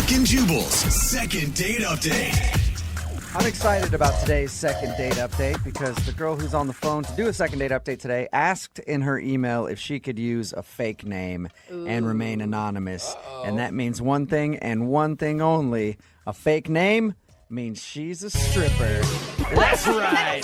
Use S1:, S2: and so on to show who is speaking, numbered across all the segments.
S1: Brooke and Jubal's second date update.
S2: I'm excited about today's second date update because the girl who's on the phone to do a second date update today asked in her email if she could use a fake name and remain anonymous. And that means one thing and one thing only. A fake name means she's a stripper. That's right.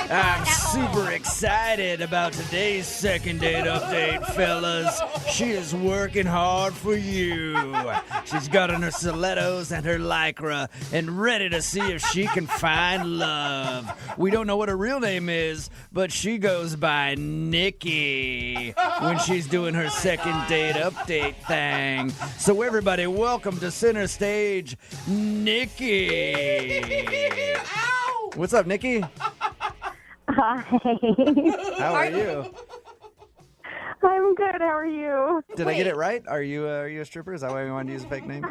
S2: I'm super excited about today's second date update, fellas. She is working hard for you. She's got on her stilettos and her lycra and ready to see if she can find love. We don't know what her real name is, but she goes by Nikki when she's doing her second date update thing. So everybody, welcome to center stage, Nikki.
S3: Ow!
S2: What's up, Nikki?
S4: Hi.
S2: How are you?
S4: I'm good. How are you?
S2: Did I get it right? Are you a stripper? Is that why we wanted to use a fake name?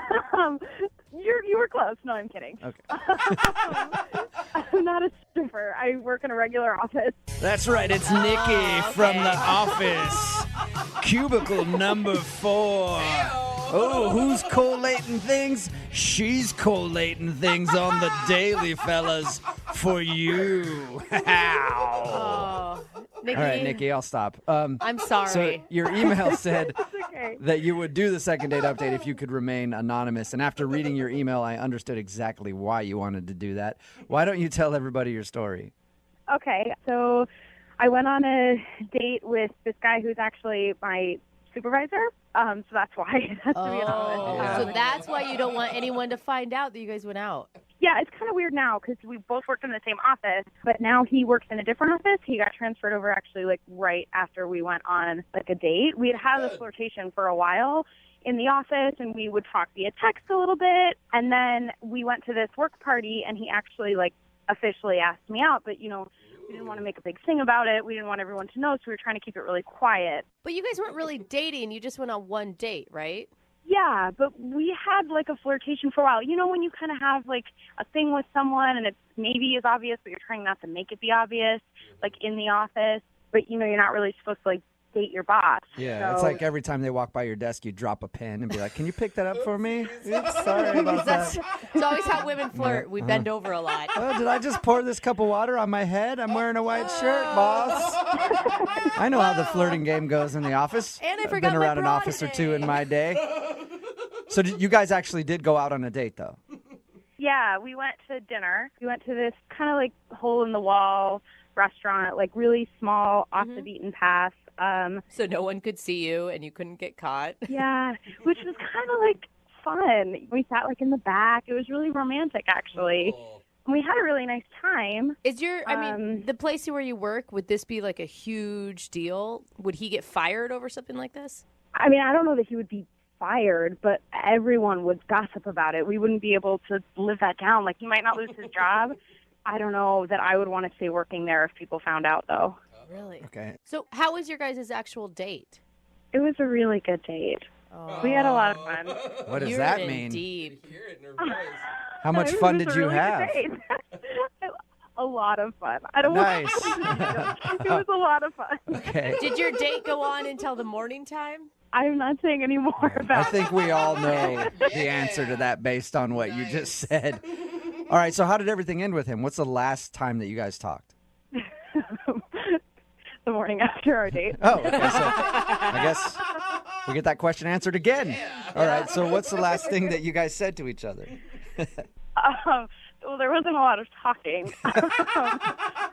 S4: You were close. No, I'm kidding.
S2: Okay.
S4: I'm not a stripper. I work in a regular office.
S2: That's right. It's Nikki from the office. Cubicle number 4. Oh, who's collating things? She's collating things on the daily, fellas, for you.
S3: Oh, Nikki.
S2: All right, Nikki, I'll stop.
S3: I'm sorry.
S2: So your email said
S4: Okay.
S2: that you would do the second date update if you could remain anonymous. And after reading your email, I understood exactly why you wanted to do that. Why don't you tell everybody your story?
S4: Okay. So I went on a date with this guy who's actually my supervisor. So that's why it has to be anonymous.
S2: Yeah.
S3: So that's why you don't want anyone to find out that you guys went out.
S4: Yeah, it's kind of weird now because we both worked in the same office, but now he works in a different office. He got transferred over actually like right after we went on like a date. We had a flirtation for a while in the office, and we would talk via text a little bit. And then we went to this work party, and he actually like officially asked me out. But, you know, we didn't want to make a big thing about it. We didn't want everyone to know, so we were trying to keep it really quiet.
S3: But you guys weren't really dating. You just went on one date, right?
S4: Yeah, but we had like a flirtation for a while. You know, when you kind of have like a thing with someone and it's maybe as obvious, but you're trying not to make it be obvious, like in the office, but you know, you're not really supposed to like date your boss.
S2: Yeah,
S4: So-
S2: it's like every time they walk by your desk, you drop a pen and be like, "Can you pick that up for me?" Oops, sorry about that.
S3: It's always how women flirt. We bend over a lot.
S2: Oh, did I just pour this cup of water on my head? I'm wearing a white shirt, boss. I know how the flirting game goes in the office.
S3: And I
S2: I've
S3: forgot
S2: been
S3: my
S2: around an
S3: bra
S2: office or two
S3: today.
S2: in my day. So you guys actually did go out on a date, though?
S4: Yeah, we went to dinner. We went to this kind of like hole-in-the-wall restaurant, like really small, off the beaten path.
S3: So no one could see you and you couldn't get caught.
S4: Yeah, which was kind of like fun. We sat like in the back. It was really romantic, actually. And we had a really nice time.
S3: Is the place where you work, would this be like a huge deal? Would he get fired over something like this?
S4: I mean, I don't know that he would be fired, but everyone would gossip about it. We wouldn't be able to live that down. Like, he might not lose his job. I don't know that I would want to stay working there if people found out, though.
S3: Really?
S2: Okay.
S3: So how was your guys' actual date?
S4: It was a really good date.
S3: Oh,
S4: We had a lot of fun.
S2: What does
S3: you're
S2: that
S3: in
S2: mean?
S3: deep.
S2: How much
S4: It was
S2: fun
S4: just
S2: did
S4: a
S2: you
S4: really good
S2: have?
S4: date. A lot of fun. I don't
S2: Nice.
S4: It was a lot of fun.
S2: Okay.
S3: Did your date go on until the morning time?
S4: I'm not saying any more
S2: I
S4: about
S2: think we all know the answer to that based on what you just said. All right, so how did everything end with him? What's the last time that you guys talked?
S4: the morning after our date.
S2: Oh, okay. So I guess we get that question answered again. All right, so what's the last thing that you guys said to each other?
S4: Well, there wasn't a lot of talking.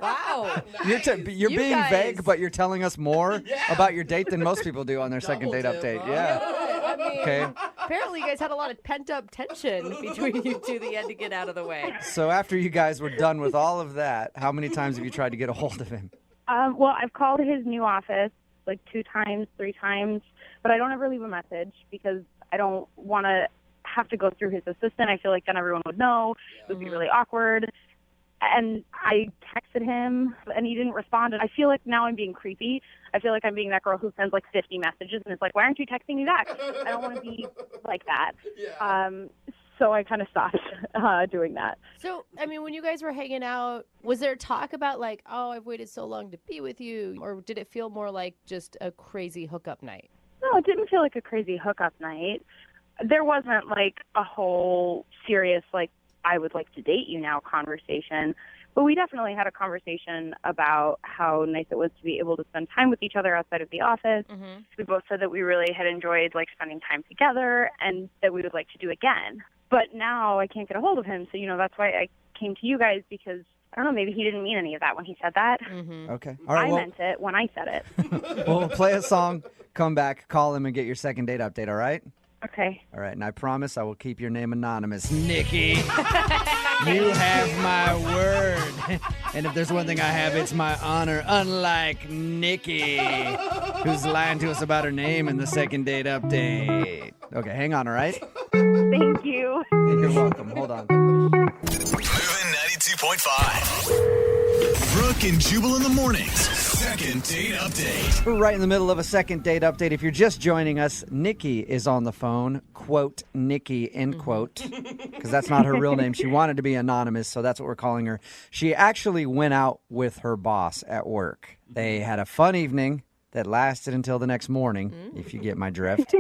S3: Wow.
S2: You're
S3: You
S2: being
S3: guys-
S2: vague, but you're telling us more about your date than most people do on their second date update. Yeah.
S3: I mean,
S2: Okay.
S3: apparently you guys had a lot of pent-up tension between you two that you had to get out of the way.
S2: So after you guys were done with all of that, how many times have you tried to get a hold of him?
S4: Well, I've called his new office like 2 times, 3 times, but I don't ever leave a message because I don't want to have to go through his assistant. I feel like then everyone would know. It would be really awkward. And I texted him, and he didn't respond. And I feel like now I'm being creepy. I feel like I'm being that girl who sends like 50 messages, and it's like, why aren't you texting me back? I don't want to be like that. So I kind of stopped doing that.
S3: So, I mean, when you guys were hanging out, was there talk about like, oh, I've waited so long to be with you? Or did it feel more like just a crazy hookup night?
S4: No, it didn't feel like a crazy hookup night. there wasn't like a whole serious, like, I would like to date you now conversation. But we definitely had a conversation about how nice it was to be able to spend time with each other outside of the office.
S3: Mm-hmm.
S4: We both said that we really had enjoyed like spending time together and that we would like to do again. But now I can't get a hold of him. So, that's why I came to you guys, because I don't know, maybe he didn't mean any of that when he said that.
S3: Mm-hmm.
S2: Okay. All right.
S4: I meant it when I said it.
S2: We'll play a song, come back, call him, and get your second date update, all right?
S4: Okay.
S2: All right, and I promise I will keep your name anonymous. Nikki, you have my word. And if there's one thing I have, it's my honor, unlike Nikki, who's lying to us about her name in the second date update. Okay, hang on, all right?
S4: Thank you.
S2: You're welcome. Hold on.
S1: Moving 92.5. Brooke and Jubal in the mornings. Second date update.
S2: We're right in the middle of a second date update. If you're just joining us, Nikki is on the phone. Quote, Nikki, end quote. Because that's not her real name. She wanted to be anonymous, so that's what we're calling her. She actually went out with her boss at work. They had a fun evening that lasted until the next morning, if you get my drift.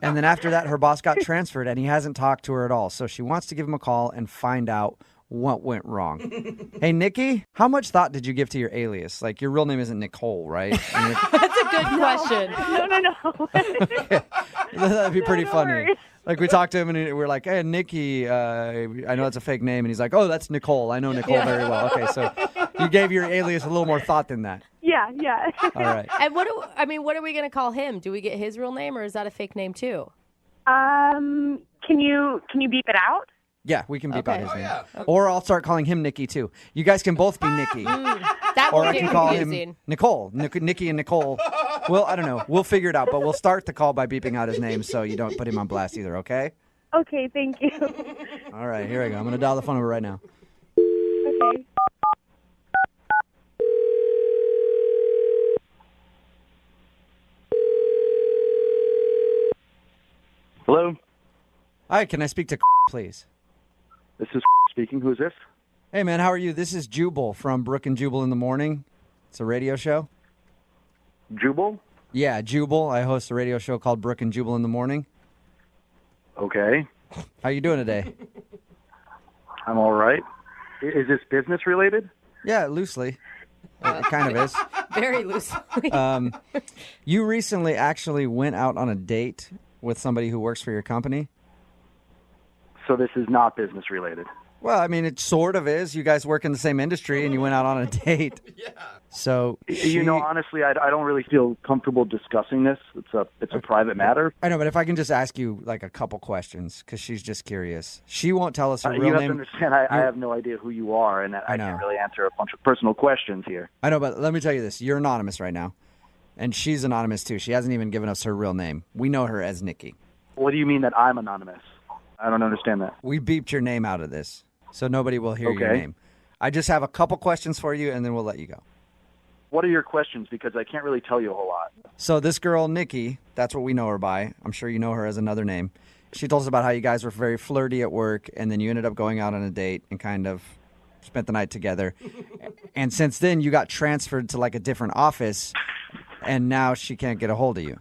S2: And then after that, her boss got transferred, and he hasn't talked to her at all. So she wants to give him a call and find out what went wrong. Hey, Nikki, how much thought did you give to your alias? Like, your real name isn't Nicole, right?
S3: That's a good question.
S4: No.
S2: That'd be pretty
S4: No
S2: funny.
S4: worries.
S2: Like, we talked to him, and we're like, hey, Nikki, I know that's a fake name. And he's like, oh, that's Nicole. I know Nicole very well. Okay, so you gave your alias a little more thought than that.
S4: Yeah.
S2: All right.
S3: And what are we going to call him? Do we get his real name, or is that a fake name too?
S4: Can you beep it out?
S2: Yeah, we can beep out
S3: Okay.
S2: his name. Or I'll start calling him Nikki, too. You guys can both be Nikki.
S3: That
S2: Or
S3: would
S2: I
S3: get
S2: can call
S3: confusing.
S2: him Nicole. Nikki and Nicole. Well, I don't know. We'll figure it out. But we'll start the call by beeping out his name so you don't put him on blast either, okay?
S4: Okay, thank you.
S2: All right, here I go. I'm going to dial the phone number right now.
S4: Okay.
S5: Hello,
S2: Hi, can I speak to please?
S5: this is speaking. Who is this?
S2: Hey, man, how are you? This is Jubal from Brooke and Jubal in the Morning. It's a radio show.
S5: Jubal?
S2: Yeah, Jubal. I host a radio show called Brooke and Jubal in the Morning.
S5: Okay,
S2: How you doing today?
S5: I'm all right. Is this business related?
S2: Yeah, loosely. It kind of is.
S3: Very loosely.
S2: You recently actually went out on a date with somebody who works for your company.
S5: So this is not business related.
S2: Well, I mean, it sort of is. You guys work in the same industry, and you went out on a date. Yeah. So
S5: Honestly, I don't really feel comfortable discussing this. It's a private matter.
S2: I know, but if I can just ask you like a couple questions, because she's just curious. She won't tell us her
S5: You
S2: real
S5: have
S2: name.
S5: to understand, I have no idea who you are, and I
S2: know.
S5: can't really answer a bunch of personal questions here.
S2: I know, but let me tell you this: you're anonymous right now, and she's anonymous too. She hasn't even given us her real name. We know her as Nikki.
S5: What do you mean that I'm anonymous? I don't understand that.
S2: We beeped your name out of this, so nobody will hear your
S5: Okay.
S2: name. I just have a couple questions for you, and then we'll let you go.
S5: What are your questions? Because I can't really tell you a whole lot.
S2: So this girl, Nikki, that's what we know her by. I'm sure you know her as another name. She told us about how you guys were very flirty at work, and then you ended up going out on a date and kind of spent the night together. And since then, you got transferred to like a different office, and now she can't get a hold of you.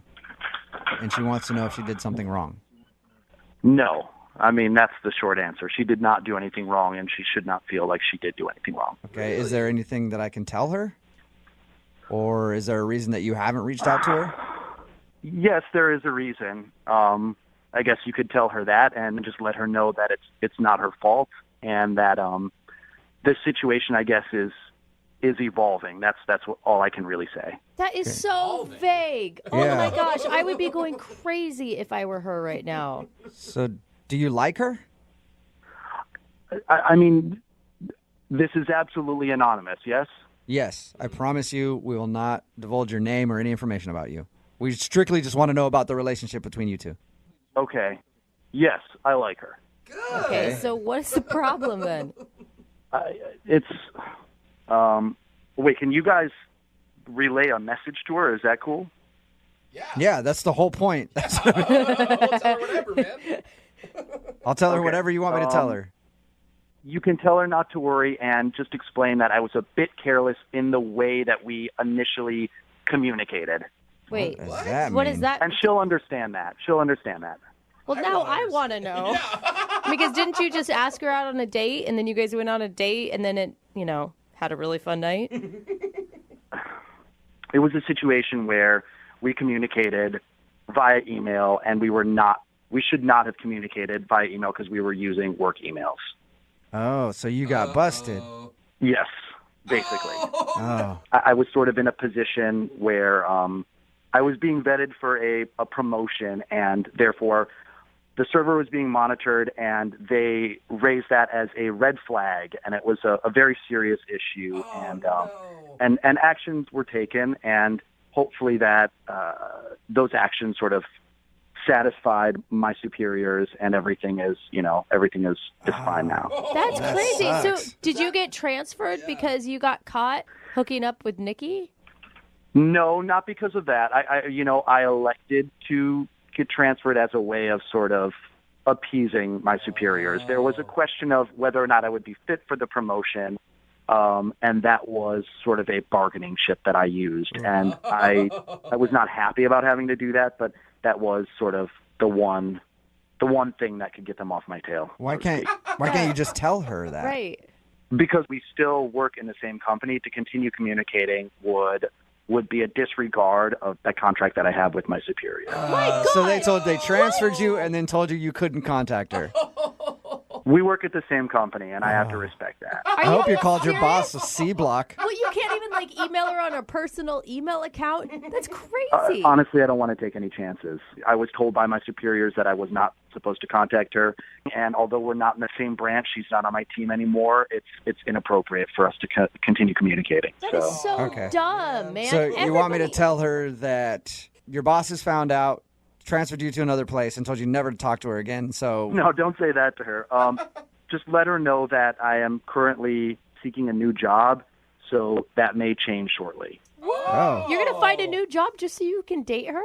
S2: And she wants to know if she did something wrong.
S5: No. I mean, that's the short answer. She did not do anything wrong, and she should not feel like she did do anything wrong.
S2: Okay, is there anything that I can tell her? Or is there a reason that you haven't reached out to her?
S5: Yes, there is a reason. I guess you could tell her that and just let her know that it's not her fault, and that this situation, I guess, is evolving. That's all I can really say.
S3: That is so vague. Oh
S2: Yeah.
S3: my gosh, I would be going crazy if I were her right now.
S2: So, do you like her?
S5: I mean, this is absolutely anonymous, yes?
S2: Yes, I promise you we will not divulge your name or any information about you. We strictly just want to know about the relationship between you two.
S5: Okay. Yes, I like her.
S3: Okay, so what's the problem then?
S5: Wait, can you guys relay a message to her? Is that cool?
S2: Yeah, that's the whole point.
S6: I'll tell her whatever, man.
S2: I'll tell her
S5: Okay.
S2: whatever you want me to tell her.
S5: You can tell her not to worry and just explain that I was a bit careless in the way that we initially communicated.
S3: Wait,
S2: What does that
S3: what
S2: mean?
S3: is that?
S5: And she'll understand that. She'll understand that.
S3: Well, now I want to know. Because didn't you just ask her out on a date, and then you guys went on a date, and then it, had a really fun night?
S5: It was a situation where we communicated via email, and we should not have communicated via email because we were using work emails.
S2: Oh, so you got busted.
S5: Yes, basically.
S2: Oh.
S5: I was sort of in a position where I was being vetted for a promotion, and therefore the server was being monitored, and they raised that as a red flag, and it was a very serious issue. And actions were taken, and hopefully that those actions sort of satisfied my superiors, and everything is fine now.
S3: That's
S2: That
S3: crazy.
S2: sucks.
S3: So did you get transferred because you got caught hooking up with Nikki?
S5: No, not because of that. I elected to get transferred as a way of sort of appeasing my superiors. There was a question of whether or not I would be fit for the promotion, and that was sort of a bargaining chip that I used. And I was not happy about having to do that, but that was sort of the one thing that could get them off my tail.
S2: Why can't you just tell her that?
S3: Right.
S5: Because we still work in the same company, to continue communicating would be a disregard of that contract that I have with my superior.
S3: My God.
S2: So they transferred you and then told you couldn't contact her.
S5: We work at the same company, and I have to respect that.
S2: I hope you called your boss a C block.
S3: Well, you can't even email her on her personal email account. That's crazy.
S5: Honestly, I don't want to take any chances. I was told by my superiors that I was not supposed to contact her, and although we're not in the same branch, she's not on my team anymore. It's inappropriate for us to continue communicating.
S3: That is so
S2: Okay.
S3: dumb, man.
S2: So you want me to
S3: Everybody-
S2: tell her that your boss has found out, transferred you to another place, and told you never to talk to her again? So
S5: No, don't say that to her. Just let her know that I am currently seeking a new job, so that may change shortly.
S2: Oh.
S3: You're going to find a new job just so you can date her?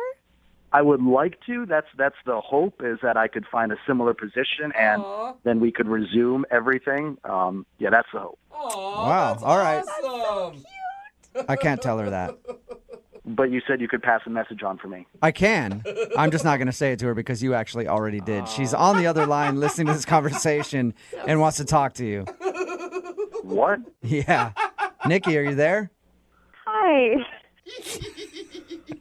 S5: I would like to. That's the hope, is that I could find a similar position, and then we could resume everything. Yeah, that's the hope.
S2: Wow. All right.
S6: Awesome.
S2: I can't tell her that.
S5: But you said you could pass a message on for me.
S2: I can. I'm just not going to say it to her because you actually already did. She's on the other line listening to this conversation and wants to talk to you.
S5: What?
S2: Yeah. Nikki, are you there?
S4: Hi.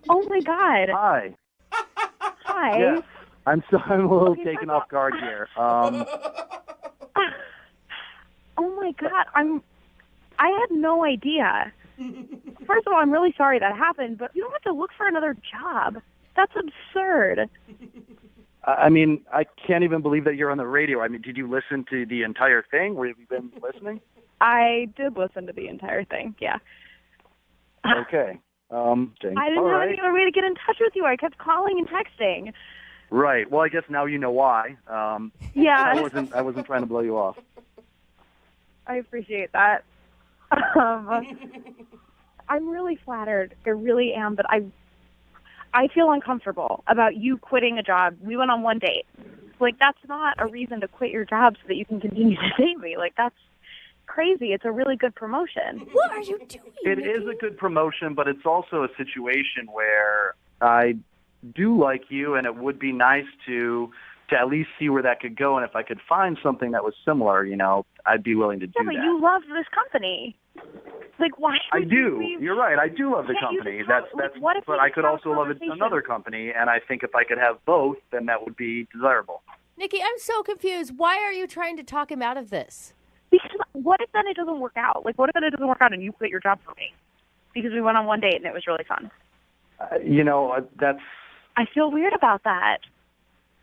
S4: Oh my God.
S5: Hi.
S4: Hi.
S5: Yes. I'm a little
S4: Okay,
S5: taken
S4: first
S5: off guard here.
S4: Oh my God. I had no idea. First of all, I'm really sorry that happened, but you don't have to look for another job. That's absurd.
S5: I mean, I can't even believe that you're on the radio. I mean, did you listen to the entire thing? Have you been listening?
S4: I did listen to the entire thing, yeah.
S5: Okay.
S4: I didn't
S5: All
S4: have
S5: right.
S4: any other way to get in touch with you. I kept calling and texting.
S5: Right. Well, I guess now you know why.
S4: Yeah.
S5: I wasn't trying to blow you off.
S4: I appreciate that. I'm really flattered. I really am, but I feel uncomfortable about you quitting a job. We went on one date. Like, that's not a reason to quit your job so that you can continue to date me. Like, that's crazy. It's a really good promotion.
S3: What are you doing?
S5: It is a good promotion, but it's also a situation where I do like you, and it would be nice to at least see where that could go. And if I could find something that was similar, I'd be willing to do
S4: Yeah, but
S5: that.
S4: you love this company. Like, why
S5: I
S4: would
S5: do.
S4: you leave?
S5: You're right. I do love the
S4: Can't you
S5: company.
S4: just
S5: That's
S4: have- like,
S5: that's.
S4: what if
S5: But
S4: we
S5: I
S4: just
S5: could
S4: have a
S5: also love
S4: conversation?
S5: another company, and I think if I could have both, then that would be desirable.
S3: Nikki, I'm so confused. Why are you trying to talk him out of this?
S4: Because what if then it doesn't work out? Like, what if then it doesn't work out and you quit your job for me? Because we went on one date and it was really fun.
S5: That's.
S4: I feel weird about that.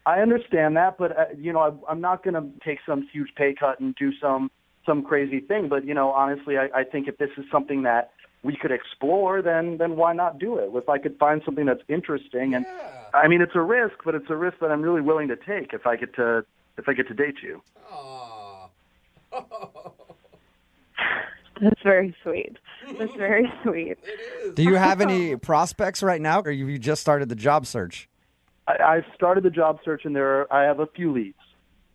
S5: I understand that, but I'm not going to take some huge pay cut and do some crazy thing. But honestly, I think if this is something that we could explore, then why not do it? If I could find something that's interesting, and I mean, it's a risk, but it's a risk that I'm really willing to take if I get to date you.
S6: Aw.
S4: That's very sweet. That's very sweet.
S6: It is.
S2: Do you have any prospects right now, or you just started the job search?
S5: I've started the job search, and I have a few leads.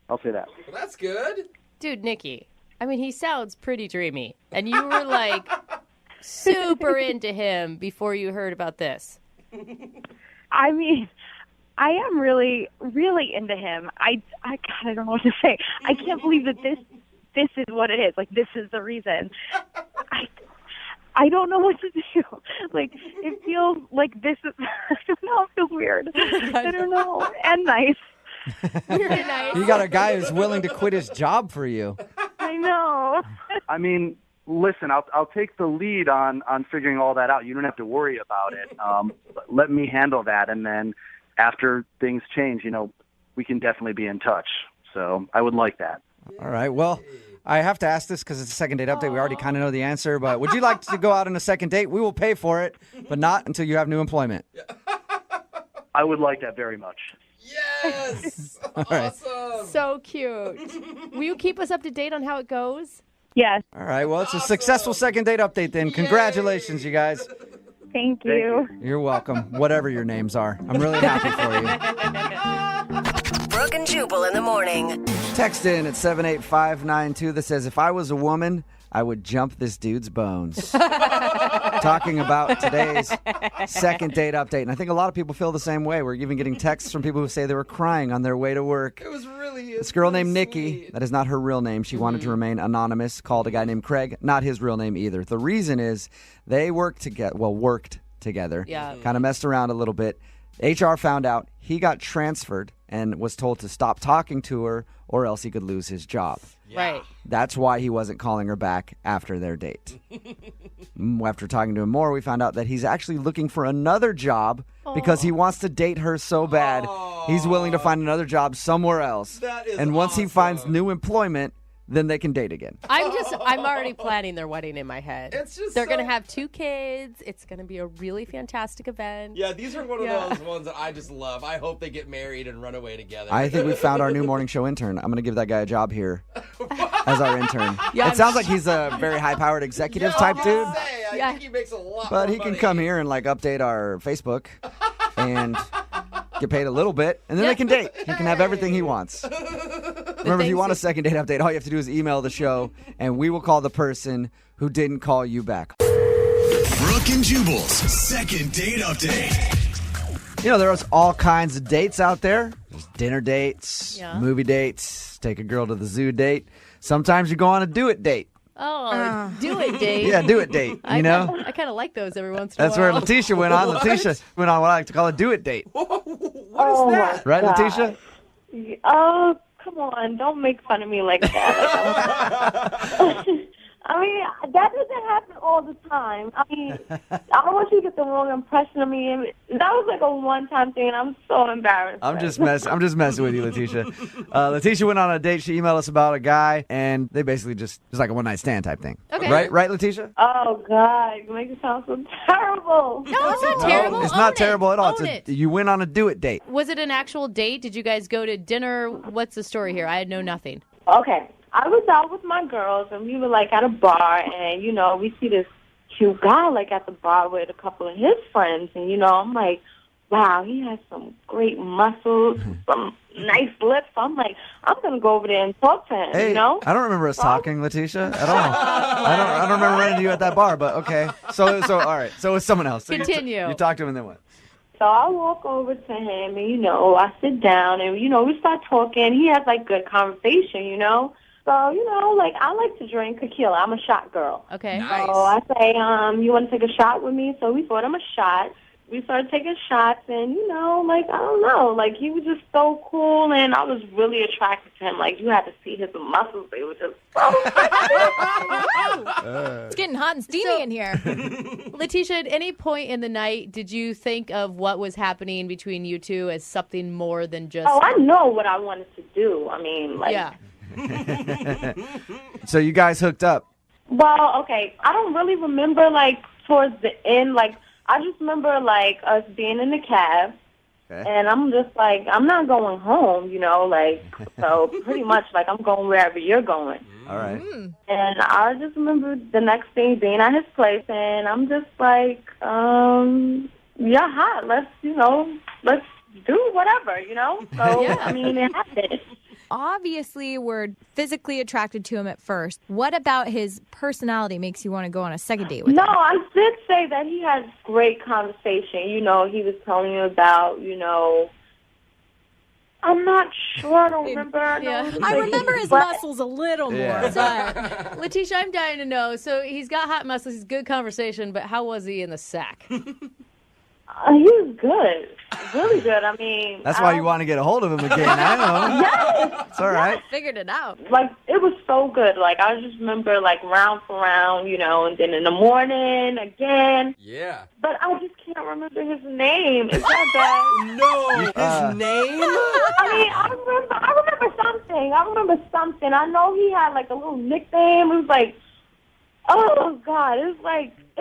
S5: I'll say that.
S6: Well, that's good.
S3: Dude, Nikki, I mean, he sounds pretty dreamy. And you were like super into him before you heard about this.
S4: I mean, I am really, really into him. God, I don't know what to say. I can't believe that this is what it is. Like, this is the reason. I don't know what to do. Like, it feels like this is, I don't know, it feels weird. I don't know. And nice.
S3: Weird and nice.
S2: You got a guy who's willing to quit his job for you.
S4: I know.
S5: I mean, listen, I'll take the lead on figuring all that out. You don't have to worry about it. Let me handle that, and then after things change, we can definitely be in touch. So I would like that.
S2: All right. Well, I have to ask this because it's a second date update. We already kind of know the answer, but would you like to go out on a second date? We will pay for it, but not until you have new employment.
S5: I would like that very much.
S6: Yes.
S2: right.
S6: Awesome.
S3: So cute. Will you keep us up to date on how it goes?
S4: Yes.
S2: All right. Well, it's a successful second date update then. Congratulations, you guys.
S4: Thank you.
S2: You're welcome. Whatever your names are. I'm really happy for you.
S7: Brooke and Jubal in the morning.
S2: Text in at 78592 that says, if I was a woman, I would jump this dude's bones. Talking about today's second date update. And I think a lot of people feel the same way. We're even getting texts from people who say they were crying on their way to work.
S6: It was really
S2: This girl named Nikki, that is not her real name. She wanted to remain anonymous, called a guy named Craig, not his real name either. The reason is they worked together,
S3: Yeah.
S2: kind of messed around a little bit. HR found out he got transferred and was told to stop talking to her or else he could lose his job.
S3: Right.
S2: That's why he wasn't calling her back after their date. After talking to him more, we found out that he's actually looking for another job because he wants to date her so bad. He's willing to find another job somewhere else.
S6: That is
S2: and once he
S6: awesome.
S2: finds new employment, then they can date again.
S3: I'm already planning their wedding in my head.
S6: It's just
S3: They're going to
S6: so-
S3: have 2 kids. It's going to be a really fantastic event.
S6: Yeah, these are one of those ones that I just love. I hope they get married and run away together.
S2: I think we found our new morning show intern. I'm going to give that guy a job here as our intern.
S3: Yeah,
S2: It sounds like he's a very high-powered executive type dude.
S6: I think he makes a lot
S2: But
S6: more
S2: he can
S6: money.
S2: come here and update our Facebook and get paid a little bit, and then they can date. He can have everything he wants. Remember, if you want a second date update, all you have to do is email the show, and we will call the person who didn't call you back.
S1: Brooke and Jubal's second date update.
S2: You know, there's all kinds of dates out there. There's dinner dates, movie dates, take a girl to the zoo date. Sometimes you go on a do-it date.
S3: Oh, do it, Dave.
S2: Yeah, do-it date, you know?
S3: I kind of like those every once in a
S2: That's
S3: while.
S2: where Letitia went on. Letitia went on what I like to call a do-it date.
S8: Oh my
S2: Right,
S8: God.
S2: Letitia?
S8: Oh, come on. Don't make fun of me like that. I mean, that doesn't happen all the time. I mean, I don't want you to get the wrong impression of me. That was like a one-time thing, and I'm so embarrassed.
S2: I'm just messing with you, Letitia. Letitia went on a date. She emailed us about a guy, and they basically just like a one-night stand type thing.
S3: Okay.
S2: Right, Letitia?
S8: Oh, God. You make it sound so terrible.
S3: No, it's not terrible.
S2: It's
S3: Own
S2: not
S3: it.
S2: terrible at all.
S3: Own it.
S2: You went on a do-it date.
S3: Was it an actual date? Did you guys go to dinner? What's the story here? I know nothing.
S8: Okay. I was out with my girls, and we were, at a bar, and, we see this cute guy, at the bar with a couple of his friends, and, I'm like, wow, he has some great muscles, some nice lips. I'm like, I'm going to go over there and talk to him,
S2: Hey,
S8: you know?
S2: I don't remember us talking, Letitia, at all. I don't remember running into you at that bar, but okay. So all right. So it's someone else. So
S3: Continue.
S2: You talked to him and then what?
S8: So I walk over to him, and, I sit down, and, we start talking. He has, good conversation, So, I like to drink tequila. I'm a shot girl.
S3: Okay.
S6: Nice.
S8: So I say, you want to take a shot with me? So we bought him a shot. We started taking shots, and, I don't know. He was just so cool, and I was really attracted to him. You had to see his muscles. They were just
S9: It's getting hot and steamy in here.
S3: Letitia, at any point in the night, did you think of what was happening between you two as something more than just...
S8: Oh, I know what I wanted to do. I mean,
S3: Yeah.
S2: So you guys hooked up.
S8: Well, okay. I don't really remember, towards the end. I just remember, us being in the cab.
S2: Okay.
S8: And I'm just I'm not going home, so pretty much, I'm going wherever you're going.
S2: All right.
S8: And I just remember the next thing being at his place, and I'm just yeah, hot. Let's do whatever, So,
S3: Yeah.
S8: I mean, it happened.
S9: Obviously, we're physically attracted to him at first. What about his personality makes you want to go on a second date with
S8: No,
S9: him?
S8: I did say that he had great conversation. He was telling you about, I'm not sure. I don't remember.
S3: Yeah.
S9: I remember his muscles a little more.
S2: Yeah.
S9: But
S3: Letitia, I'm dying to know. So he's got hot muscles. He's good conversation, but how was he in the sack?
S8: He was good. Really good. I mean,
S2: That's why you want to get a hold of him again. I know.
S8: Yes.
S2: It's all right.
S9: figured it out.
S8: Like, it was so good. Like, I just remember, like, round for round, and then in the morning again.
S6: Yeah.
S8: But I just can't remember his name. Is that bad?
S6: No, his name?
S8: I mean, I remember something. I know he had, like, a little nickname. It was like, oh, God. It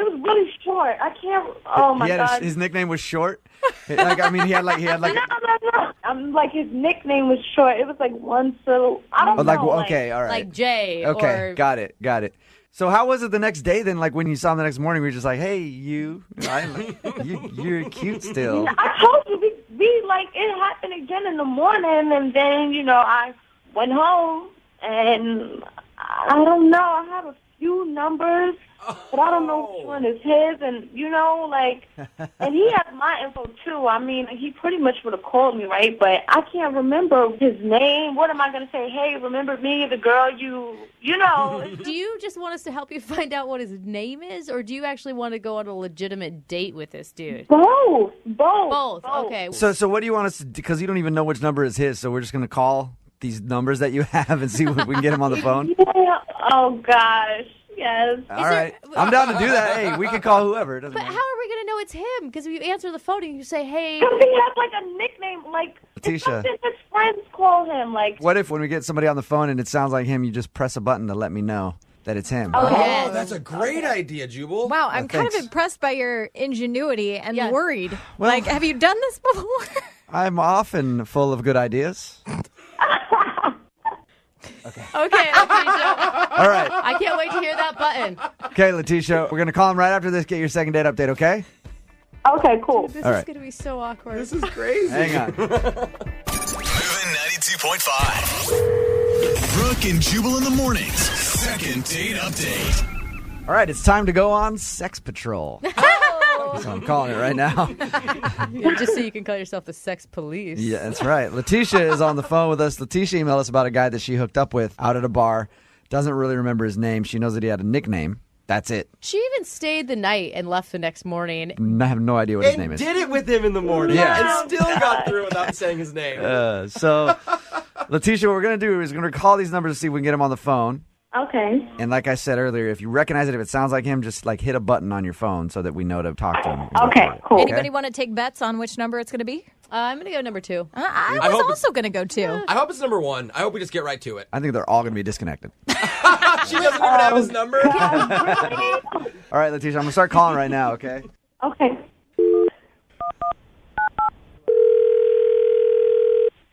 S8: was really short. I can't, oh, my God.
S2: His nickname was Short? Like, I mean, he had like.
S8: No. Like, his nickname was short. It was like one syllable. I don't know.
S2: Okay, all right.
S3: Like Jay.
S2: Okay,
S3: Or...
S2: got it. So how was it the next day then? Like when you saw him the next morning, we were just like, hey, you're cute still.
S8: I told you, we like, it happened again in the morning, and then, I went home, and I don't know, I have a few numbers, but I don't know which one is his, and, and he has my info, too. I mean, he pretty much would have called me, right? But I can't remember his name. What am I going to say? Hey, remember me, the girl you know.
S3: Do you just want us to help you find out what his name is, or do you actually want to go on a legitimate date with this dude?
S8: Both.
S3: Okay.
S2: So what do you want us to do? Because you don't even know which number is his, so we're just going to call these numbers that you have and see if we can get him on the phone?
S8: Yeah. Oh, gosh. Yes.
S2: All right. I'm down to do that. Hey, we can call whoever. It doesn't
S3: But
S2: matter.
S3: how are we going to know it's him? Because if you answer the phone and you say, hey...
S8: Because he has, like, a nickname, like,
S2: Letitia.
S8: it's something his friends call him, like...
S2: What if when we get somebody on the phone and it sounds like him, you just press a button to let me know that it's him?
S8: Oh,
S6: Oh, that's a great idea, Jubal.
S9: Wow, I'm kind of
S2: thanks.
S9: impressed by your ingenuity and
S3: Yeah.
S9: worried.
S2: Well-
S9: Like, have you done this before?
S2: I'm often full of good ideas.
S3: Okay, Letitia.
S2: All right.
S3: I can't wait to hear that button.
S2: Okay, Letitia, we're going to call him right after this, get your second date update, okay?
S8: Okay, cool.
S3: This
S2: All
S3: is
S2: right.
S3: going to be so awkward.
S6: This is crazy.
S2: Hang on.
S1: Moving 92.5. Brooke and Jubal in the mornings. Second date update.
S2: All right, it's time to go on Sex Patrol. So I'm calling it right now.
S3: Yeah, just so you can call yourself the sex police.
S2: Yeah, that's right. Letitia is on the phone with us. Letitia emailed us about a guy that she hooked up with out at a bar. Doesn't really remember his name. She knows that he had a nickname. That's it.
S3: She even stayed the night and left the next morning.
S2: I have no idea what his name
S6: And
S2: is.
S6: did it with him in the morning.
S2: Yeah.
S6: And still got through without saying his name.
S2: So, Letitia, what we're going to do is we're going to call these numbers to see if we can get him on the phone.
S8: Okay.
S2: And like I said earlier, if you recognize it, if it sounds like him, just like hit a button on your phone so that we know to talk to him.
S8: Okay, cool.
S9: Anybody want to take bets on which number it's going to be?
S3: I'm going to go number 2.
S9: I
S6: I
S9: was
S6: hope
S9: also going to go 2.
S6: I hope it's number 1. I hope we just get right to it.
S2: I think they're all going to be disconnected.
S6: She doesn't even have his number.
S2: All right, Letitia, I'm going to start calling right now, okay?
S8: Okay.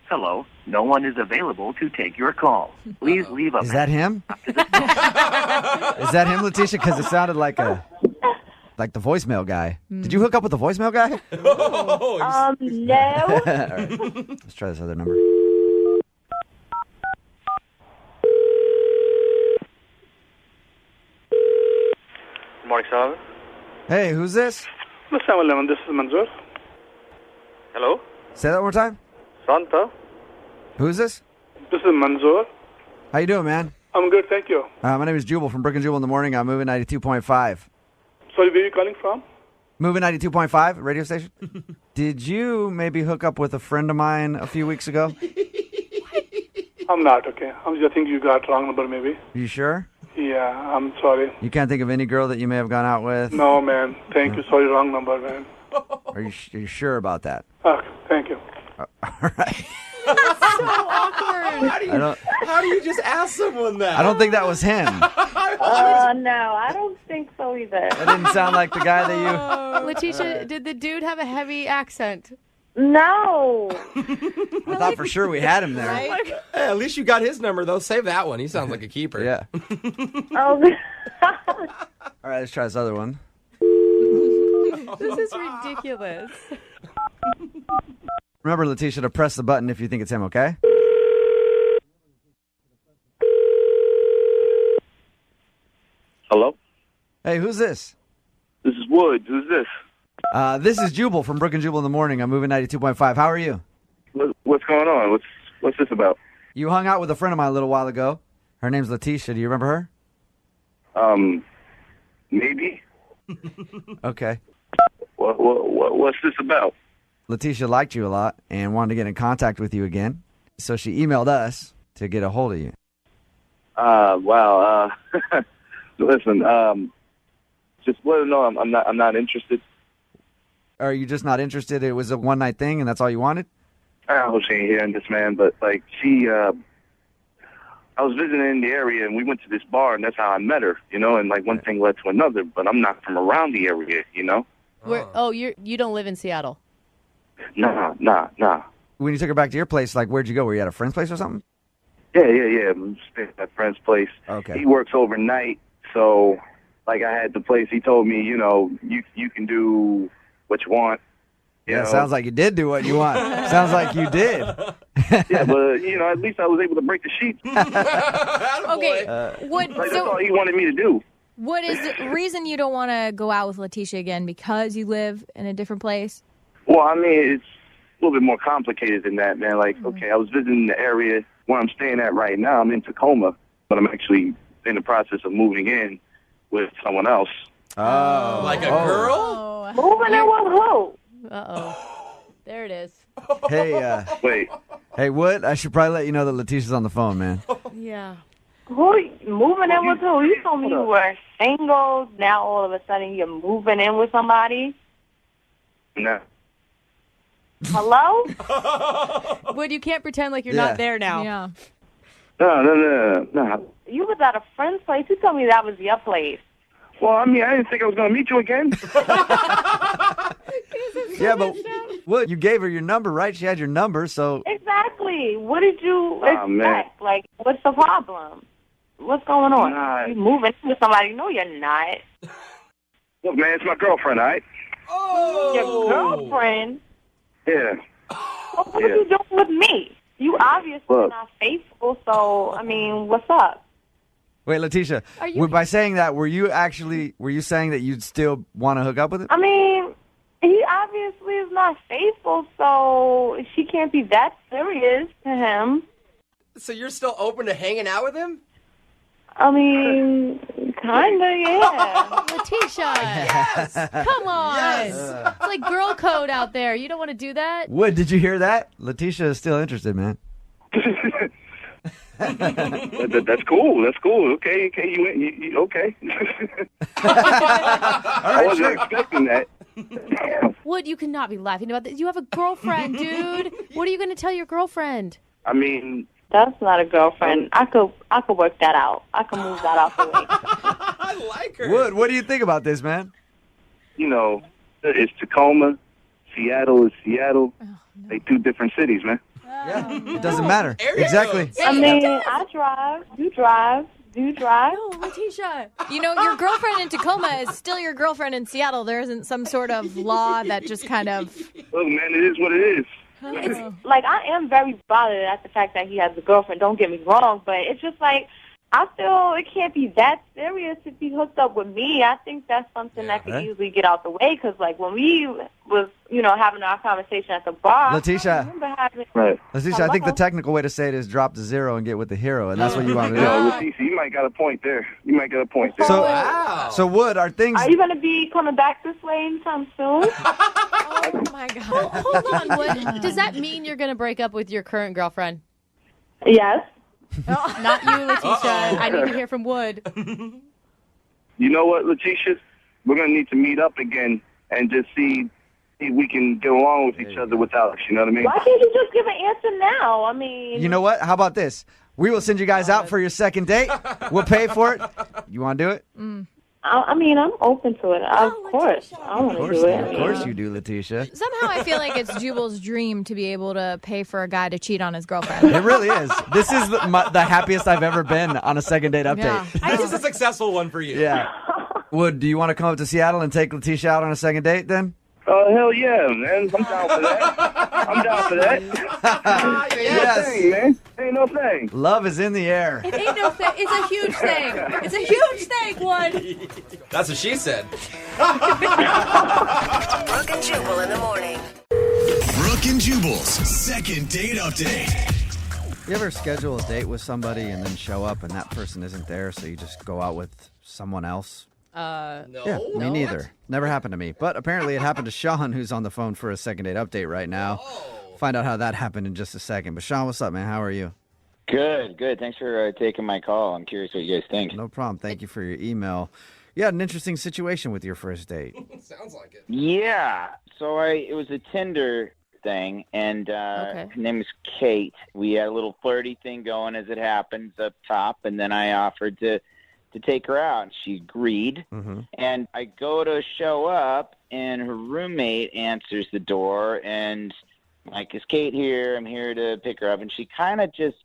S10: Hello, no one is available to take your call. Please leave a
S2: Is that him? Is that him, Letitia? Because it sounded like the voicemail guy. Did you hook up with the voicemail guy?
S8: No.
S2: All right. Let's try this other number.
S10: Good morning, sir.
S2: Hey, who's this?
S11: Mr. 7-Eleven, this is Manzoor.
S10: Hello?
S2: Say that one more time.
S10: Santa?
S2: Who's this?
S11: This is Manzoor.
S2: How you doing, man?
S11: I'm good, thank you.
S2: My name is Jubal from Brooke and Jubal in the morning. I'm moving 92.5.
S11: Sorry, where are you calling from?
S2: Moving 92.5 radio station. Did you maybe hook up with a friend of mine a few weeks ago?
S11: I'm not, okay. I think you got wrong number, maybe.
S2: You sure?
S11: Yeah, I'm sorry.
S2: You can't think of any girl that you may have gone out with?
S11: No, man. Thank you. Sorry, wrong number, man.
S2: Are you sure about that?
S11: Okay, thank you.
S2: All right.
S3: So awkward.
S6: How do you just ask someone that?
S2: I don't think that was him.
S8: No, I don't think so either.
S2: That didn't sound like the guy that
S3: Letitia, did the dude have a heavy accent?
S8: No.
S2: I thought for sure we had him there.
S6: Hey, at least you got his number, though. Save that one. He sounds like a keeper.
S2: Yeah.
S8: Oh.
S2: All right, let's try this other one.
S3: This is ridiculous.
S2: Remember, Letitia, to press the button if you think it's him, okay?
S10: Hello?
S2: Hey, who's this?
S10: This is Woods. Who's this?
S2: This is Jubal from Brooke and Jubal in the morning. I'm moving 92.5. How are you?
S10: What
S12: what's going on? What's this about?
S2: You hung out with a friend of mine a little while ago. Her name's Letitia. Do you remember
S12: Maybe.
S2: her? Okay.
S12: What's this about?
S2: Letitia liked you a lot and wanted to get in contact with you again. So she emailed us to get a hold of you.
S12: Wow. Listen, just let her know I'm not interested.
S2: Are you just not interested? It was a one-night thing and that's all you wanted?
S12: I hope she ain't hearing this, man, but like I was visiting in the area and we went to this bar and that's how I met her, and like one thing led to another, but I'm not from around the area,
S3: You don't live in Seattle?
S12: Nah.
S2: When you took her back to your place, like, where'd you go? Were you at a friend's place or something?
S12: Yeah. I'm staying at a friend's place.
S2: Okay.
S12: He works overnight, so like I had the place. He told me, you can do what you want.
S2: Yeah, sounds like you did do what you want. Sounds like you did.
S12: Yeah, but at least I was able to break the sheets.
S9: Okay,
S12: that's all he wanted me to do.
S9: what is the reason you don't want to go out with Letitia again? Because you live in a different place?
S12: Well, I mean, it's a little bit more complicated than that, man. Like, okay, I was visiting the area where I'm staying at right now. I'm in Tacoma, but I'm actually in the process of moving in with someone else.
S2: Oh.
S6: Like a girl?
S8: Moving in with who?
S3: Uh-oh. There it is.
S2: Hey,
S12: Wait.
S2: Hey, Wood, I should probably let you know that Letitia's on the phone, man.
S3: Yeah.
S8: Who moving in with who? You told me you were single. Now all of a sudden you're moving in with somebody.
S12: Nah.
S8: Hello?
S3: Wood, you can't pretend like you're not there now.
S9: Yeah.
S12: No.
S8: You was at a friend's place. You told me that was your place.
S12: Well, I mean, I didn't think I was going to meet you again.
S2: Yeah, but Wood, you gave her your number, right? She had your number, so...
S8: Exactly. What did you expect?
S12: Man.
S8: Like, what's the problem? What's going on?
S12: Nah.
S8: You moving in with somebody? No, you're not.
S12: Look, man, it's my girlfriend, all right?
S6: Oh!
S8: Your girlfriend?
S12: Yeah.
S8: Well, what are you doing with me? You obviously not faithful, so, I mean, what's up?
S2: Wait, Letitia, by saying that, were you saying that you'd still want to hook up with him?
S8: I mean, he obviously is not faithful, so she can't be that serious to him.
S6: So you're still open to hanging out with him?
S8: I mean, kinda, yeah.
S3: Letitia. Yes. Come on. Yes. It's like girl code out there. You don't want to do that?
S2: Wood, did you hear that? Letitia is still interested, man.
S12: That's cool. That's cool. Okay. You okay. I wasn't expecting that.
S3: Wood, you cannot be laughing about this. You have a girlfriend, dude. What are you going to tell your girlfriend?
S12: I mean...
S8: That's not a girlfriend. I could work that out. I can move that out the way.
S6: I like her.
S2: Wood, what do you think about this, man?
S12: It's Tacoma. Seattle is Seattle. They two different cities, man.
S2: Yeah, it doesn't matter. Exactly.
S8: I mean, I drive. You drive. Do you drive?
S3: No, Letitia.
S9: Your girlfriend in Tacoma is still your girlfriend in Seattle. There isn't some sort of law that just kind of...
S12: Look, man, it is what it is.
S8: It's, like, I am very bothered at the fact that he has a girlfriend. Don't get me wrong, but it's just like, I feel it can't be that serious if he hooked up with me. I think that's something that could easily get out the way, because, like, when we was, having our conversation at the bar,
S2: Letitia.
S8: I remember having...
S12: Right.
S2: Letitia, I think the technical way to say it is drop to zero and get with the hero, and that's what you want to do.
S12: Letitia, you might got a point there.
S2: So Wood, are things...
S8: Are you going to be coming back this way anytime soon?
S9: Oh, my God.
S3: Hold on, Wood. Does that mean you're going to break up with your current girlfriend?
S8: Yes.
S3: Not you, Letitia. I need to hear from Wood.
S12: You know what, Letitia? We're going to need to meet up again and just see if we can get along with each other without us. You know what I mean?
S8: Why can't you just give an answer now? I mean...
S2: You know what? How about this? We will send you guys out for your second date. We'll pay for it. You want to do it?
S8: I mean, I'm open to it. Of course. I want to do it.
S2: Of course you do, Letitia.
S9: Somehow I feel like it's Jubal's dream to be able to pay for a guy to cheat on his girlfriend.
S2: It really is. This is the happiest I've ever been on a second date update.
S9: Yeah.
S6: This is a successful one for you.
S2: Yeah. Wood, do you want to come up to Seattle and take Letitia out on a second date then?
S12: Oh, hell yeah, man. I'm down for that.
S2: Yes.
S12: Thing, man. Ain't no thing.
S2: Love is in the air.
S3: It ain't no thing. It's a huge thing. It's a huge thing, Wood.
S6: That's what she said.
S7: Brooke and Jubal in the morning.
S1: Brooke Brooke and Jubal's second date update.
S2: You ever schedule a date with somebody and then show up and that person isn't there, so you just go out with someone else?
S6: No.
S2: Yeah, me neither. Never happened to me. But apparently it happened to Sean, who's on the phone for a second date update right now. Find out how that happened in just a second. But Sean, what's up, man? How are you?
S13: Good. Thanks for taking my call. I'm curious what you guys think.
S2: No problem. Thank you for your email. You had an interesting situation with your first date.
S6: Sounds like it.
S13: Yeah. So it was a Tinder thing, and her name is Kate. We had a little flirty thing going as it happens up top, and then I offered to take her out, and she agreed.
S2: Mm-hmm.
S13: And I go to show up, and her roommate answers the door, and I'm like, is Kate here? I'm here to pick her up. And she kind of just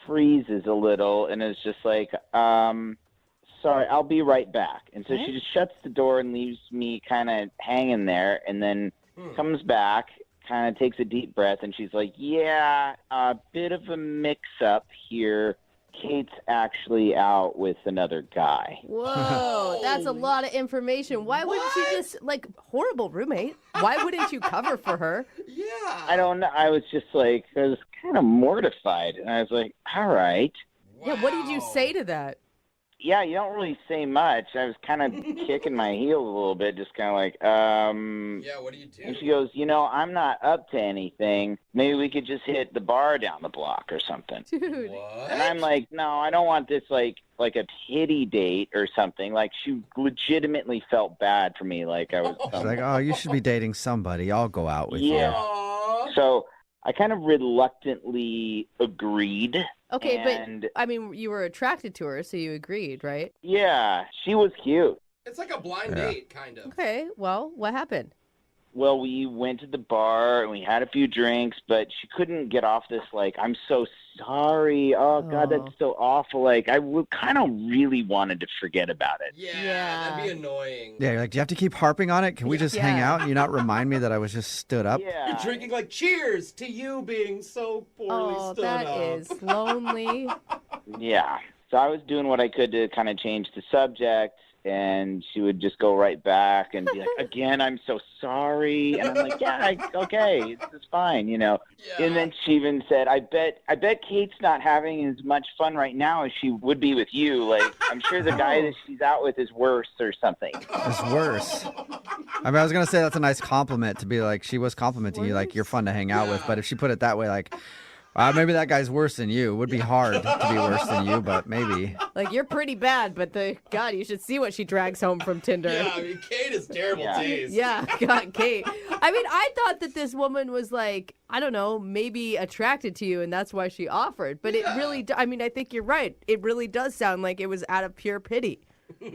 S13: freezes a little and is just like, sorry, I'll be right back. And so she just shuts the door and leaves me kind of hanging there, and then comes back, kind of takes a deep breath, and she's like, yeah, a bit of a mix-up here. Kate's actually out with another guy.
S3: Whoa, that's a lot of information. Why wouldn't you just, horrible roommate, why wouldn't you cover for her?
S6: Yeah.
S13: I don't know. I was kind of mortified. And I was like, all right.
S3: Wow. Yeah, what did you say to that?
S13: Yeah, you don't really say much. I was kind of kicking my heels a little bit, just kind of like,
S6: Yeah, what do you do?
S13: And she goes, I'm not up to anything. Maybe we could just hit the bar down the block or something.
S3: Dude.
S6: What?
S13: And I'm like, no, I don't want this like a pity date or something. Like, she legitimately felt bad for me. Like, I was.
S2: She's like, oh, you should be dating somebody. I'll go out with you.
S6: Aww.
S13: So I kind of reluctantly agreed.
S3: Okay,
S13: and,
S3: but, you were attracted to her, so you agreed, right?
S13: Yeah, she was cute.
S6: It's like a blind date, kind of.
S3: Okay, well, what happened?
S13: Well, we went to the bar and we had a few drinks, but she couldn't get off this, I'm so sorry. Oh, God, that's so awful. I kind of really wanted to forget about it.
S6: Yeah, that'd be annoying.
S2: Yeah, you're like, do you have to keep harping on it? Can we just hang out and you not remind me that I was just stood up?
S13: Yeah.
S6: You're drinking cheers to you being so poorly stood up.
S3: Oh, that is lonely.
S13: Yeah. So I was doing what I could to kind of change the subject. And she would just go right back and be like, again, I'm so sorry. And I'm like, yeah, okay, it's fine, Yeah. And then she even said, I bet Kate's not having as much fun right now as she would be with you. I'm sure the guy that she's out with is worse or something.
S2: It's worse. I was going to say that's a nice compliment to be like, she was complimenting you, you're fun to hang out with. But if she put it that way, maybe that guy's worse than you. It would be hard to be worse than you, but maybe.
S3: You're pretty bad, but God, you should see what she drags home from Tinder.
S6: Yeah, Kate is terrible taste.
S3: Yeah, God, Kate. I thought that this woman was I don't know, maybe attracted to you, and that's why she offered. But it really, I think you're right. It really does sound like it was out of pure pity.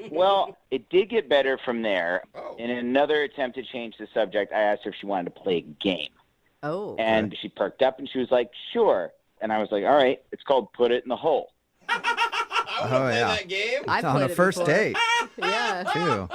S13: Well, it did get better from there. In another attempt to change the subject, I asked her if she wanted to play a game.
S3: Oh.
S13: And she perked up and she was like, sure. And I was like, all right, it's called Put It in the Hole.
S6: I want to play that game.
S2: It's on a first date.
S3: Yeah.
S2: Too.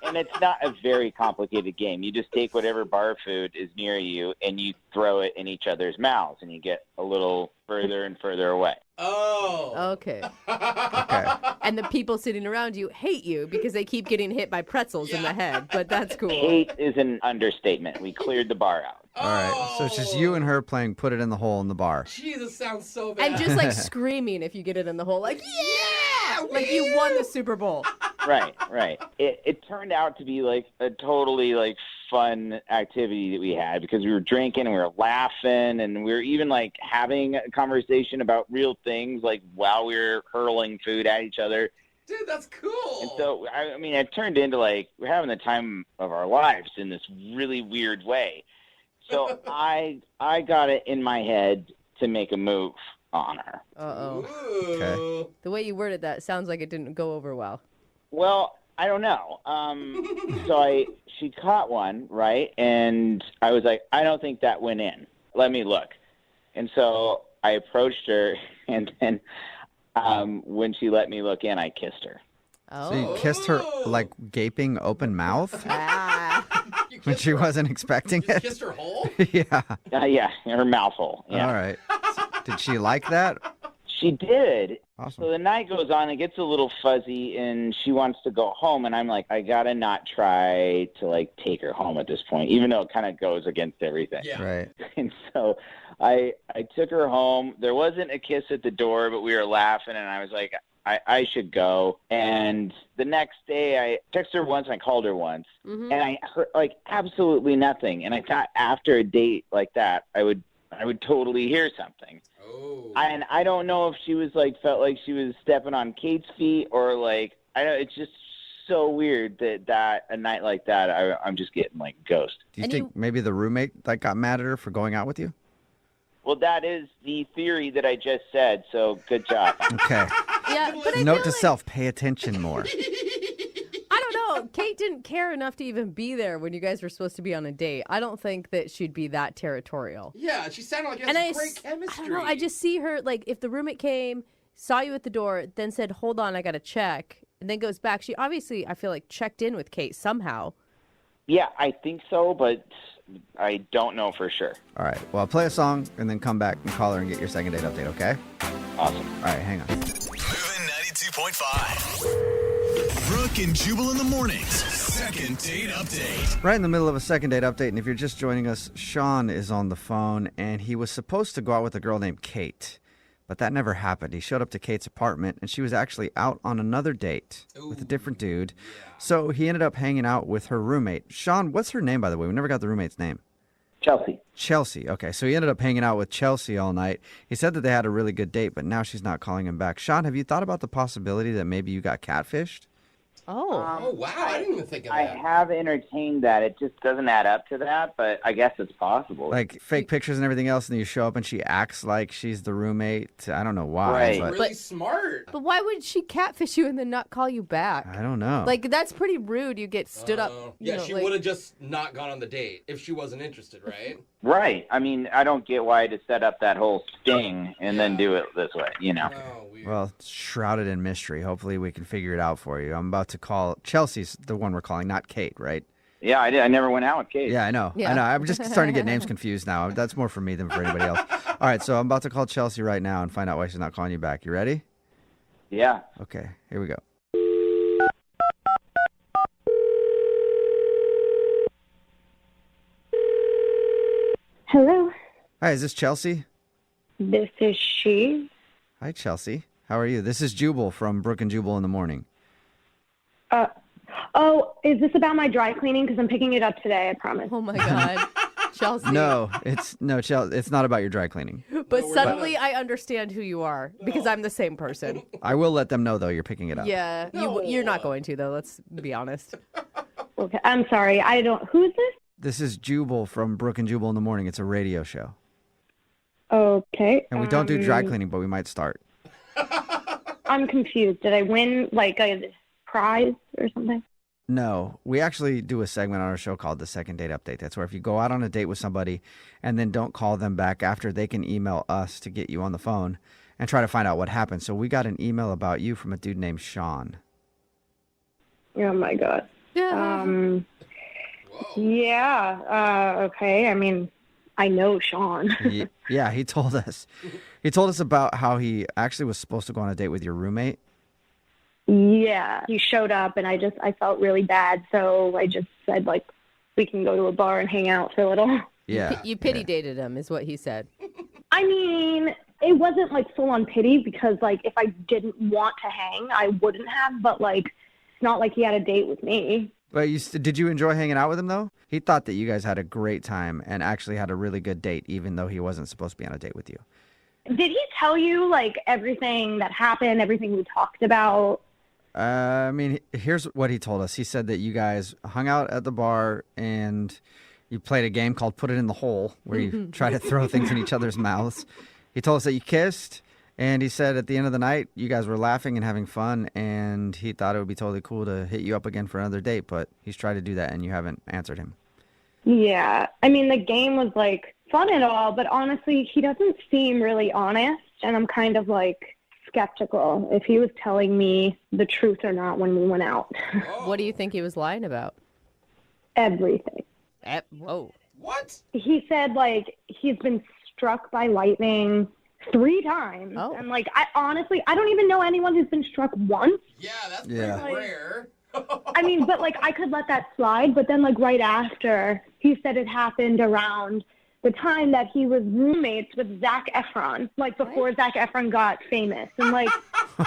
S13: And it's not a very complicated game. You just take whatever bar food is near you and you throw it in each other's mouths and you get a little further and further away.
S6: Oh.
S3: Okay.
S2: Okay.
S3: And the people sitting around you hate you because they keep getting hit by pretzels in the head, but that's cool.
S13: Hate is an understatement. We cleared the bar out.
S2: All right. So it's just you and her playing Put It in the Hole in the bar.
S6: Jesus, sounds so bad.
S3: And just screaming if you get it in the hole, yeah! You won the Super Bowl.
S13: Right. It turned out to be a totally fun activity that we had because we were drinking and we were laughing and we were even having a conversation about real things while we were hurling food at each other.
S6: Dude, that's cool.
S13: And so, it turned into we're having the time of our lives in this really weird way. So I got it in my head to make a move on her.
S3: Uh-oh.
S2: Okay.
S3: The way you worded that sounds like it didn't go over well.
S13: Well, I don't know. She caught one, right? And I was like, I don't think that went in. Let me look. And so I approached her, and then when she let me look in, I kissed her.
S3: Oh.
S2: So you kissed her gaping open mouth? When she wasn't expecting it?
S6: Kissed her hole?
S2: Yeah.
S13: Yeah, her mouth hole. Yeah.
S2: All right. Did she like that?
S13: She did.
S2: Awesome.
S13: So the night goes on, it gets a little fuzzy, and she wants to go home, and I'm like, I gotta not try to like take her home at this point, even though it kind of goes against everything.
S6: Yeah.
S2: Right.
S13: And so I took her home. There wasn't a kiss at the door, but we were laughing, and I was like, I should go. And the next day, I texted her once, and I called her once, and I heard like absolutely nothing. And I thought after a date like that, I would totally hear something.
S6: Oh.
S13: And I don't know if she was like felt like she was stepping on Kate's feet or like I don't. It's just so weird that a night like that, I'm just getting like ghost.
S2: Do you think maybe the roommate like got mad at her for going out with you?
S13: Well, that is the theory that I just said. So good job.
S2: Okay.
S3: Yeah, but I
S2: Note
S3: feel
S2: to
S3: like,
S2: self: pay attention more.
S3: I don't know. Kate didn't care enough to even be there when you guys were supposed to be on a date. I don't think that she'd be that territorial.
S6: Yeah, she sounded like you
S3: And
S6: had some great
S3: I
S6: chemistry.
S3: don't know. I just see her, like, if the roommate came, saw you at the door, then said, hold on, I got to check, and then goes back. She obviously, I feel like, checked in with Kate somehow.
S13: Yeah, I think so, but I don't know for sure.
S2: All right. Well, I'll play a song and then come back and call her and get your second date update, okay?
S13: Awesome.
S2: All right, hang on.
S1: Moving 92.5. Brooke and Jubal in the mornings. Second date update.
S2: Right in the middle of a second date update, and if you're just joining us, Sean is on the phone, and he was supposed to go out with a girl named Kate, but that never happened. He showed up to Kate's apartment, and she was actually out on another date with a different dude. So he ended up hanging out with her roommate. Sean, what's her name, by the way? We never got the roommate's name.
S13: Chelsea.
S2: Chelsea. Okay, so he ended up hanging out with Chelsea all night. He said that they had a really good date, but now she's not calling him back. Sean, have you thought about the possibility that maybe you got catfished?
S6: Oh, wow. I didn't even think of
S13: I
S6: that.
S13: have entertained that. It just doesn't add up to that, but I guess it's possible.
S2: Like fake pictures and everything else, and then you show up and she acts like she's the roommate. I don't know why.
S13: Right.
S2: But
S6: Really smart.
S3: But why would she catfish you and then not call you back?
S2: I don't know.
S3: Like, that's pretty rude. You get stood up.
S6: Yeah, she would have just not gone on the date if she wasn't interested, right?
S13: Right. I mean, I don't get why to set up that whole sting and then do it this way, you know.
S6: Oh, weird.
S2: Well, it's shrouded in mystery. Hopefully we can figure it out for you. I'm about to call. Chelsea's the one we're calling, not Kate, right?
S13: Yeah, I did. I never went out with Kate.
S2: Yeah, I know.
S3: Yeah.
S2: I know. I'm just starting to get names confused now. That's more for me than for anybody else. All right, so I'm about to call Chelsea right now and find out why she's not calling you back. You ready?
S13: Yeah.
S2: Okay, here we go.
S8: Hello,
S2: Hi, is this Chelsea?
S8: this is she.
S2: Hi, Chelsea. How are you? This is Jubal from Brooke and Jubal in the morning.
S8: Oh, is this about my dry cleaning? Because I'm picking it up today, I promise.
S3: Oh, my God. Chelsea.
S2: No, it's not about your dry cleaning.
S3: But suddenly I understand who you are because I'm the same person.
S2: I will let them know though you're picking it up.
S3: Yeah, you're not going to, though. Let's be honest.
S8: Okay, I'm sorry. I don't. Who's this?
S2: This is Jubal from Brooke and Jubal in the morning. It's a radio show.
S8: Okay.
S2: And we don't do dry cleaning, but we might start.
S8: I'm confused. Did I win like a prize or something?
S2: No, we actually do a segment on our show called the Second Date Update. That's where if you go out on a date with somebody and then don't call them back after, they can email us to get you on the phone and try to find out what happened. So we got an email about you from a dude named Sean.
S8: Oh my God.
S3: Yeah.
S8: Yeah. Okay. I mean, I know Sean.
S2: Yeah, he told us. He told us about how he actually was supposed to go on a date with your roommate.
S8: Yeah. He showed up and I felt really bad. So I just said, like, we can go to a bar and hang out for a little.
S2: Yeah.
S3: You pity dated him, is what he said.
S8: I mean, it wasn't like full on pity because, like, if I didn't want to hang, I wouldn't have. But, like, it's not like he had a date with me.
S2: But did you enjoy hanging out with him, though? He thought that you guys had a great time and actually had a really good date, even though he wasn't supposed to be on a date with you.
S8: Did he tell you, like, everything that happened, everything we talked about?
S2: I mean, here's what he told us. He said that you guys hung out at the bar and you played a game called Put It in the Hole, where you try to throw things in each other's mouths. He told us that you kissed, and he said at the end of the night, you guys were laughing and having fun, and he thought it would be totally cool to hit you up again for another date, but he's tried to do that, and you haven't answered him.
S8: Yeah. I mean, the game was, like, fun and all, but honestly, he doesn't seem really honest, and I'm kind of, like, skeptical if he was telling me the truth or not when we went out.
S3: What do you think he was lying about?
S8: Everything.
S3: Whoa.
S6: What?
S8: He said, like, he's been struck by lightning
S14: 3 times.
S3: Oh.
S14: And like, I honestly, I don't even know anyone who's been struck once.
S6: Yeah, that's
S2: Yeah.
S6: pretty rare.
S14: I mean, but like, I could let that slide. But then like right after, he said it happened around the time that he was roommates with Zac Efron, like before Zac Efron got famous. And like,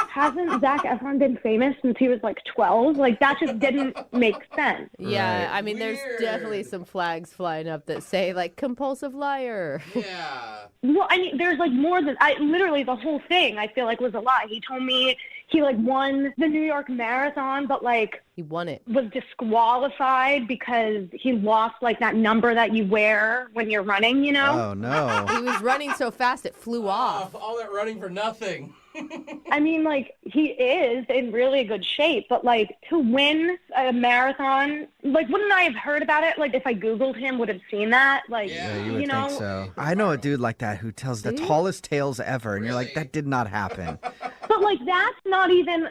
S14: hasn't Zac Efron been famous since he was like 12? Like, that just didn't make sense.
S3: Yeah,
S2: Right.
S3: I mean, there's definitely some flags flying up that say, like, compulsive liar.
S6: Yeah.
S14: Well, I mean, there's like more than, literally the whole thing I feel like was a lie. He told me he like won the New York Marathon, but like
S3: He won it.
S14: was disqualified because he lost like that number that you wear when you're running, you know?
S2: Oh, no.
S3: He was running so fast it flew off.
S6: All that running for nothing.
S14: I mean, like, he is in really good shape, but like to win a marathon, like, wouldn't I have heard about it? Like, if I Googled him, would have seen that? Like,
S2: Yeah, you would
S14: know?
S2: think so. I know a dude like that who tells the tallest tales ever, and you're like, that did not happen.
S14: But like that's not even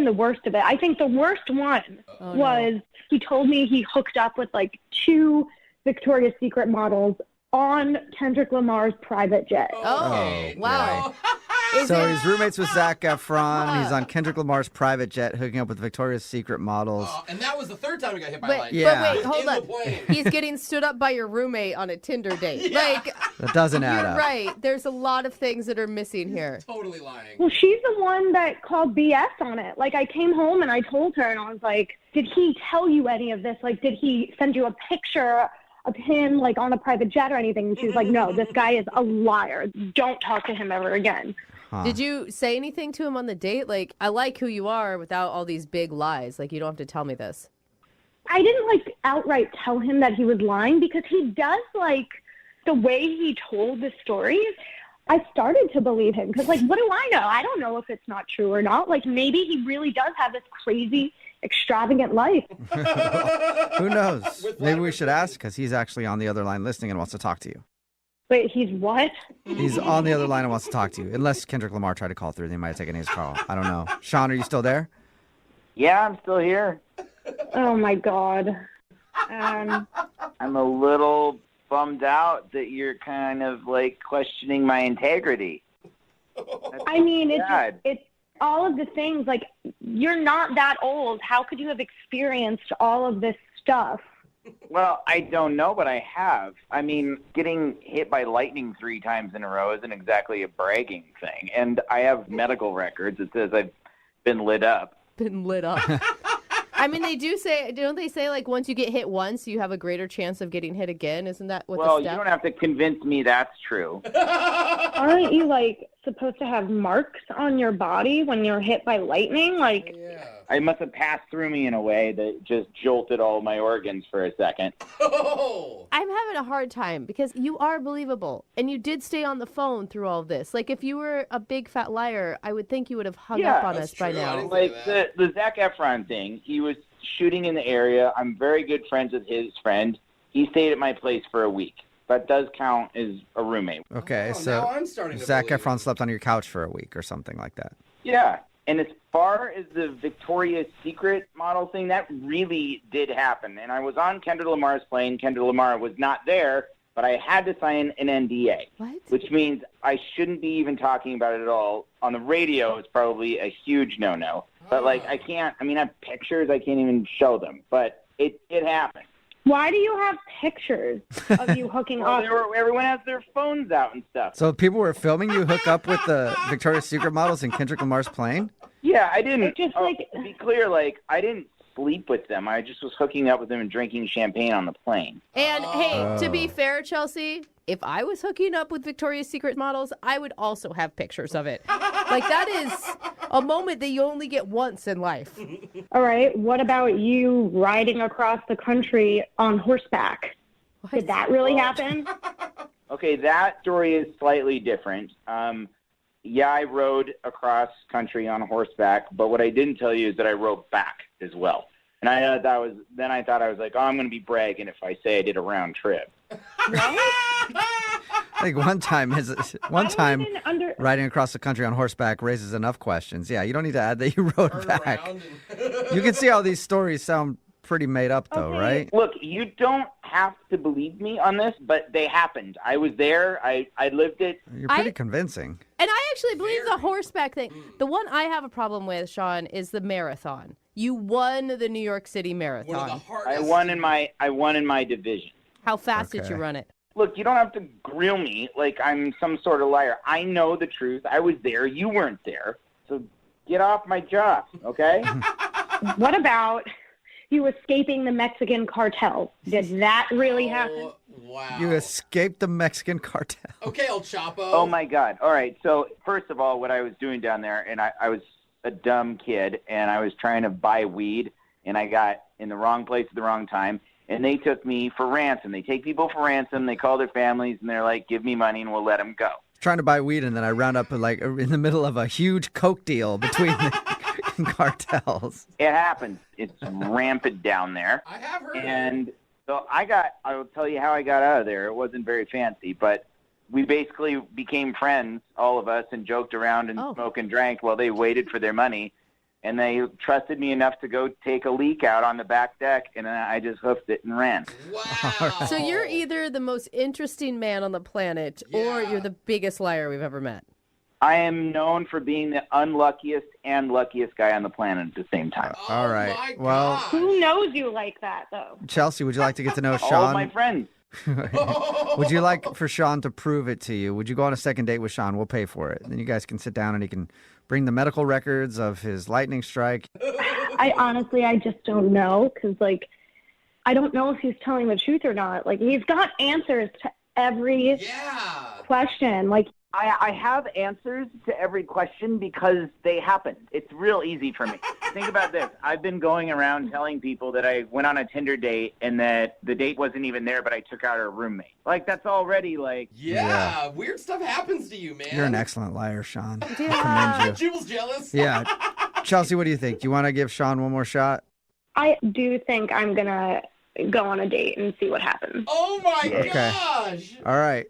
S14: the worst of it. I think the worst one was he told me he hooked up with like 2 Victoria's Secret models on Kendrick Lamar's private jet.
S3: Oh, wow.
S2: So he's roommates with Zac Efron. He's on Kendrick Lamar's private jet, hooking up with Victoria's Secret models.
S6: And that was the 3rd time he got hit by
S3: But,
S6: lightning.
S3: but wait, hold
S6: In
S3: on.
S6: the plane.
S3: He's getting stood up by your roommate on a Tinder date.
S6: Yeah.
S3: Like,
S2: That doesn't add
S3: you're
S2: up.
S3: right. There's a lot of things that are missing here.
S6: Totally lying.
S14: Well, she's the one that called BS on it. Like, I came home and I told her, and I was like, did he tell you any of this? Like, did he send you a picture of him, like, on a private jet or anything? And she was like, no, this guy is a liar. Don't talk to him ever again.
S2: Huh.
S3: Did you say anything to him on the date? Like, I like who you are without all these big lies. Like, you don't have to tell me this.
S14: I didn't, like, outright tell him that he was lying because he does, like, the way he told the stories. I started to believe him because, like, what do I know? I don't know if it's not true or not. Like, maybe he really does have this crazy, extravagant life.
S2: Who knows? Maybe we should ask because he's actually on the other line listening and wants to talk to you.
S14: Wait, he's what?
S2: He's on the other line and wants to talk to you. Unless Kendrick Lamar tried to call through, they might have taken his call. I don't know. Sean, are you still there?
S13: Yeah, I'm still here.
S14: Oh, my God.
S13: I'm a little bummed out that you're kind of like questioning my integrity.
S14: I mean,
S13: bad.
S14: it's all of the things. Like, you're not that old. How could you have experienced all of this stuff?
S13: Well, I don't know, but I have. I mean, getting hit by lightning 3 times in a row isn't exactly a bragging thing. And I have medical records that says I've been lit up.
S3: Been lit up. I mean, don't they say, like, once you get hit once, you have a greater chance of getting hit again? Isn't that what
S13: Well,
S3: the step?
S13: you don't have to convince me that's true.
S14: Aren't you, like, supposed to have marks on your body when you're hit by lightning? Like,
S13: I must have passed through me in a way that just jolted all my organs for a second.
S3: I'm having a hard time because you are believable and you did stay on the phone through all of this. Like, if you were a big fat liar, I would think you would have hung up on us by now.
S13: Like the Zac Efron thing, he was shooting in the area. I'm very good friends with his friend. He stayed at my place for a week. That does count as a roommate.
S2: Okay,
S6: now
S2: so
S6: I'm starting to
S2: Zac
S6: believe
S2: Efron slept on your couch for a week or something like that.
S13: Yeah. And as far as the Victoria's Secret model thing, that really did happen. And I was on Kendrick Lamar's plane. Kendrick Lamar was not there, but I had to sign an NDA.
S3: What?
S13: Which means I shouldn't be even talking about it at all. On the radio, it's probably a huge no-no. But, like, I have pictures. I can't even show them. But it happened.
S14: why do you have pictures of you hooking up?
S13: Everyone has their phones out and stuff.
S2: So people were filming you hook up with the Victoria's Secret models in Kendrick Lamar's plane?
S13: Yeah, I didn't.
S14: Just
S13: to be clear, I didn't sleep with them. I just was hooking up with them and drinking champagne on the plane.
S3: And hey, to be fair, Chelsea, if I was hooking up with Victoria's Secret models, I would also have pictures of it. That is a moment that you only get once in life.
S14: All right. What about you riding across the country on horseback?
S3: What?
S14: Did that really happen?
S13: Okay, that story is slightly different. Yeah, I rode across country on horseback, but what I didn't tell you is that I rode back as well. And I thought I was like, I'm going to be bragging if I say I did a round trip.
S2: One time riding across the country on horseback raises enough questions. Yeah, you don't need to add that you rode back. You can see how these stories sound pretty made up, though, right?
S13: Look, you don't have to believe me on this, but they happened. I was there. I lived it.
S2: You're pretty convincing.
S3: And I actually believe the horseback thing. The one I have a problem with, Sean, is the marathon. You won the New York City Marathon.
S13: I won in my division.
S3: How fast did you run it?
S13: Look, you don't have to grill me like I'm some sort of liar. I know the truth. I was there. You weren't there. So get off my job, okay?
S14: What about you escaping the Mexican cartel? Did that really happen?
S6: Wow.
S2: You escaped the Mexican cartel.
S6: Okay, El Chapo.
S13: Oh, my God. All right. So, first of all, what I was doing down there, and I was a dumb kid, and I was trying to buy weed, and I got in the wrong place at the wrong time, and they took me for ransom. They take people for ransom. They call their families, and they're like, give me money, and we'll let them go.
S2: Trying to buy weed, and then I round up like in the middle of a huge coke deal between the cartels.
S13: It happens. It's rampant down there.
S6: I have heard.
S13: And so I will tell you how I got out of there. It wasn't very fancy, but we basically became friends, all of us, and joked around and smoked and drank while they waited for their money. And they trusted me enough to go take a leak out on the back deck, and then I just hoofed it and ran.
S6: Wow.
S3: So you're either the most interesting man on the planet or you're the biggest liar we've ever met.
S13: I am known for being the unluckiest and luckiest guy on the planet at the same time.
S2: All right. Well,
S14: Who knows you like that, though?
S2: Chelsea, would you like to get to know Sean?
S13: All of my friends.
S2: Would you like for Sean to prove it to you? Would you go on a second date with Sean? We'll pay for it. Then you guys can sit down and he can bring the medical records of his lightning strike.
S14: I just don't know because, like, I don't know if he's telling the truth or not. Like, he's got answers to every question. Like,
S13: I have answers to every question because they happened. It's real easy for me. Think about this. I've been going around telling people that I went on a Tinder date and that the date wasn't even there, but I took out her roommate. Like, that's already, like...
S6: Yeah, weird stuff happens to you, man.
S2: You're an excellent liar, Sean. I commend you.
S6: Jubal's jealous.
S2: Yeah. Chelsea, what do you think? Do you want to give Sean one more shot?
S14: I do think I'm going to go on a date and see what happens.
S6: Oh, my
S2: gosh. All right.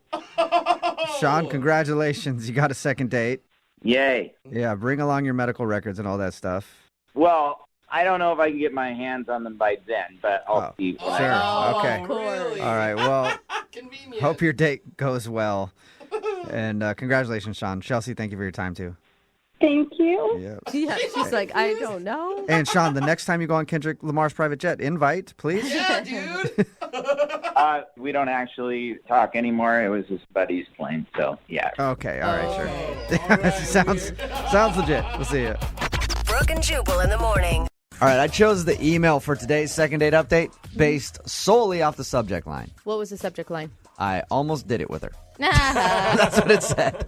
S2: Sean, congratulations. You got a second date.
S13: Yay.
S2: Yeah, bring along your medical records and all that stuff.
S13: Well, I don't know if I can get my hands on them by then, but I'll see.
S2: Sure. Okay.
S6: Really?
S2: All right. Well,
S6: Convenient.
S2: hope your date goes well. And congratulations, Sean. Chelsea, thank you for your time, too.
S14: Thank you.
S2: Yeah.
S3: Yeah, she's like, I don't know.
S2: And Sean, the next time you go on Kendrick Lamar's private jet, invite, please.
S6: Yeah, dude.
S13: We don't actually talk anymore. It was his buddy's plane, so yeah.
S2: Okay, all right, sure.
S6: All right,
S2: sounds legit. We'll see you.
S7: Brooke and Jubal in the morning.
S2: All right, I chose the email for today's second date update based solely off the subject line.
S3: What was the subject line?
S2: I almost did it with her.
S3: That's
S2: That's what it said.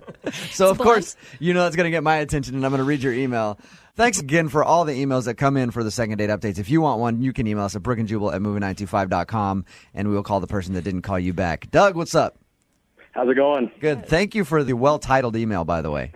S2: So, of course, you know that's going to get my attention, and I'm going to read your email. Thanks again for all the emails that come in for the second date updates. If you want one, you can email us at brookandjubal@movie925.com, and we will call the person that didn't call you back. Doug, what's up?
S15: How's it going?
S2: Good. Thank you for the well-titled email, by the way.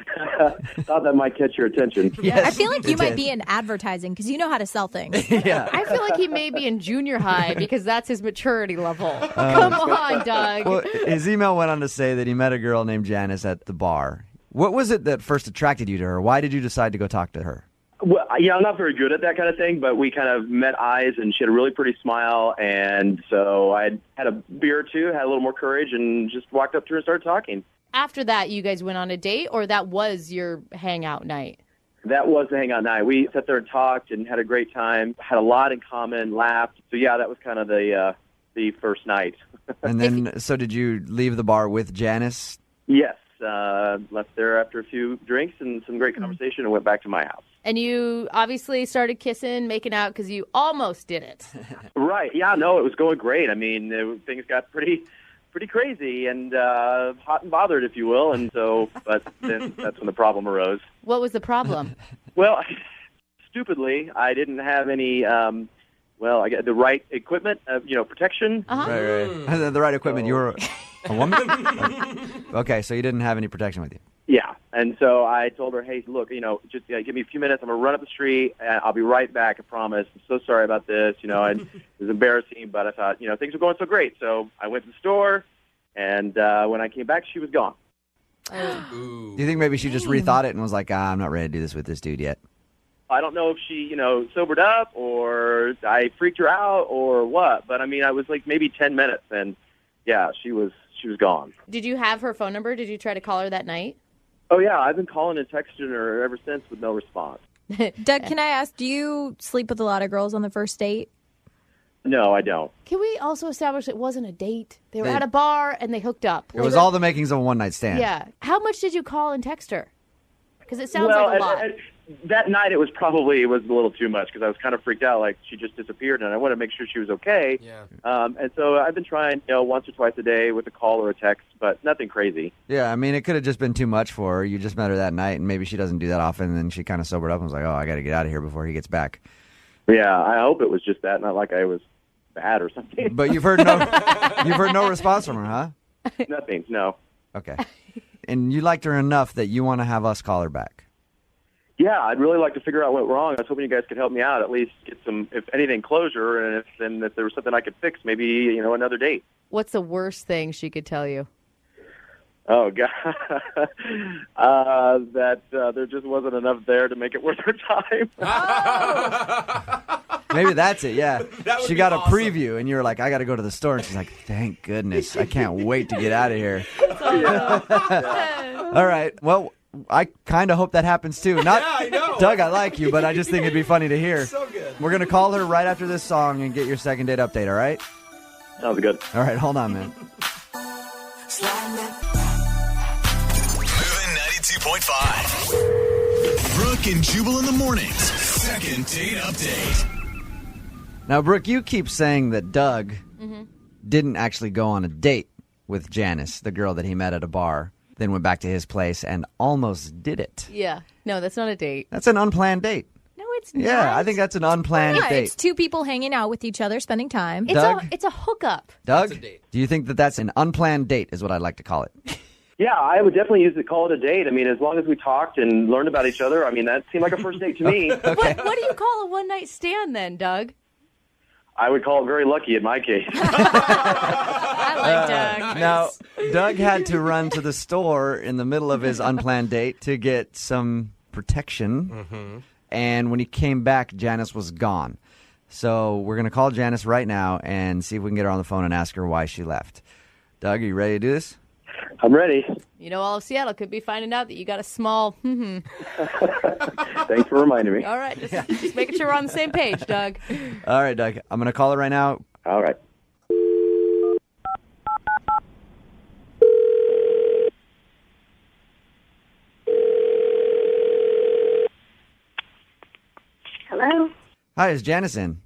S15: Thought that might catch your attention.
S2: Yes,
S9: I feel like you
S2: it
S9: might
S2: did.
S9: be in advertising because you know how to sell things.
S2: Yeah.
S3: I feel like he may be in junior high because that's his maturity level. Come on, Doug.
S2: Well, his email went on to say that he met a girl named Janice at the bar. What was it that first attracted you to her? Why did you decide to go talk to her?
S15: Well, yeah, I'm not very good at that kind of thing, but we kind of met eyes, and she had a really pretty smile, and so I had a beer or two, had a little more courage, and just walked up to her and started talking.
S3: After that, you guys went on a date, or that was your hangout night?
S15: That was the hangout night. We sat there and talked and had a great time, had a lot in common, laughed. So, yeah, that was kind of the first night.
S2: And then, so did you leave the bar with Janice?
S15: Yes, left there after a few drinks and some great conversation and went back to my house.
S3: And you obviously started kissing, making out, because you almost did it.
S15: Right. Yeah, no, it was going great. I mean, things got pretty crazy and hot and bothered, if you will. And so, but then that's when the problem arose.
S3: What was the problem?
S15: Well, stupidly, I didn't have any, I got the right equipment, protection.
S2: Right. The right equipment. You were a woman? Okay, so you didn't have any protection with you.
S15: Yeah. And so I told her, hey, look, just give me a few minutes. I'm going to run up the street, and I'll be right back, I promise. I'm so sorry about this. And it was embarrassing, but I thought, things were going so great. So I went to the store, and when I came back, she was gone.
S2: Do you think maybe she just rethought it and was like, I'm not ready to do this with this dude yet?
S15: I don't know if she, sobered up or I freaked her out or what. But I mean, I was like maybe 10 minutes, and yeah, she was gone.
S3: Did you have her phone number? Did you try to call her that night?
S15: Oh yeah, I've been calling and texting her ever since with no response.
S9: Doug, can I ask, do you sleep with a lot of girls on the first date?
S15: No, I don't.
S3: Can we also establish it wasn't a date? They were at a bar and they hooked up.
S2: It was all the makings of a one-night stand.
S3: Yeah. How much did you call and text her? Because it sounds
S15: well,
S3: like a lot.
S15: That night it was a little too much because I was kind of freaked out, like she just disappeared, and I wanted to make sure she was okay.
S6: Yeah.
S15: And so I've been trying, once or twice a day with a call or a text, but nothing crazy.
S2: Yeah, I mean, it could have just been too much for her. You just met her that night, and maybe she doesn't do that often, and then she kind of sobered up and was like, oh, I got to get out of here before he gets back.
S15: Yeah, I hope it was just that, not like I was bad or something.
S2: But you've heard no response from her, huh?
S15: Nothing, no.
S2: Okay. And you liked her enough that you want to have us call her back.
S15: Yeah, I'd really like to figure out what went wrong. I was hoping you guys could help me out, at least get some, if anything, closure, and if there was something I could fix, maybe, another date.
S3: What's the worst thing she could tell you?
S15: Oh, God. That there just wasn't enough there to make it worth her time.
S2: Maybe that's it, yeah. She got
S6: awesome.
S2: a preview, and you were like, I got to go to the store. And she's like, thank goodness. I can't wait to get out of here. All right. Well, I kind of hope that happens, too.
S6: I know.
S2: Doug, I like you, but I just think it'd be funny to hear.
S6: So good.
S2: We're going to call her right after this song and get your second date update, all right?
S15: Sounds good.
S2: All right, hold on, man.
S1: Moving 92.5. Brooke and Jubal in the mornings. Second date update.
S2: Now, Brooke, you keep saying that Doug didn't actually go on a date with Janice, the girl that he met at a bar, then went back to his place and almost did it.
S3: Yeah. No, that's not a date.
S2: That's an unplanned date.
S3: No, it's not.
S2: Yeah, I think that's an unplanned
S9: Yeah,
S2: date.
S9: it's two people hanging out with each other, spending time.
S3: It's a hookup.
S2: Doug,
S6: That's a date.
S2: do you think that that's an unplanned date is what I'd like to call it?
S15: Yeah, I would definitely call it a date. I mean, as long as we talked and learned about each other, I mean, that seemed like a first date to me.
S2: Okay.
S3: What do you call a one-night stand then, Doug?
S15: I would call it very lucky in my case.
S9: I like Doug.
S2: Now, Doug had to run to the store in the middle of his unplanned date to get some protection. And when he came back, Janice was gone. So we're going to call Janice right now and see if we can get her on the phone and ask her why she left. Doug, are you ready to do this?
S15: I'm ready.
S3: All of Seattle could be finding out that you got a small
S15: Thanks for reminding me.
S3: All right, just making sure we're on the same page, Doug.
S2: All right, Doug. I'm going to call her right now.
S15: All right.
S8: Hello?
S2: Hi, is Janice in?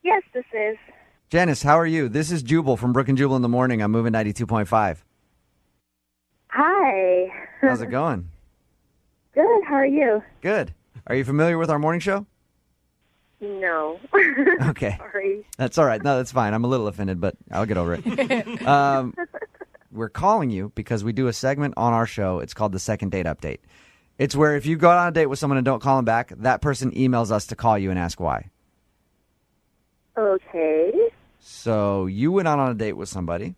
S8: Yes, this is.
S2: Janice, how are you? This is Jubal from Brooke and Jubal in the morning. I'm moving 92.5.
S8: Hi.
S2: How's it going?
S8: Good. How are you?
S2: Good. Are you familiar with our morning show?
S8: No.
S2: Okay.
S8: Sorry.
S2: That's all right. No, that's fine. I'm a little offended, but I'll get over it. We're calling you because we do a segment on our show. It's called the Second Date Update. It's where if you go on a date with someone and don't call them back, that person emails us to call you and ask why.
S8: Okay.
S2: So you went on a date with somebody.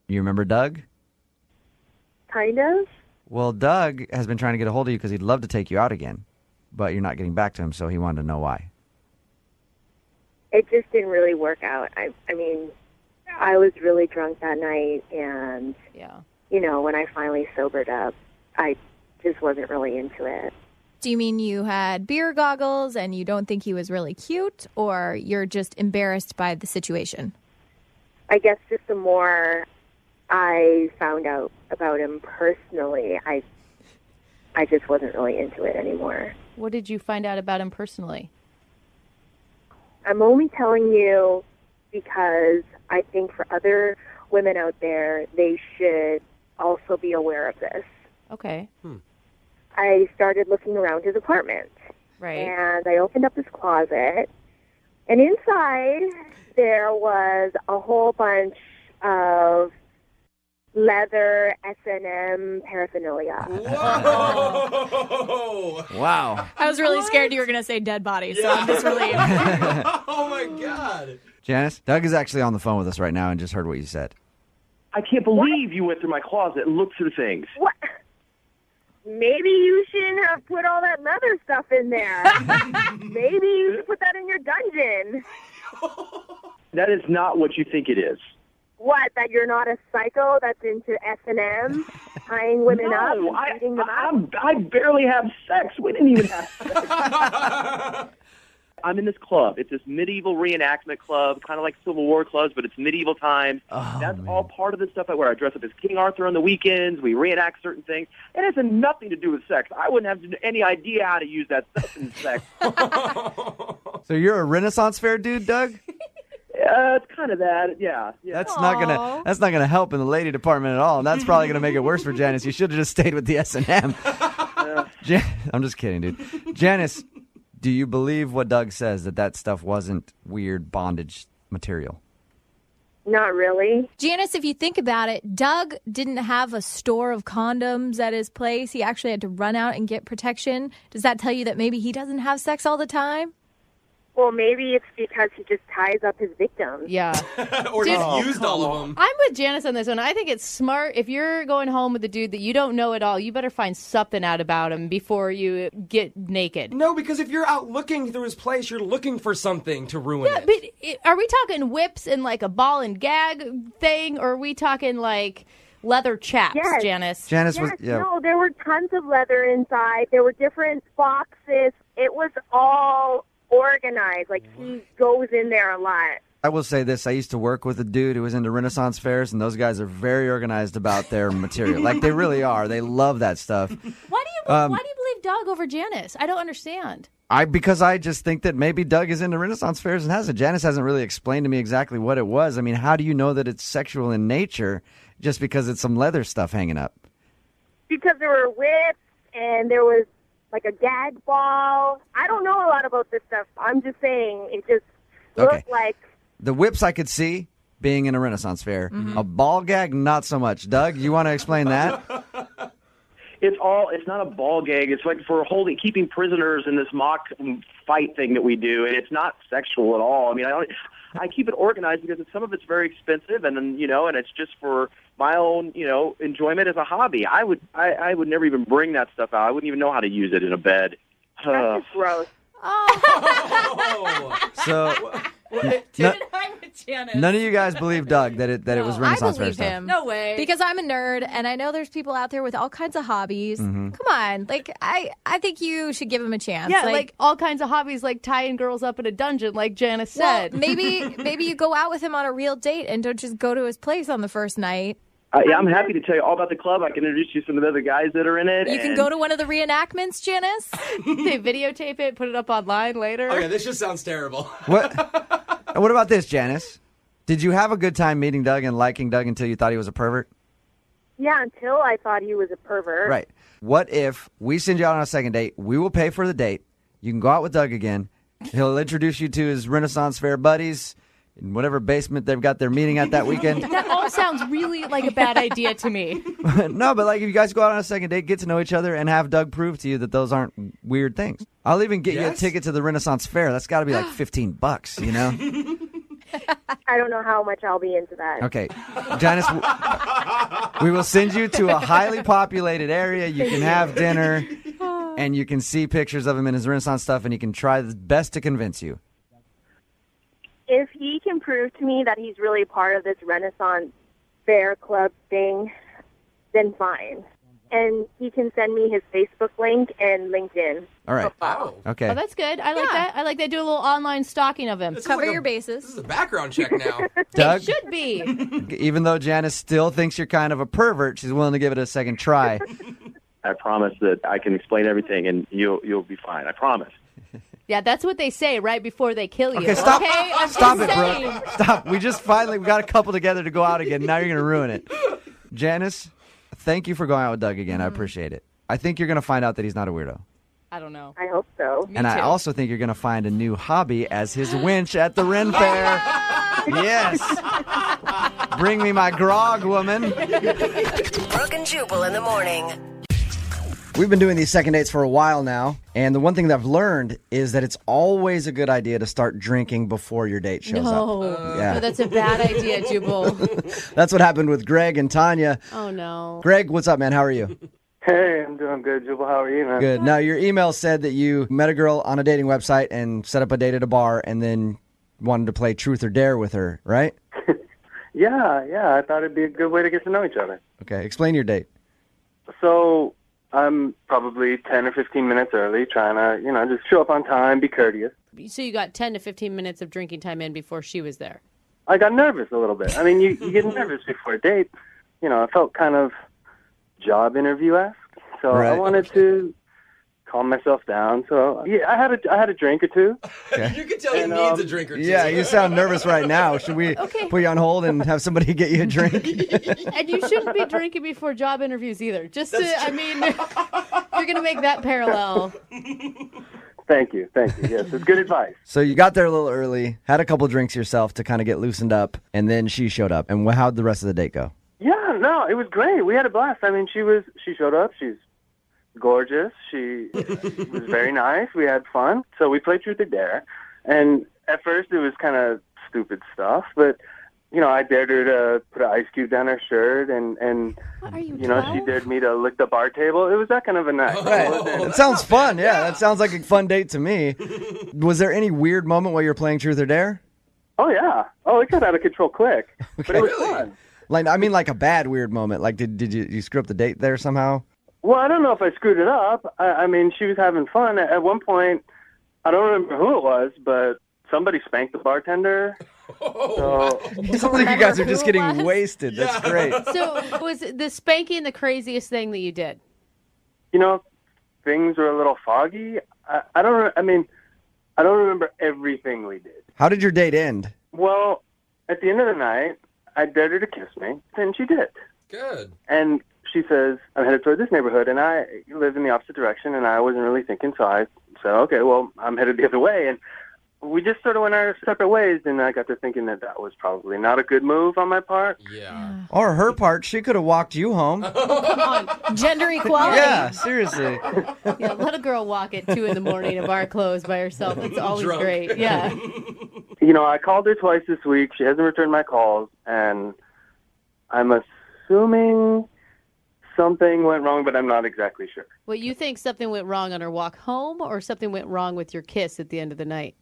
S2: You remember Doug?
S8: Kind of.
S2: Well, Doug has been trying to get a hold of you because he'd love to take you out again, but you're not getting back to him, so he wanted to know why.
S8: It just didn't really work out. I mean, I was really drunk that night, and, when I finally sobered up, I just wasn't really into it.
S9: Do you mean you had beer goggles and you don't think he was really cute, or you're just embarrassed by the situation?
S8: I guess just the more I found out about him personally, I just wasn't really into it anymore.
S3: What did you find out about him personally?
S8: I'm only telling you because I think for other women out there, they should also be aware of this.
S3: Okay.
S8: I started looking around his apartment.
S3: Right.
S8: And I opened up his closet, and inside there was a whole bunch of leather S&M paraphernalia.
S6: Whoa!
S2: Wow.
S9: I was really scared you were going to say dead body, so I'm just relieved.
S6: Oh, my God.
S2: Janice, Doug is actually on the phone with us right now and just heard what you said.
S15: I can't believe you went through my closet and looked through things.
S8: What? Maybe you shouldn't
S16: to put all that leather stuff in there. Maybe you should put that in your dungeon.
S15: That is not what you think it is.
S16: What, that you're not a psycho that's into S&M, tying women up and beating them up?
S15: I barely have sex. We didn't even have sex. I'm in this club. It's this medieval reenactment club, kind of like Civil War clubs, but it's medieval times. That's all part of the stuff I wear. I dress up as King Arthur on the weekends. We reenact certain things. It has nothing to do with sex. I wouldn't have any idea how to use that stuff in sex.
S2: So you're a Renaissance fair dude, Doug?
S15: It's kind of that, yeah.
S2: That's not gonna help in the lady department at all, and that's probably gonna make it worse for Janice. You should have just stayed with the S&M. I'm just kidding, dude. Janice, do you believe what Doug says, that stuff wasn't weird bondage material?
S16: Not really.
S9: Janice, if you think about it, Doug didn't have a store of condoms at his place. He actually had to run out and get protection. Does that tell you that maybe he doesn't have sex all the time?
S16: Well, maybe it's because he just ties up his victims.
S3: Yeah.
S6: Or just used all of them.
S3: I'm with Janice on this one. I think it's smart. If you're going home with a dude that you don't know at all, you better find something out about him before you get naked.
S6: No, because if you're out looking through his place, you're looking for something to ruin it.
S3: But are we talking whips and like a ball and gag thing, or are we talking like leather chaps,
S16: Yes.
S3: Janice?
S16: No, there were tons of leather inside. There were different boxes. It was all organized. Like, he goes in there a lot.
S2: I will say this. I used to work with a dude who was into Renaissance fairs, and those guys are very organized about their material. Like, they really are. They love that stuff.
S3: Why do you believe Doug over Janice? I don't understand.
S2: Because I just think that maybe Doug is into Renaissance fairs and has it. Janice hasn't really explained to me exactly what it was. I mean, how do you know that it's sexual in nature just because it's some leather stuff hanging up?
S16: Because there were whips, and there was like a gag ball. I don't know a lot about this stuff. I'm just saying it just looked like...
S2: The whips I could see being in a Renaissance fair. Mm-hmm. A ball gag, not so much. Doug, you want to explain that?
S15: It's not a ball gag. It's like for keeping prisoners in this mock fight thing that we do, and it's not sexual at all. I mean, I keep it organized because some of it's very expensive, and then, and it's just for my own, enjoyment as a hobby. I would never even bring that stuff out. I wouldn't even know how to use it in a bed.
S16: That's just gross.
S2: So none of you guys believe Doug that it was Renaissance fair stuff.
S9: Him. No way. Because I'm a nerd, and I know there's people out there with all kinds of hobbies.
S2: Mm-hmm.
S9: Come on. Like, I think you should give him a chance.
S3: Yeah, like all kinds of hobbies, like tying girls up in a dungeon, like Janice said.
S9: Well, maybe you go out with him on a real date and don't just go to his place on the first night.
S15: I'm happy to tell you all about the club. I can introduce you to some of the other guys that are in it.
S9: You can go to one of the reenactments, Janice.
S3: They videotape it, put it up online later.
S6: Okay, this just sounds terrible.
S2: What about this, Janice? Did you have a good time meeting Doug and liking Doug until you thought he was a pervert?
S16: Yeah, until I thought he was a pervert.
S2: Right. What if we send you out on a second date? We will pay for the date. You can go out with Doug again. He'll introduce you to his Renaissance fair buddies in whatever basement they've got their meeting at that weekend.
S3: That all sounds really like a bad idea to me.
S2: No, but like if you guys go out on a second date, get to know each other, and have Doug prove to you that those aren't weird things. I'll even get you a ticket to the Renaissance fair. That's got to be like $15, you know?
S16: I don't know how much I'll be into that.
S2: Okay. Janice, we will send you to a highly populated area. You can have dinner, and you can see pictures of him in his Renaissance stuff, and he can try his best to convince you.
S16: If he can prove to me that he's really part of this Renaissance fair club thing, then fine. And he can send me his Facebook link and LinkedIn.
S2: All right.
S16: profile.
S2: Okay.
S3: Oh, that's good. I like that. I like that. Do a little online stalking of him.
S9: Cover your bases.
S6: This is a background check now.
S2: Doug?
S3: It should be.
S2: Even though Janice still thinks you're kind of a pervert, she's willing to give it a second try.
S15: I promise that I can explain everything, and you'll be fine. I promise.
S3: Yeah, that's what they say right before they kill you.
S2: Okay, stop.
S3: Okay? I'm
S2: Stop
S3: just
S2: it,
S3: saying.
S2: Brooke. Stop. We got a couple together to go out again. Now you're going to ruin it. Janice, thank you for going out with Doug again. I appreciate it. I think you're going to find out that he's not a weirdo.
S3: I don't know.
S16: I hope so.
S2: And I also think you're going to find a new hobby as his winch at the Ren Fair. Yes. Bring me my grog, woman.
S7: Brooke and Jubal in the morning.
S2: We've been doing these second dates for a while now, and the one thing that I've learned is that it's always a good idea to start drinking before your date shows up.
S3: No, that's a bad idea, Jubal.
S2: That's what happened with Greg and Tanya.
S3: Oh, no.
S2: Greg, what's up, man? How are you?
S17: Hey, I'm doing good, Jubal. How are you, man?
S2: Good. Now, your email said that you met a girl on a dating website and set up a date at a bar and then wanted to play Truth or Dare with her, right?
S17: Yeah. I thought it'd be a good way to get to know each other.
S2: Okay, explain your date.
S17: So I'm probably 10 or 15 minutes early, trying to, just show up on time, be courteous.
S3: So you got 10 to 15 minutes of drinking time in before she was there.
S17: I got nervous a little bit. I mean, you get nervous before a date. I felt kind of job interview-esque. So
S2: Right.
S17: I wanted to calm myself down. So yeah, I had a drink or two.
S2: Okay.
S6: You can tell he needs a drink or two.
S2: Yeah, you sound nervous right now. Should we put you on hold and have somebody get you a drink?
S3: And you shouldn't be drinking before job interviews either. You're going to make that parallel.
S17: Thank you. Yes, it's good advice.
S2: So you got there a little early, had a couple drinks yourself to kind of get loosened up, and then she showed up. And how'd the rest of the date go?
S17: Yeah, no, it was great. We had a blast. I mean, she showed up. She's gorgeous. She was very nice. We had fun. So we played Truth or Dare. And at first it was kind of stupid stuff, but I dared her to put an ice cube down her shirt, and she dared me to lick the bar table. It was that kind of a night.
S2: That sounds fun. Yeah, that sounds like a fun date to me. Was there any weird moment while you were playing Truth or Dare?
S17: Oh, yeah. Oh, it got out of control quick. But it was fun.
S2: Like a bad weird moment. Like, did you screw up the date there somehow?
S17: Well, I don't know if I screwed it up. I mean, she was having fun. At one point, I don't remember who it was, but somebody spanked the bartender. So
S2: It sounds like you guys are just getting wasted. That's great.
S3: So was the spanking the craziest thing that you did?
S17: Things were a little foggy. I don't remember everything we did.
S2: How did your date end?
S17: Well, at the end of the night, I dared her to kiss me, and she did.
S6: Good.
S17: And she says, I'm headed toward this neighborhood, and I live in the opposite direction, and I wasn't really thinking, so I said, okay, well, I'm headed the other way. And we just sort of went our separate ways, and I got to thinking that was probably not a good move on my part.
S6: Yeah.
S2: Or her part, she could have walked you home.
S3: Come on, gender equality.
S2: Yeah, seriously.
S3: Yeah, let a girl walk at 2 a.m. in bar clothes by herself. It's always
S6: Drunk.
S3: great. Yeah.
S17: I called her twice this week. She hasn't returned my calls, and I'm assuming something went wrong, but I'm not exactly sure.
S3: Well, you think something went wrong on her walk home, or something went wrong with your kiss at the end of the night?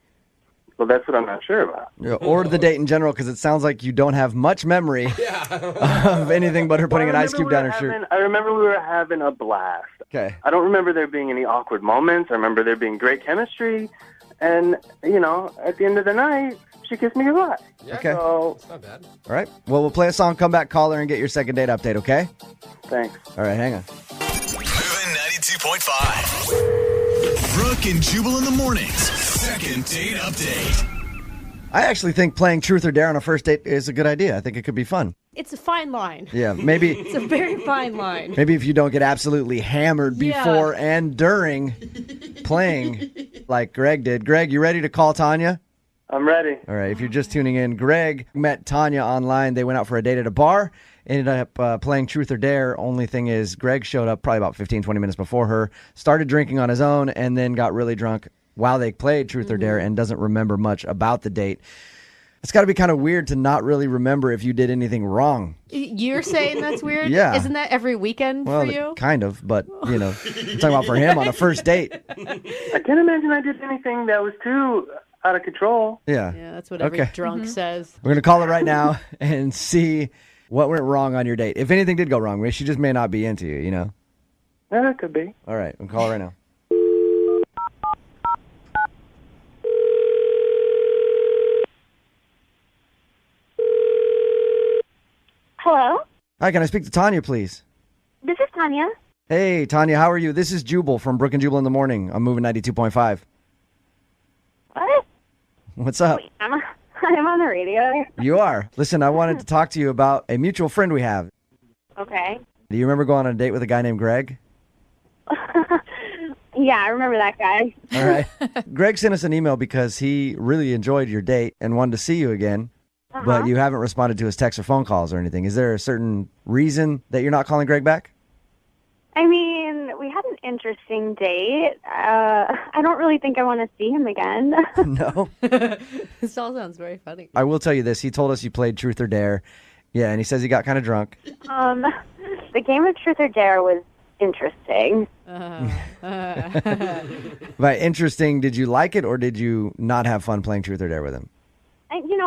S17: Well, that's what I'm not sure about.
S2: Yeah, or the date in general, because it sounds like you don't have much memory of anything but her putting an ice cube down her shirt.
S17: I remember we were having a blast.
S2: Okay.
S17: I don't remember there being any awkward moments. I remember there being great chemistry. And, at the end of the night, she kissed me goodbye.
S6: Yeah,
S2: Okay.
S17: So,
S6: it's not bad.
S2: All right. Well, we'll play a song, come back, call her, and get your second date update, okay?
S17: thanks.
S2: All right, hang on.
S1: Moving 92.5. Brooke and Jubal in the mornings. Second date update.
S2: I actually think playing Truth or Dare on a first date is a good idea. I think it could be fun.
S3: It's a fine line.
S2: Yeah, maybe.
S3: It's a very fine line.
S2: Maybe if you don't get absolutely hammered before and during playing like Greg did. Greg, you ready to call Tanya?
S17: I'm ready.
S2: All right, if you're just tuning in, Greg met Tanya online. They went out for a date at a bar, ended up playing Truth or Dare. Only thing is, Greg showed up probably about 15, 20 minutes before her, started drinking on his own, and then got really drunk while they played Truth or Dare and doesn't remember much about the date. It's got to be kind of weird to not really remember if you did anything wrong.
S3: You're saying that's weird?
S2: Yeah.
S3: Isn't that every weekend
S2: Well,
S3: for you?
S2: kind of, but, I'm talking about for him on a first date.
S17: I can't imagine I did anything that was too out of control.
S2: Yeah.
S3: Yeah, that's what every drunk says.
S2: We're going to call her right now and see what went wrong on your date. If anything did go wrong, she just may not be into you,
S17: Yeah, it could be.
S2: All right, we'll call her right now.
S16: Hello,
S2: Hi, can I speak to Tanya, please?
S16: this is Tanya.
S2: Hey, Tanya, how are you? This is Jubal from Brooke and Jubal in the morning. I'm moving 92.5.
S16: What?
S2: What's up?
S16: I'm on the radio.
S2: You are. Listen, I wanted to talk to you about a mutual friend we have.
S16: Okay.
S2: Do you remember going on a date with a guy named Greg?
S16: Yeah, I remember that guy.
S2: All right. Greg sent us an email because he really enjoyed your date and wanted to see you again, but you haven't responded to his texts or phone calls or anything. Is there a certain reason that you're not calling Greg back?
S16: I mean, we had an interesting date. I don't really think I want to see him again.
S2: No.
S3: This all sounds very funny.
S2: I will tell you this. He told us you played Truth or Dare. Yeah, and he says he got kind of drunk.
S16: The game of Truth or Dare was interesting.
S2: By interesting, did you like it or did you not have fun playing truth or dare with him?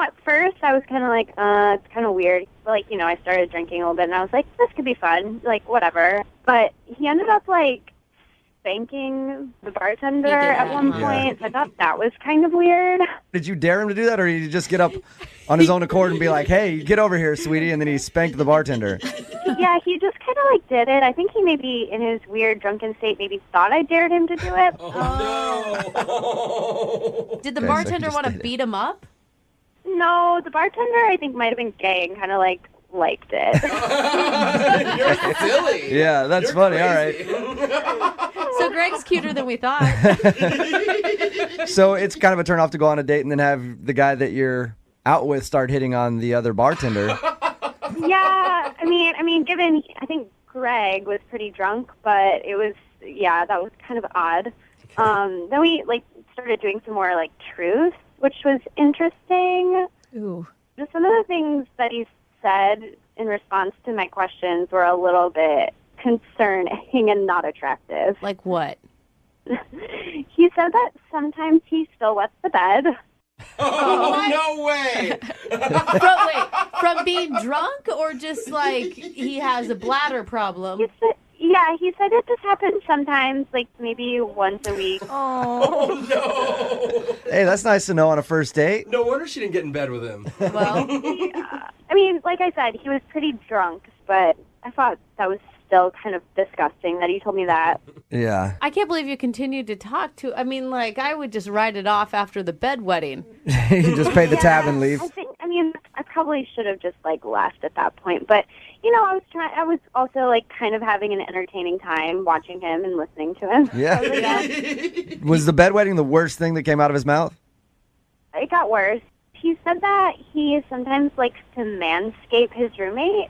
S16: At first I was kind of like, it's kind of weird. Like, I started drinking a little bit, and I was like, this could be fun, like, whatever. But he ended up, like, spanking the bartender at one point. So I thought that was kind of weird.
S2: Did you dare him to do that, or did you just get up on his own accord and be like, hey, get over here, sweetie, and then he spanked the bartender?
S16: Yeah, he just kind of, like, did it. I think he maybe, in his weird drunken state, maybe thought I dared him to do it.
S3: Did the
S2: Okay, so he
S3: bartender
S2: just
S3: want to
S2: did it.
S3: beat him up?
S16: No, the bartender, I think, might have been gay and kind of, like, liked it.
S6: You're silly.
S2: Yeah, that's funny. All right.
S3: So Greg's cuter than we thought.
S2: So it's kind of a turn off to go on a date and then have the guy that you're out with start hitting on the other bartender.
S16: Yeah, I mean, given, I think Greg was pretty drunk, but it was, that was kind of odd. Then we, like, started doing some more, like, truth, which was interesting.
S9: Ooh.
S16: Just some of the things that he said in response to my questions were a little bit concerning and not attractive.
S3: Like what?
S16: He said that sometimes he still wets the bed.
S6: Oh, no way.
S3: From being drunk or just like he has a bladder problem?
S16: He said it just happens sometimes, like maybe once a week.
S6: Oh, no.
S2: Hey, that's nice to know on a first date.
S6: No wonder she didn't get in bed with him.
S3: Well,
S16: I mean, like I said, he was pretty drunk, but I thought that was still kind of disgusting that he told me that.
S2: Yeah.
S3: I can't believe you continued to talk to. I mean, like, I would just write it off after the bedwetting.
S2: You just pay the tab and leave.
S16: I probably should have just like left at that point, but I was also like kind of having an entertaining time watching him and listening to him.
S2: Yeah.
S16: So, like,
S2: Was the bedwetting the worst thing that came out of his mouth?
S16: it got worse. He said that he sometimes likes to manscape his roommate.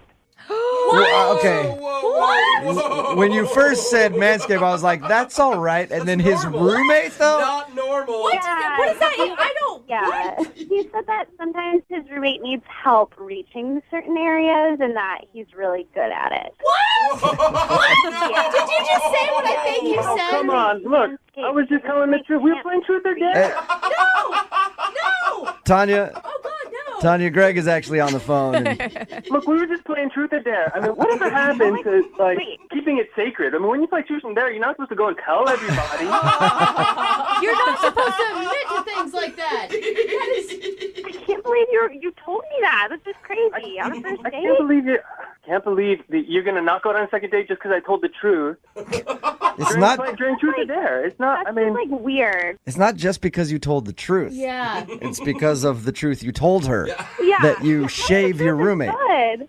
S2: Okay.
S6: Whoa.
S2: When you first said manscape, I was like, that's all right. And then his roommate, though?
S6: Not normal.
S3: What? What is that? I don't.
S16: Yeah. He said that sometimes his roommate needs help reaching certain areas and that he's really good at it.
S3: What? What? Did you just say what I think you
S17: Oh,
S3: said?
S17: come on. Look, I was just telling the truth. We were playing truth or dare.
S3: No!
S2: Tanya,
S3: Oh, God, no.
S2: Tanya, Greg is actually on the phone. And
S17: Look, we were just playing truth or dare. I mean, whatever happened to, like, keeping it sacred? I mean, when you play truth and dare, you're not supposed to go and tell everybody.
S3: You're not supposed to admit to things like that.
S16: I can't believe you told me that. This is crazy. On a first
S17: I
S16: date?
S17: can't believe that you're going to not go on a second date just because I told the truth.
S2: it's not
S17: During truth or dare. It's not,
S16: That's just, like, weird.
S2: it's not just because you told the truth.
S3: Yeah.
S2: It's because of the truth you told her
S16: Yeah.
S2: that you shave your roommate.
S16: Good.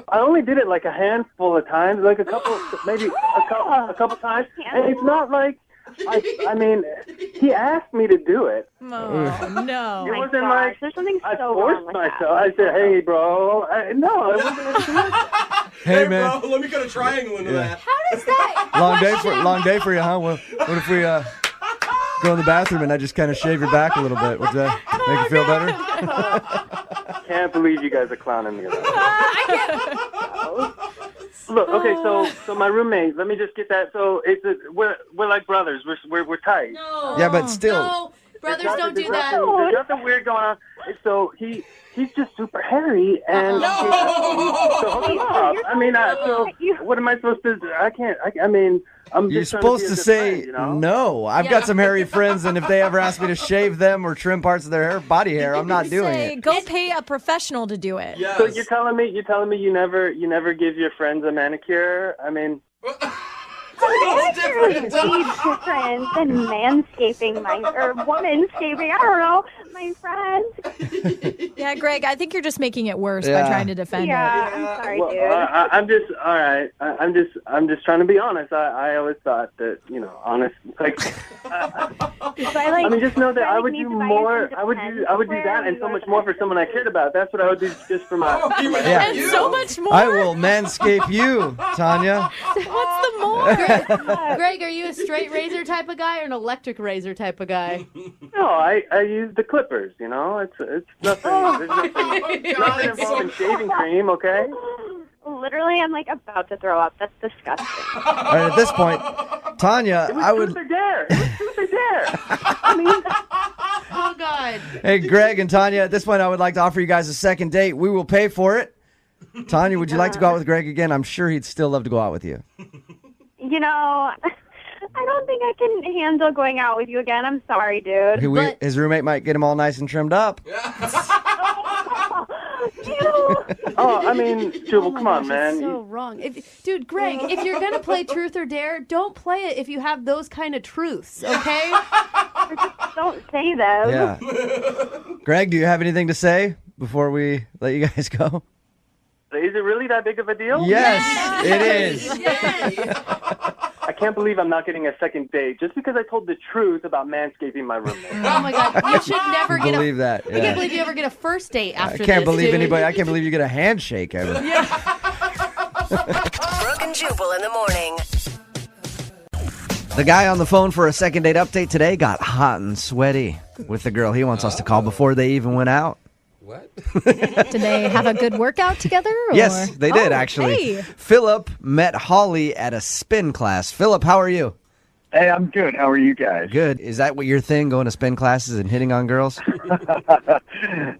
S17: I only did it like a handful of times, like a couple, maybe a couple times. And it's not like, I mean, he asked me to do it.
S9: Oh, no.
S17: It wasn't like
S16: there's something
S17: I
S16: so
S17: forced
S16: wrong with
S17: myself.
S16: that.
S17: I said, hey, bro. No, it wasn't.
S2: Hey, man.
S6: Bro, let me cut a triangle into that.
S3: How does that?
S2: Long day for you, huh? Well, what if we go in the bathroom and I just kind of shave your back a little bit? Would that make you feel better?
S17: Can't believe you guys are clowning me. Look, okay, so my roommate. Let me just get that. So we're like brothers. We're tight.
S3: No.
S2: Yeah, but still.
S3: No. Brothers
S17: There's
S3: don't do
S17: nothing-
S3: that.
S17: There's nothing weird going on. So he's just super hairy, and so hook him up. I mean, so what am I supposed to do? I can't. I mean, I'm
S2: You're
S17: just trying
S2: supposed
S17: be a
S2: to
S17: good
S2: say
S17: friend, you know?
S2: no. I've got some hairy friends, and if they ever ask me to shave them or trim parts of their body hair, I'm not doing
S9: Say,
S2: it.
S9: go pay a professional to do it.
S6: Yes.
S17: So you're telling me you never give your friends a manicure? I mean,
S6: It's different.
S16: Way different than manscaping or womanscaping. I don't know, my friends.
S9: Yeah, Greg, I think you're just making it worse by
S2: Yeah.
S9: trying to defend
S16: Yeah,
S9: it.
S16: I'm sorry,
S17: well,
S16: dude.
S17: I'm just all right. I'm just trying to be honest. I always thought that honest. Like, I mean, just know that I would do more. I would do that and so much more for someone I cared about. That's what I would do just for my.
S2: Yeah.
S9: And so much more.
S2: I will manscape you, Tanya.
S9: What's the more?
S3: Greg, are you a straight razor type of guy or an electric razor type of guy?
S17: No, I use the clippers. It's nothing. There's nothing involving shaving cream. Okay.
S16: Literally, I'm like about to throw up. That's disgusting.
S2: All right, at this point, Tanya, I would.
S17: Truth or dare. It was truth or dare. I mean,
S3: Oh, God.
S2: Hey, Greg and Tanya, at this point, I would like to offer you guys a second date. We will pay for it. Tanya, would you like to go out with Greg again? I'm sure he'd still love to go out with you.
S16: You know, I don't think I can handle going out with you again. I'm sorry, dude.
S2: His roommate might get him all nice and trimmed up.
S17: oh, I mean, Jubal, come on, man.
S3: So wrong. Dude, Greg, if you're going to play Truth or Dare, don't play it if you have those kind of truths, okay?
S16: Don't say them.
S2: Yeah. Greg, do you have anything to say before we let you guys go?
S17: Is it really that big of a deal?
S2: Yes, it is.
S17: I can't believe I'm not getting a second date just because I told the truth about manscaping my roommate.
S3: Oh, my God. You should never get
S2: believe that.
S3: I can't believe you ever get a first date after
S2: I can't
S3: this,
S2: believe
S3: dude.
S2: anybody. I can't believe you get a handshake ever.
S7: Brooke and Jubal in the morning.
S2: The guy on the phone for a second date update today got hot and sweaty with the girl he wants us to call before they even went out.
S9: Did they have a good workout together? Or?
S2: Yes, they did, actually.
S9: Hey.
S2: Philip met Holly at a spin class. Philip, how are you?
S18: Hey, I'm good. How are you guys?
S2: Good. Is that what your thing, going to spin classes and hitting on girls?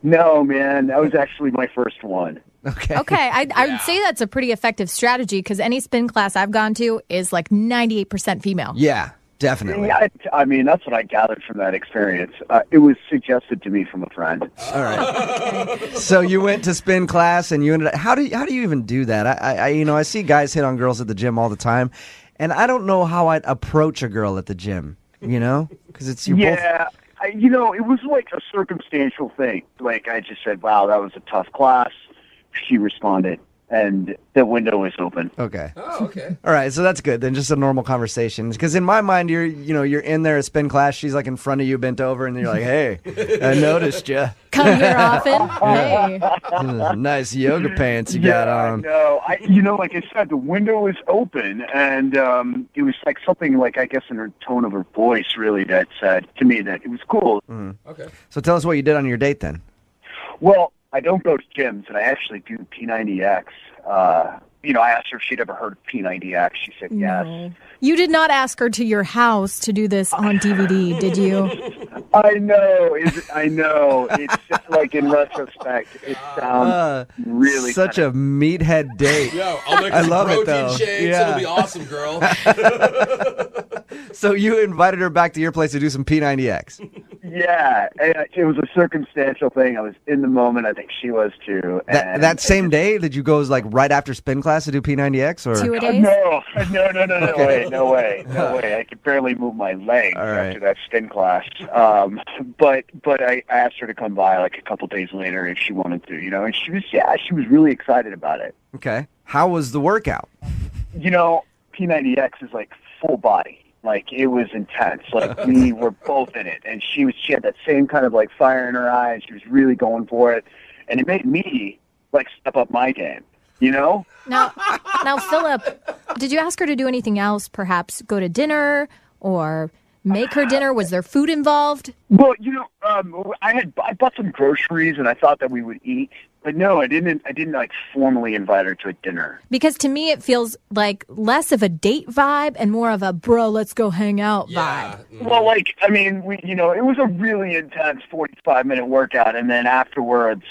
S18: No, man. That was actually my first one.
S2: Okay.
S9: Okay, I would say that's a pretty effective strategy because any spin class I've gone to is like 98% female.
S2: Yeah, definitely.
S18: Yeah, I mean, that's what I gathered from that experience. It was suggested to me from a friend.
S2: All right. So you went to spin class and you ended up. How do you even do that? I see guys hit on girls at the gym all the time, and I don't know how I'd approach a girl at the gym. Because it's both.
S18: Yeah. It was like a circumstantial thing. Like, I just said, wow, that was a tough class. She responded, and the window was open.
S2: Okay.
S6: Oh, okay.
S2: All right, so that's good. Then just a normal conversation. Because in my mind, you're in there at spin class. She's like in front of you, bent over, and you're like, "Hey, I noticed you.
S9: Come here often. Hey,
S2: nice yoga pants you got on."
S18: No, like I said, the window was open, and it was like something like, I guess, in her tone of her voice, really, that said to me that it was cool.
S6: Okay.
S2: So tell us what you did on your date then.
S18: Well, I don't go to gyms, and I actually do P90X. I asked her if she'd ever heard of P90X. She said yes.
S9: you did not ask her to your house to do this on DVD, did you?
S18: I know. It's just like, in retrospect, it sounds really
S2: such a meathead date.
S6: Yo, I'll make
S2: I
S6: some
S2: love it,
S6: protein
S2: though.
S6: shakes.
S2: Yeah.
S6: It'll be awesome, girl.
S2: So you invited her back to your place to do some P90X.
S18: Yeah, it was a circumstantial thing. I was in the moment. I think she was too. And
S2: That same day, did you go like right after spin class to do P90X? Or
S9: 2 days?
S18: No
S2: Okay.
S18: no way. I could barely move my legs
S2: All right.
S18: after that spin class. But I asked her to come by like a couple days later if she wanted to, and she was really excited about it.
S2: Okay. How was the workout?
S18: P90X is like full body. Like, it was intense. Like, we were both in it, and she had that same kind of like fire in her eyes. She was really going for it, and it made me like step up my game.
S9: Now, Philip, did you ask her to do anything else? Perhaps go to dinner or make her dinner? Was there food involved?
S18: Well, I bought some groceries, and I thought that we would eat. But no, I didn't like formally invite her to a dinner.
S9: Because to me, it feels like less of a date vibe and more of a bro, let's go hang out vibe.
S18: Well, it was a really intense 45-minute workout, and then afterwards,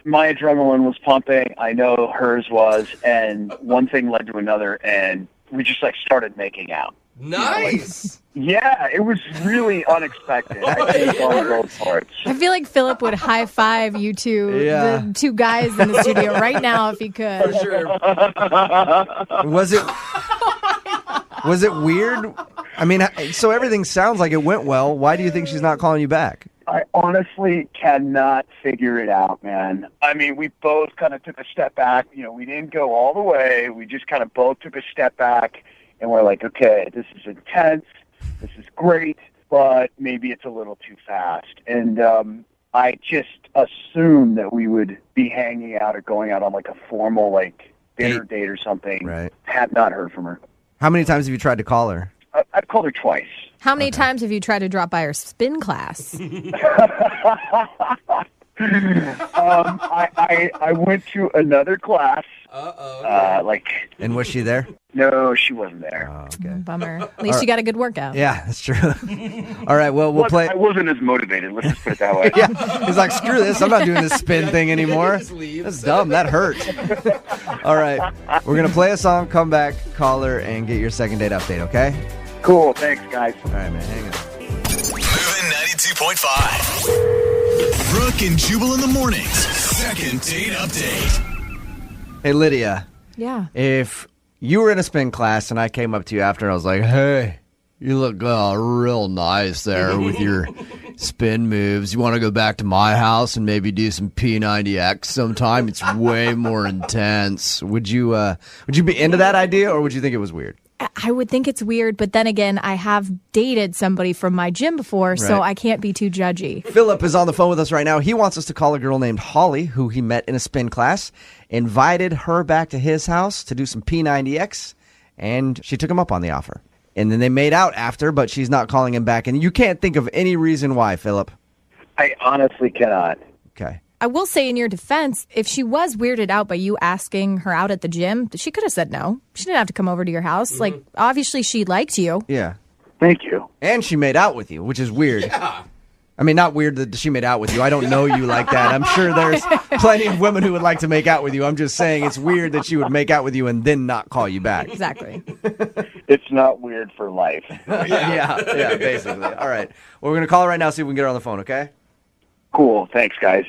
S18: my adrenaline was pumping. I know hers was, and one thing led to another, and we just like started making out.
S6: Nice.
S18: Yeah, it was really unexpected. I think on both parts.
S9: I feel like Philip would high five you two, the two guys in the studio right now if he could.
S6: For sure.
S2: Was it weird? I mean, so everything sounds like it went well. Why do you think she's not calling you back?
S18: I honestly cannot figure it out, man. I mean, we both kind of took a step back. We didn't go all the way. We just kind of both took a step back, and we're like, okay, this is intense. This is great, but maybe it's a little too fast. And I just assumed that we would be hanging out or going out on like a formal like dinner date or something.
S2: Right.
S18: Have not heard from her.
S2: How many times have you tried to call her?
S18: I've called her twice.
S9: How many times have you tried to drop by her spin class?
S18: I went to another class.
S2: And was she there?
S18: No, she wasn't there.
S2: Oh, okay.
S9: Bummer. At least you got a good workout.
S2: Yeah, that's true. All right, well, we'll play.
S18: I wasn't as motivated. Let's just put it that way.
S2: Yeah, he's like, screw this. I'm not doing this spin thing anymore. That's dumb. That hurt. All right, we're going to play a song, come back, call her, and get your second date update, okay?
S18: Cool. Thanks, guys.
S2: All right, man. Hang on.
S1: Moving 92.5. Brooke and Jubal in the mornings. Second date update.
S2: Hey, Lydia.
S9: Yeah.
S2: If you were in a spin class and I came up to you after and I was like, hey, you look real nice there with your spin moves. You want to go back to my house and maybe do some P90X sometime? It's way more intense. Would you be into that idea, or would you think it was weird?
S9: I would think it's weird, but then again, I have dated somebody from my gym before, so
S2: Right.
S9: I can't be too judgy.
S2: Philip is on the phone with us right now. He wants us to call a girl named Holly, who he met in a spin class, invited her back to his house to do some P90X, and she took him up on the offer. And then they made out after, but she's not calling him back. And you can't think of any reason why, Philip.
S18: I honestly cannot.
S2: Okay.
S9: I will say in your defense, if she was weirded out by you asking her out at the gym, she could have said no. She didn't have to come over to your house. Like, obviously she liked you.
S2: Yeah.
S18: Thank you.
S2: And she made out with you, which is weird. Yeah. I mean, not weird that she made out with you. I don't know you like that. I'm sure there's plenty of women who would like to make out with you. I'm just saying it's weird that she would make out with you and then not call you back.
S9: Exactly.
S18: It's not weird for life.
S2: yeah, basically. All right. Well, we're going to call her right now, see if we can get her on the phone, okay?
S18: Cool. Thanks, guys.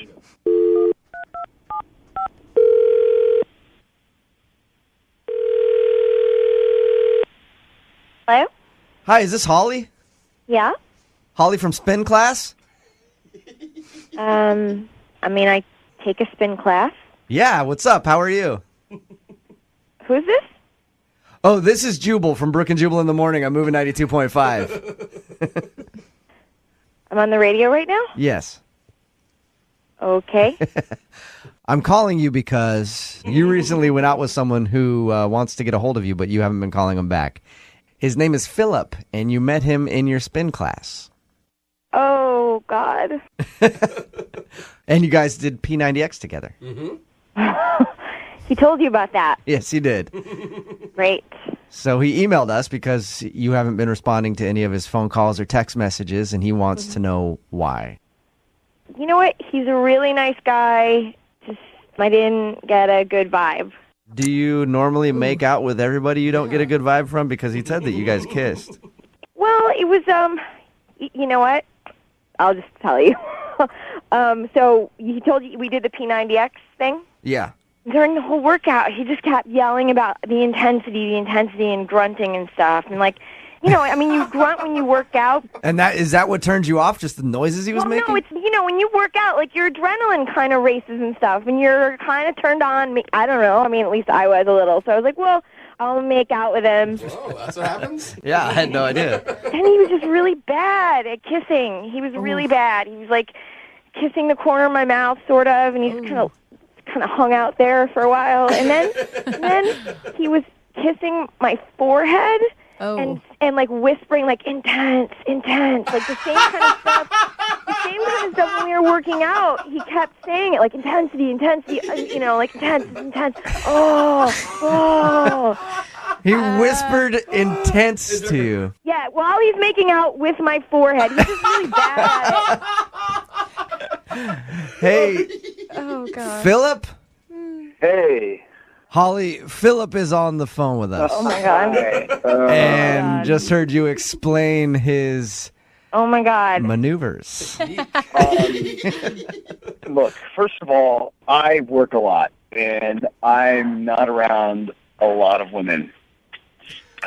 S16: Hello?
S2: Hi, is this Holly?
S16: Yeah?
S2: Holly from spin class?
S16: I mean, I take a spin class.
S2: Yeah, what's up? How are you?
S16: Who's this?
S2: Oh, this is Jubal from Brooke and Jubal in the morning. I'm moving 92.5.
S16: I'm on the radio right now?
S2: Yes.
S16: Okay.
S2: I'm calling you because you recently went out with someone who wants to get a hold of you, but you haven't been calling him back. His name is Philip, and you met him in your spin class.
S16: Oh, God.
S2: And you guys did P90X together.
S16: Mm-hmm. He told you about that.
S2: Yes, he did.
S16: Great.
S2: So he emailed us because you haven't been responding to any of his phone calls or text messages, and he wants to know why.
S16: You know what? He's a really nice guy. Just, I didn't get a good vibe.
S2: Do you normally make out with everybody you don't get a good vibe from? Because he said that you guys kissed.
S16: Well, it was, you know what? I'll just tell you. So he told you we did the P90X thing?
S2: Yeah.
S16: During the whole workout, he just kept yelling about the intensity, and grunting and stuff. And, like, you know, I mean, you grunt when you work out.
S2: And is that what turned you off, just the noises he was making?
S16: No, it's, you know, when you work out, like, your adrenaline kind of races and stuff, and you're kind of turned on. I don't know. I mean, at least I was a little. So I was like, well, I'll make out with him.
S6: Whoa, that's what happens?
S2: Yeah, I had no idea.
S16: And he was just really bad at kissing. He was really bad. He was, like, kissing the corner of my mouth, sort of, and he's kind of hung out there for a while. And then he was kissing my forehead.
S9: Oh.
S16: And like whispering, like intense, like the same kind of stuff. The same kind of stuff when we were working out. He kept saying it, like intensity, you know, like intense. Oh.
S2: He whispered intense to you.
S16: Yeah, while he's making out with my forehead. He's just really bad at it.
S2: Hey,
S9: Oh, God.
S2: Philip?
S18: Hey.
S2: Holly, Philip is on the phone with us.
S16: Oh, my God.
S2: And just heard you explain his
S16: Oh, my God.
S2: maneuvers.
S18: Look, first of all, I work a lot, and I'm not around a lot of women.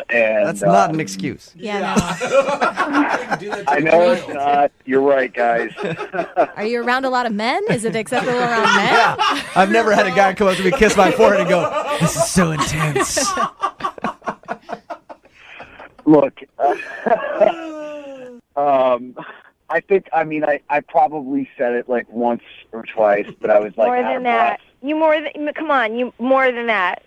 S18: And
S2: That's not an excuse.
S9: Yeah,
S18: I know it's not. You're right, guys.
S9: no. Are you around a lot of men? Is it acceptable around men?
S2: Yeah. I've never had a guy come up to me, kiss my forehead, and go, "This is so intense."
S18: Look, I think, I probably said it like once or twice, but I was like,
S16: More than that. Come on, you more than that.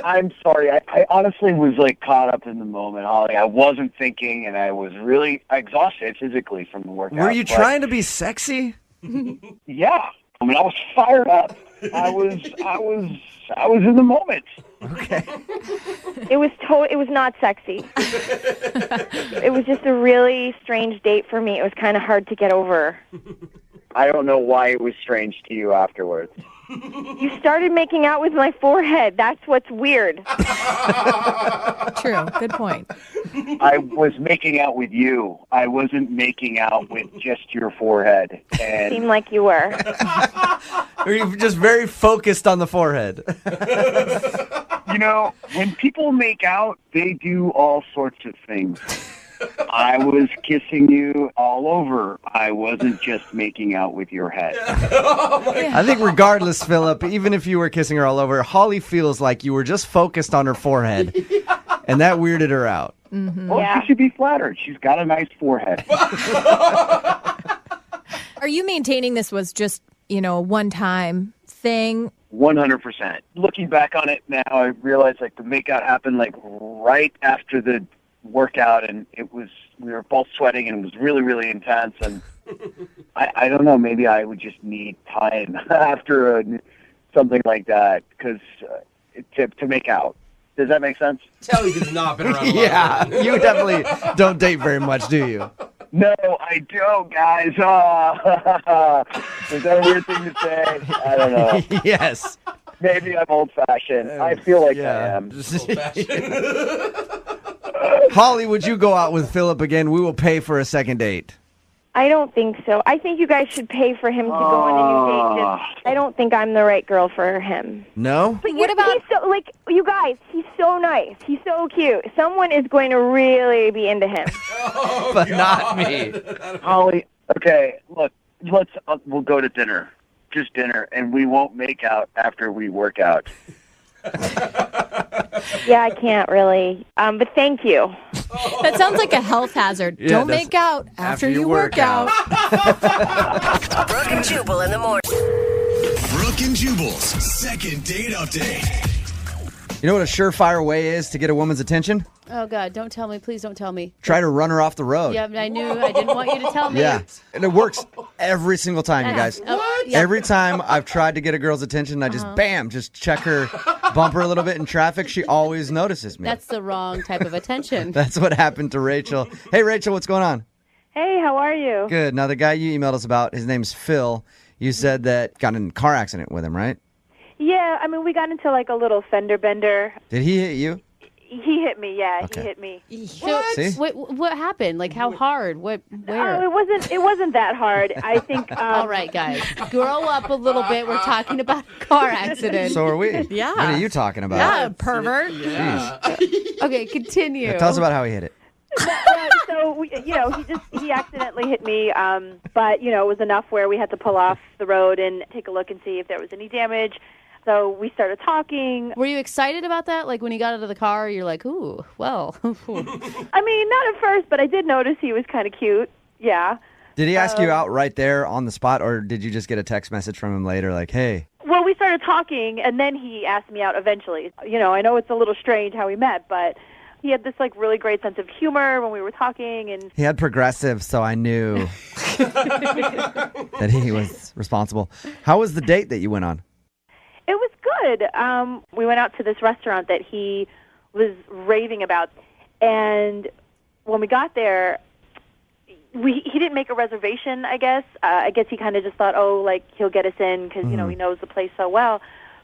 S18: I'm sorry. I honestly was like caught up in the moment, Holly. I wasn't thinking, and I was really exhausted physically from the workout.
S2: Were you trying to be sexy?
S18: Yeah. I mean, I was fired up. I was in the moment.
S2: Okay.
S16: It was not sexy. It was just a really strange date for me. It was kind of hard to get over.
S18: I don't know why it was strange to you afterwards.
S16: You started making out with my forehead. That's what's weird.
S9: True. Good point.
S18: I was making out with you. I wasn't making out with just your forehead. And
S16: Seemed like you were.
S2: Or you're just very focused on the forehead.
S18: you know, when people make out, they do all sorts of things. I was kissing you all over. I wasn't just making out with your head.
S2: I think regardless, Philip, even if you were kissing her all over, Holly feels like you were just focused on her forehead, and that weirded her out.
S9: Mm-hmm.
S18: Well, she should be flattered. She's got a nice forehead.
S9: Are you maintaining this was just, a one-time thing?
S18: 100%. Looking back on it now, I realize the makeout happened right after the workout, and we were both sweating, and it was really, really intense. And I don't know, maybe I would just need time after something like that to make out. Does that make sense?
S6: Telly has not been around a lot.
S2: Yeah, you definitely don't date very much, do you?
S18: No, I don't, guys. Oh, is that a weird thing to say? I don't know.
S2: Yes.
S18: Maybe I'm old-fashioned. I feel like I am.
S2: Holly, would you go out with Philip again? We will pay for a second date.
S16: I don't think so. I think you guys should pay for him to go on a new date. I don't think I'm the right girl for him.
S2: No?
S16: But what about... He's so, you guys, he's so nice. He's so cute. Someone is going to really be into him.
S2: But not me.
S18: Holly, okay, look, we'll go to dinner. Just dinner, and we won't make out after we work out.
S16: Yeah, I can't really. But thank you.
S9: That sounds like a health hazard.
S2: Yeah,
S9: Don't make out after you work out.
S7: Brooke and Jubal in the morning.
S1: Brooke and Jubal's second date update.
S2: You know what a surefire way is to get a woman's attention?
S3: Oh, God, don't tell me. Please don't tell me.
S2: Try to run her off the road.
S3: Yeah, I knew. I didn't want you to tell me.
S2: Yeah, and it works every single time, you guys.
S3: What? Yeah.
S2: Every time I've tried to get a girl's attention, I just, just check her, bump her a little bit in traffic. She always notices me.
S3: That's the wrong type of attention.
S2: That's what happened to Rachel. Hey, Rachel, what's going on?
S16: Hey, how are you?
S2: Good. Now, the guy you emailed us about, his name's Phil. You said that got in a car accident with him, right?
S16: Yeah, I mean, we got into a little fender bender.
S2: Did he hit you?
S16: He hit me, yeah.
S2: Okay.
S16: He hit me.
S3: What?
S2: See?
S3: What happened? How hard? Where?
S16: Oh, it wasn't that hard. I think.
S3: All right, guys, grow up a little bit. We're talking about a car accident.
S2: So are we.
S3: Yeah.
S2: What are you talking about?
S3: Yeah, pervert.
S6: Yeah.
S3: Okay, continue.
S2: Yeah, tell us about how he hit it.
S16: So he accidentally hit me, but it was enough where we had to pull off the road and take a look and see if there was any damage. So we started talking.
S3: Were you excited about that? When he got out of the car, you're like, ooh, well.
S16: I mean, not at first, but I did notice he was kind of cute. Yeah.
S2: Did he ask you out right there on the spot, or did you just get a text message from him later like, hey?
S16: Well, we started talking, and then he asked me out eventually. I know it's a little strange how we met, but he had this really great sense of humor when we were talking, and
S2: He had progressive, so I knew that he was responsible. How was the date that you went on?
S16: it was good. We went out to this restaurant that he was raving about, and when we got there, he didn't make a reservation, I guess. I guess he kind of just thought, he'll get us in because, he knows the place so well.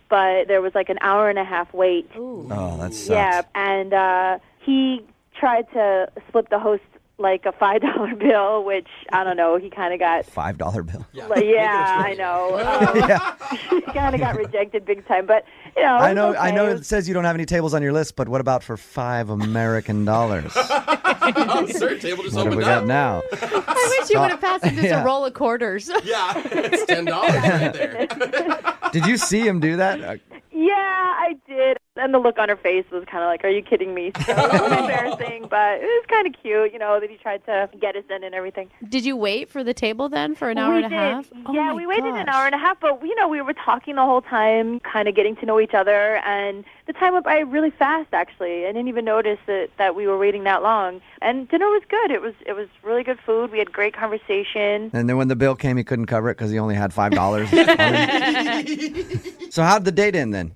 S16: But there was an hour and a half wait.
S3: Ooh.
S2: Oh, that sucks.
S16: Yeah, and he tried to slip the host a $5 bill, which, I don't know, he kind of got...
S2: $5 bill?
S16: Yeah, I know. He kind of got rejected big time, but,
S2: I know.
S16: okay.
S2: I know it says you don't have any tables on your list, but what about for $5 American?
S6: Sir, table just
S2: What have
S6: opened
S2: we
S6: up.
S2: got now?
S3: I wish you would have passed him just a roll of quarters.
S6: Yeah, it's $10 right there.
S2: Did you see him do that?
S16: Yeah, I did. And the look on her face was kind of like, are you kidding me? So it was embarrassing, but it was kind of cute, that he tried to get us in and everything.
S3: Did you wait for the table then for an hour and a half?
S16: Yeah, we waited an hour and a half, but, we were talking the whole time, kind of getting to know each other, and the time went by really fast, actually. I didn't even notice that we were waiting that long. And dinner was good. It was really good food. We had great conversation.
S2: And then when the bill came, he couldn't cover it because he only had $5. So how'd the date end then?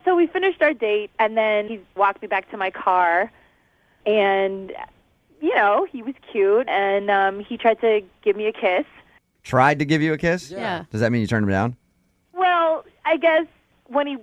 S16: So we finished our date, and then he walked me back to my car, and, he was cute, and he tried to give me a kiss.
S2: Tried to give you a kiss?
S3: Yeah.
S2: Does that mean you turned him down?
S16: Well, I guess when he,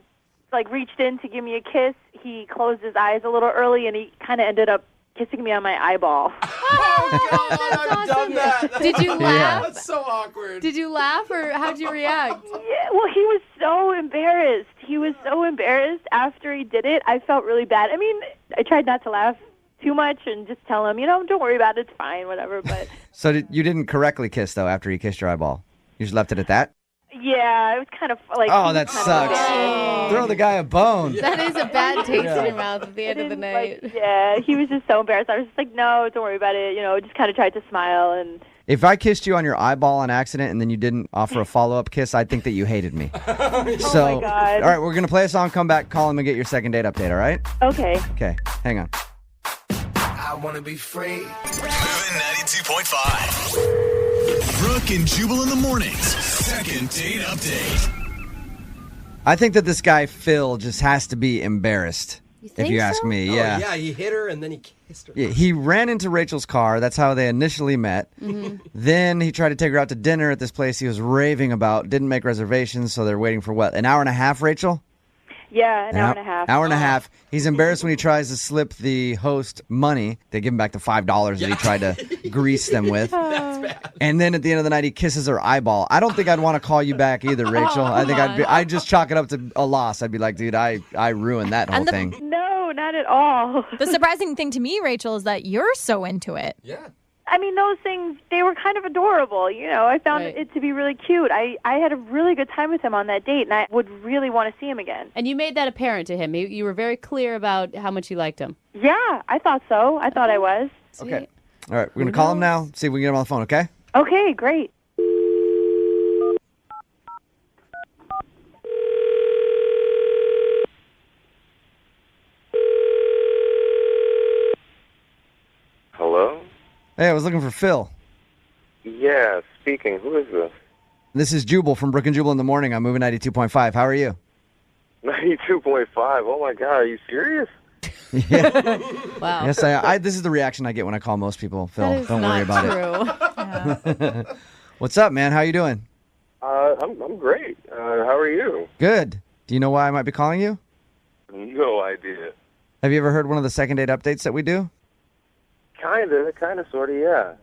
S16: reached in to give me a kiss, he closed his eyes a little early, and he kind of ended up kissing me on my eyeball.
S6: Oh, God, I've done that.
S3: Did you laugh?
S6: That's so awkward.
S3: Did you laugh, or how'd you react?
S16: Yeah, well, he was so embarrassed. He was so embarrassed after he did it. I felt really bad. I mean, I tried not to laugh too much and just tell him, don't worry about it. It's fine, whatever. But
S2: So you didn't correctly kiss, though, after he kissed your eyeball? You just left it at that?
S16: yeah, it was kind of like...
S2: Oh, that sucks. Throw the guy a bone.
S3: That is a bad taste in your mouth at the end of the night.
S16: Yeah, he was just so embarrassed. I was just like, no, don't worry about it. Just kind of tried to smile and...
S2: If I kissed you on your eyeball on accident and then you didn't offer a follow-up kiss, I'd think that you hated me.
S16: Oh, my God.
S2: All right, we're going to play a song, come back, call him, and get your second date update, all right?
S16: Okay.
S2: Okay, hang on.
S1: I want to be free. Moving 92.5. Brooke and Jubal in the mornings. Second date update.
S2: I think that this guy, Phil, just has to be embarrassed, if you ask me.
S6: Oh,
S2: Yeah.
S6: yeah, he hit her and then he kissed her.
S2: Yeah, he ran into Rachel's car. That's how they initially met. Then he tried to take her out to dinner at this place he was raving about. Didn't make reservations, so they're waiting for what, an hour and a half, Rachel?
S16: Yeah, an hour and a half.
S2: Hour and a half. He's embarrassed when he tries to slip the host money. They give him back the $5 that he tried to grease them with.
S6: That's bad.
S2: And then at the end of the night, he kisses her eyeball. I don't think I'd want to call you back either, Rachel. I think I'd just chalk it up to a loss. I'd be like, dude, I ruined that whole thing.
S16: No, not at all.
S9: The surprising thing to me, Rachel, is that you're so into it.
S6: Yeah.
S16: I mean, those things, they were kind of adorable. I found it to be really cute. I had a really good time with him on that date, and I would really want to see him again.
S3: And you made that apparent to him. You were very clear about how much you liked him.
S16: Yeah, I thought so. I thought I was.
S2: Okay. All right, we're going to call him now, see if we can get him on the phone, okay?
S16: Okay, great.
S19: Hello?
S2: Hey, I was looking for Phil.
S19: Yeah, speaking. Who is this?
S2: This is Jubal from Brooke and Jubal in the morning. I'm moving 92.5. How are you?
S19: 92.5. Oh my God, are you serious?
S3: Wow.
S2: Yes, I this is the reaction I get when I call most people. Phil, don't worry about it. What's up, man? How you doing?
S19: I'm great. How are you?
S2: Good. Do you know why I might be calling you?
S19: No idea.
S2: Have you ever heard one of the second date updates that we do?
S19: Kinda, sorta, yeah.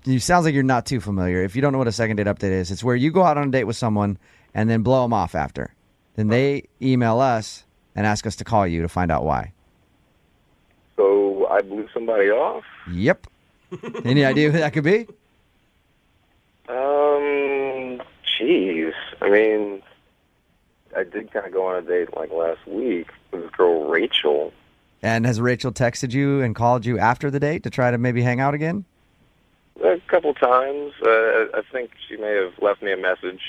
S2: You sounds like you're not too familiar. If you don't know what a second date update is, it's where you go out on a date with someone and then blow them off after. Then they email us and ask us to call you to find out why.
S19: So I blew somebody off?
S2: Yep. Any idea who that could be?
S19: Jeez. I mean, I did kind of go on a date like last week with this girl, Rachel.
S2: And has Rachel texted you and called you after the date to try to maybe hang out again?
S19: A couple times. I think she may have left me a message.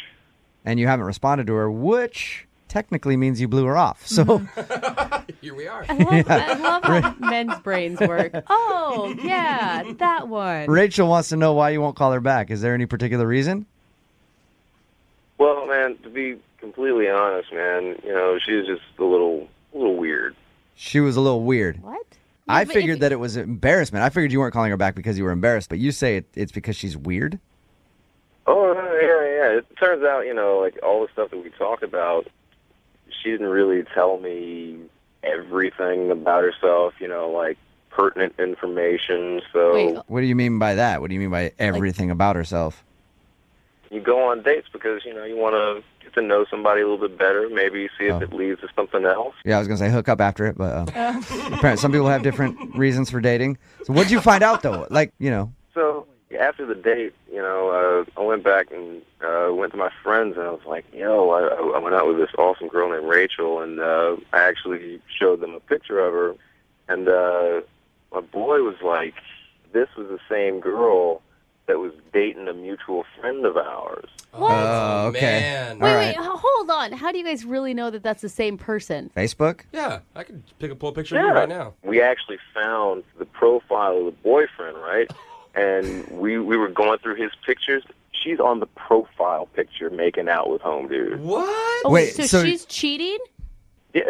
S2: And you haven't responded to her, which technically means you blew her off. So
S6: Here we are.
S3: I love how men's brains work. Oh, yeah, that one.
S2: Rachel wants to know why you won't call her back. Is there any particular reason?
S19: Well, man, to be completely honest, man, she's just a little weird.
S2: She was a little weird.
S3: What?
S2: I figured that it was embarrassment. I figured you weren't calling her back because you were embarrassed, but you say it's because she's weird?
S19: Oh, yeah. It turns out, like all the stuff that we talked about, she didn't really tell me everything about herself, like pertinent information. So
S3: Wait.
S2: What do you mean by that? What do you mean by everything about herself?
S19: You go on dates because, you want to get to know somebody a little bit better, maybe see if it leads to something else.
S2: Yeah, I was going to say hook up after it, but apparently some people have different reasons for dating. So what did you find out, though?
S19: So, yeah, after the date, I went back and went to my friends, and I was like, yo, I went out with this awesome girl named Rachel, and I actually showed them a picture of her, and my boy was like, this was the same girl that was dating a mutual friend of ours.
S3: What?
S2: Oh, okay.
S6: Man.
S3: Wait, hold on. How do you guys really know that that's the same person?
S2: Facebook?
S6: Yeah, I could pull a picture of you right now.
S19: We actually found the profile of the boyfriend, right? And we were going through his pictures. She's on the profile picture making out with home dude.
S6: What?
S3: Oh,
S2: Wait,
S3: so she's cheating?
S19: Yeah,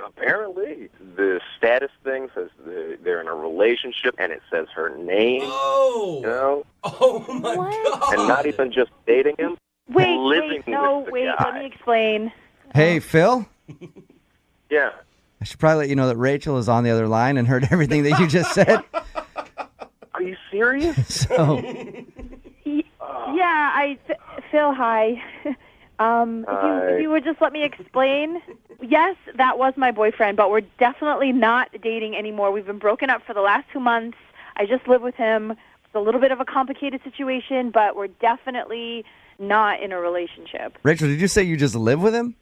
S19: apparently. The status thing says they're in a relationship, and it says her name.
S6: Oh! Oh, my God.
S19: And not even just dating him.
S4: Wait,
S19: living
S4: no,
S19: with the
S4: wait,
S19: guy.
S4: let me explain.
S2: Hey, Phil?
S19: Yeah.
S2: I should probably let you know that Rachel is on the other line and heard everything that you just said.
S19: Are you serious?
S2: So,
S4: Yeah, Phil, hi. If you would just let me explain. Yes, that was my boyfriend, but we're definitely not dating anymore. We've been broken up for the last 2 months. I just live with him. It's a little bit of a complicated situation, but we're definitely not in a relationship.
S2: Rachel, did you say you just live with him?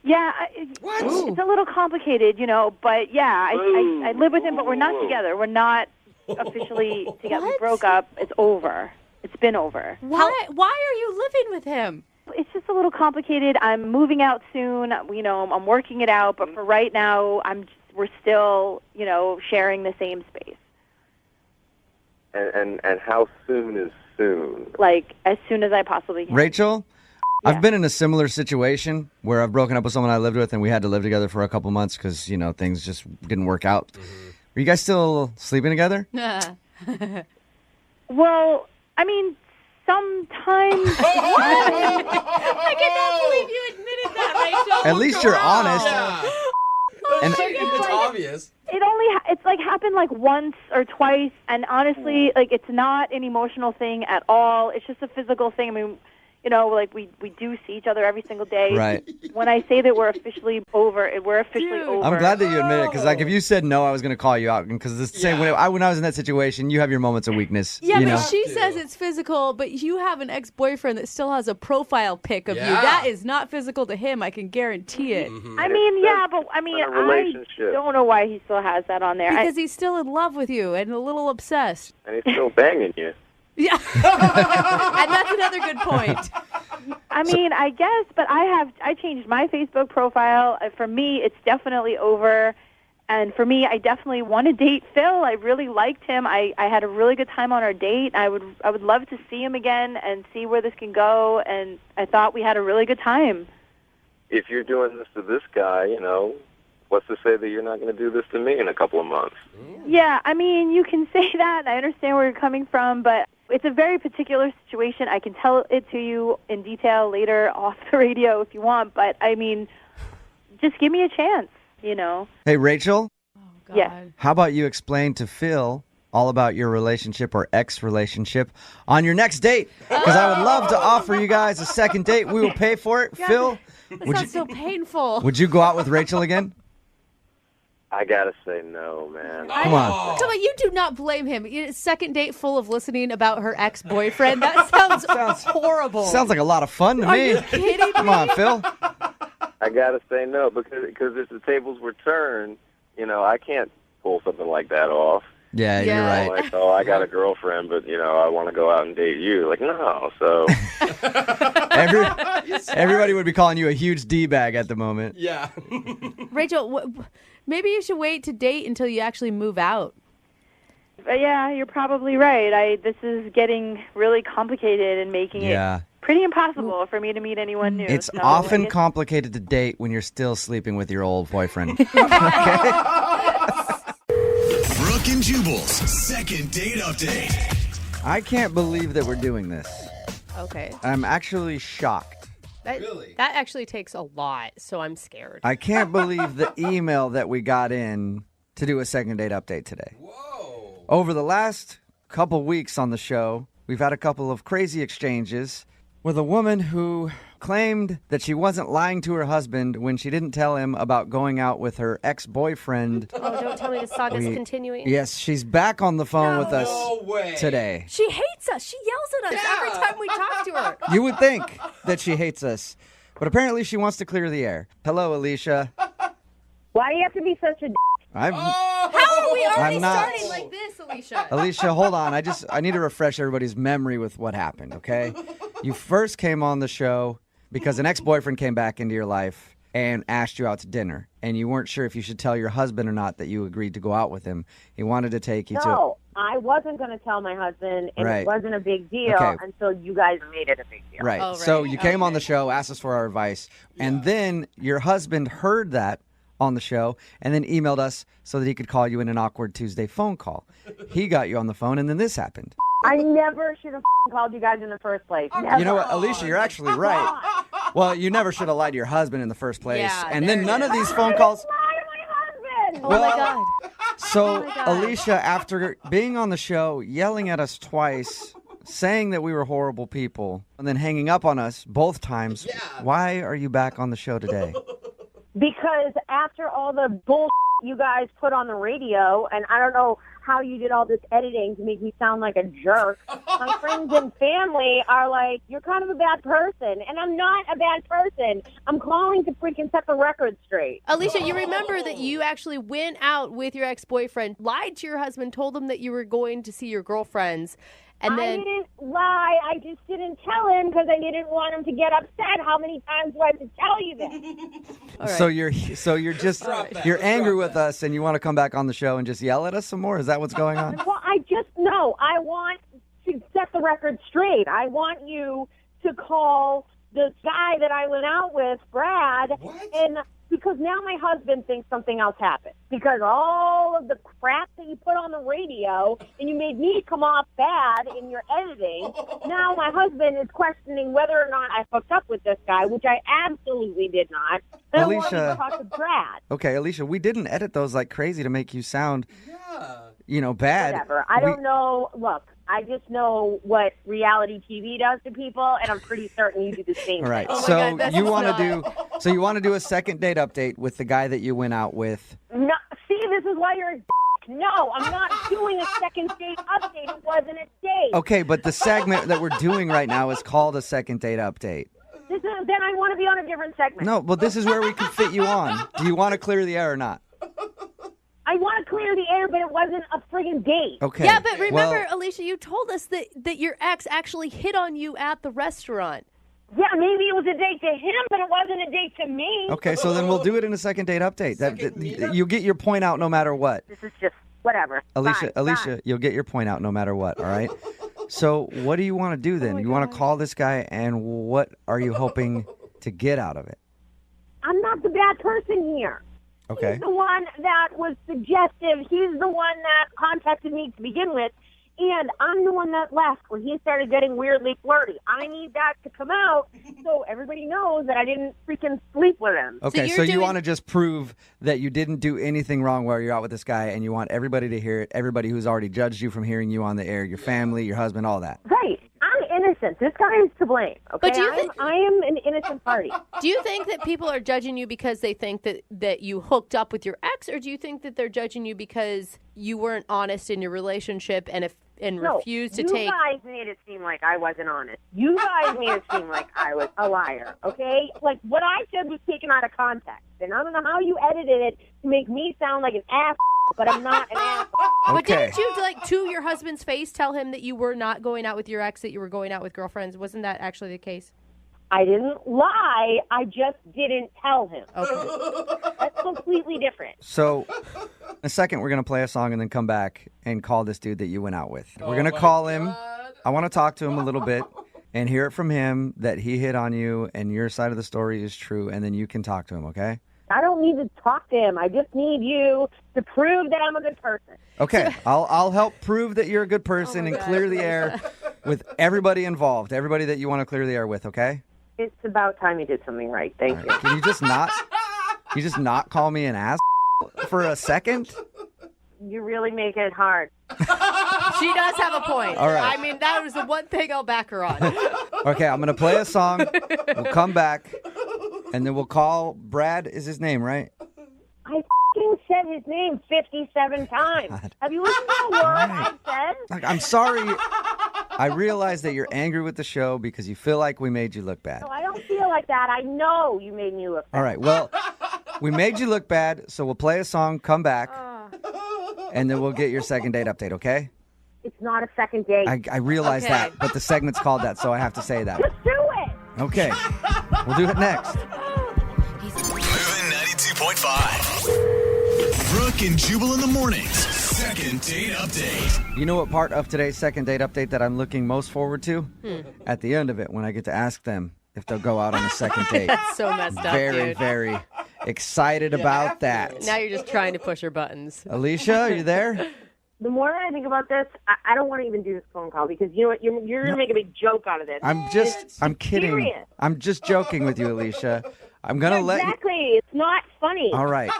S4: Yeah, it's a little complicated, but yeah, I live with him, but we're not together. We're not officially together. We broke up. It's over. It's been over.
S3: Why are you living with him?
S4: It's just a little complicated. I'm moving out soon. I'm working it out, but for right now, we're still, sharing the same space.
S19: And how soon is soon?
S4: Like, as soon as I possibly can.
S2: Rachel, I've been in a similar situation where I've broken up with someone I lived with and we had to live together for a couple months because, things just didn't work out. Are you guys still sleeping together?
S4: Well, I mean, sometimes.
S3: I cannot believe you admitted that, Rachel.
S2: At least you're honest.
S6: Yeah.
S2: And
S6: It's obvious.
S4: It's happened like once or twice, and honestly, it's not an emotional thing at all. It's just a physical thing. I mean, we do see each other every single day.
S2: Right.
S4: When I say that we're officially over, we're officially over.
S2: I'm glad that you admit it because, if you said no, I was going to call you out. Because it's the same when I was in that situation, you have your moments of weakness.
S3: Yeah,
S2: you
S3: but
S2: know?
S3: she says it's physical, but you have an ex-boyfriend that still has a profile pic of you. That is not physical to him, I can guarantee it.
S4: I mean, yeah, but I mean, I don't know why he still has that on there.
S3: Because he's still in love with you and a little obsessed.
S19: And he's still banging you.
S3: Yeah. And that's another good point.
S4: I mean, I guess, but I changed my Facebook profile. For me, it's definitely over. And for me, I definitely want to date Phil. I really liked him. I had a really good time on our date. I would love to see him again and see where this can go. And I thought we had a really good time.
S19: If you're doing this to this guy, what's to say that you're not going to do this to me in a couple of months?
S4: Yeah, I mean, you can say that. I understand where you're coming from, but it's a very particular situation. I can tell it to you in detail later off the radio if you want, but I mean, just give me a chance,
S2: Hey, Rachel?
S4: Yeah.
S2: How about you explain to Phil all about your relationship or ex-relationship on your next date? Because I would love to offer you guys a second date. We will pay for it.
S3: Yeah,
S2: Phil,
S3: that sounds so painful.
S2: would you go out with Rachel again?
S19: I gotta say no, man.
S2: Come on.
S3: Come on, you do not blame him. Second date full of listening about her ex-boyfriend. That sounds horrible.
S2: Sounds like a lot of fun to me.
S3: Are you kidding me?
S2: Come on, Phil.
S19: I gotta say no because if the tables were turned, I can't pull something like that off.
S2: Yeah, you're right.
S19: Like, I got a girlfriend, but I want to go out and date you. Like, no. So
S2: everybody would be calling you a huge D-bag at the moment.
S6: Yeah.
S3: Rachel, maybe you should wait to date until you actually move out.
S4: Yeah, you're probably right. This is getting really complicated and making it pretty impossible for me to meet anyone new.
S2: It's
S4: so
S2: often complicated to date when you're still sleeping with your old boyfriend.
S1: Brooke and Jubal's second date update.
S2: I can't believe that we're doing this.
S3: Okay.
S2: I'm actually shocked.
S3: That actually takes a lot, so I'm scared.
S2: I can't believe the email that we got in to do a second date update today. Whoa. Over the last couple weeks on the show, we've had a couple of crazy exchanges with a woman who claimed that she wasn't lying to her husband when she didn't tell him about going out with her ex-boyfriend.
S20: Oh, don't tell me the saga's continuing.
S2: Yes, she's back on the phone with us today.
S3: She hates hates us. She yells at us every time we talk to her.
S2: You would think that she hates us, but apparently she wants to clear the air. Hello, Alicia.
S16: Why do you have to be such a
S2: I'm
S3: How are we already
S2: I'm not-
S3: starting like this, Alicia?
S2: Alicia, hold on. I need to refresh everybody's memory with what happened, okay? You first came on the show because an ex-boyfriend came back into your life and asked you out to dinner, and you weren't sure if you should tell your husband or not that you agreed to go out with him. He wanted to take you to...
S16: No, I wasn't going to tell my husband, and
S2: Right.
S16: it wasn't a big deal
S2: Okay.
S16: until you guys made it a big deal.
S2: Right. So you came on the show, asked us for our advice, and then your husband heard that on the show and then emailed us so that he could call you in an awkward Tuesday phone call. He got you on the phone, and then this happened.
S16: I never should have called you guys in the first place. Never.
S2: You know what, Alicia, you're actually right. Well, you never should have lied to your husband in the first place.
S3: Yeah,
S2: and then none of these phone calls...
S16: Oh
S2: Well,
S3: my God.
S2: So,
S3: my God.
S2: Alicia, after being on the show, yelling at us twice, saying that we were horrible people, and then hanging up on us both times, why are you back on the show today?
S16: Because after all the bullshit you guys put on the radio, and I don't know how you did all this editing to make me sound like a jerk, my friends and family are like, you're kind of a bad person. And I'm not a bad person. I'm calling to freaking set the record straight.
S3: Alicia, you remember that you actually went out with your ex-boyfriend, lied to your husband, told him that you were going to see your girlfriends, and then...
S16: I didn't lie. I just didn't tell him because I didn't want him to get upset. How many times do I have to tell you this?
S2: So you're just you're angry with us, and you want to come back on the show and just yell at us some more? Is that what's going on?
S16: Well, I want to set the record straight. I want you to call the guy that I went out with, Brad, and because now my husband thinks something else happened. Because all of the crap that you put on the radio and you made me come off bad in your editing, now my husband is questioning whether or not I hooked up with this guy, which I absolutely did not. And I want you to
S2: Alicia.
S16: talk to Brad.
S2: Okay, Alicia, we didn't edit those like crazy to make you sound, bad.
S16: Whatever. I don't know. Look, I just know what reality TV does to people, and I'm pretty certain you do the same
S2: All right.
S16: thing.
S2: So you want to do a second date update with the guy that you went out with.
S16: No, see, this is why you're a No, I'm not doing a second date update. It wasn't a date.
S2: Okay, but the segment that we're doing right now is called a second date update.
S16: Then I want to be on a different segment.
S2: No, but this is where we can fit you on. Do you want to clear the air or not?
S16: I want to clear the air, but it wasn't a friggin' date.
S2: Okay.
S3: Yeah, but remember,
S2: well,
S3: Alicia, you told us that your ex actually hit on you at the restaurant.
S16: Yeah, maybe it was a date to him, but it wasn't a date to me.
S2: Okay, so then we'll do it in a second date update. You get your point out no matter what.
S16: This is just whatever.
S2: Alicia,
S16: Bye.
S2: you'll get your point out no matter what, all right? So what do you want to do then? You want to call this guy, and what are you hoping to get out of it?
S16: I'm not the bad person here.
S2: Okay.
S16: He's the one that was suggestive. He's the one that contacted me to begin with. And I'm the one that left when he started getting weirdly flirty. I need that to come out so everybody knows that I didn't freaking sleep with him.
S2: Okay, so you want to just prove that you didn't do anything wrong while you're out with this guy, and you want everybody to hear it, everybody who's already judged you from hearing you on the air, your family, your husband, all that.
S16: Right. I'm innocent. This guy is to blame. Okay?
S3: But do you think-
S16: I am an innocent party.
S3: Do you think that people are judging you because they think that you hooked up with your ex, or do you think that they're judging you because you weren't honest in your relationship and refused to take...
S16: You guys made it seem like I wasn't honest. You guys made it seem like I was a liar, okay? Like, what I said was taken out of context. And I don't know how you edited it to make me sound like an ass, but I'm not an ass.
S3: But didn't you, to your husband's face, tell him that you were not going out with your ex, that you were going out with girlfriends? Wasn't that actually the case?
S16: I didn't lie. I just didn't tell him. Okay. That's completely different.
S2: So, in a second, we're going to play a song and then come back and call this dude that you went out with. We're going to call him. I want to talk to him a little bit and hear it from him that he hit on you and your side of the story is true, and then you can talk to him, okay?
S16: I don't need to talk to him. I just need you to prove that I'm a good person.
S2: Okay, I'll help prove that you're a good person and clear the air with everybody involved, everybody that you want to clear the air with, okay?
S16: It's about time you did something right. Thank you.
S2: Can you just not call me an ass for a second?
S16: You really make it hard.
S3: She does have a point.
S2: All right.
S3: I mean, that was the one thing I'll back her on.
S2: Okay, I'm going to play a song. We'll come back, and then we'll call Brad is his name, right?
S16: I f***ing said his name 57 times. Have you listened to a word I said?
S2: Like, I'm sorry. I realize that you're angry with the show because you feel like we made you look bad.
S16: No, I don't feel like that. I know you made me look bad.
S2: All right, well, we made you look bad, so we'll play a song, come back, and then we'll get your second date update, okay?
S16: It's not a second date.
S2: I realize that, but the segment's called that, so I have to say that.
S16: Just do it.
S2: Okay, we'll do it next.
S1: Moving 92.5. Brooke and Jubal in the mornings. Second date update.
S2: You know what part of today's second date update that I'm looking most forward to? At the end of it, when I get to ask them if they'll go out on a second date.
S3: That's so messed up,
S2: Very,
S3: dude.
S2: very excited about that.
S3: Now you're just trying to push her buttons.
S2: Alicia, are you there?
S16: The more I think about this, I don't want to even do this phone call because you know what? You're going to make a big joke out of this.
S2: I'm kidding.
S16: serious.
S2: I'm just joking with you, Alicia. I'm going to let you.
S16: Exactly. It's not funny.
S2: All right.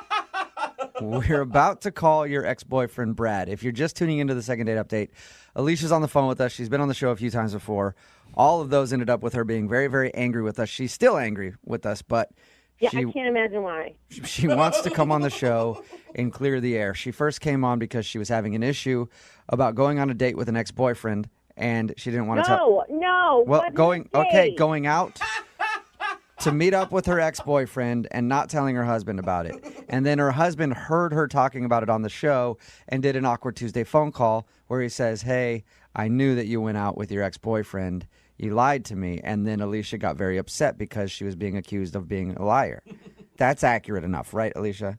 S2: We're about to call your ex-boyfriend, Brad. If you're just tuning into the second date update, Alicia's on the phone with us. She's been on the show a few times before. All of those ended up with her being very, very angry with us. She's still angry with us, but
S16: Yeah, I can't imagine why.
S2: she wants to come on the show and clear the air. She first came on because she was having an issue about going on a date with an ex-boyfriend, and she didn't want to tell.
S16: No.
S2: Well,
S16: what
S2: going
S16: mistake?
S2: going out to meet up with her ex-boyfriend and not telling her husband about it. And then her husband heard her talking about it on the show and did an awkward Tuesday phone call where he says, "Hey, I knew that you went out with your ex-boyfriend. You lied to me." And then Alicia got very upset because she was being accused of being a liar. That's accurate enough, right, Alicia?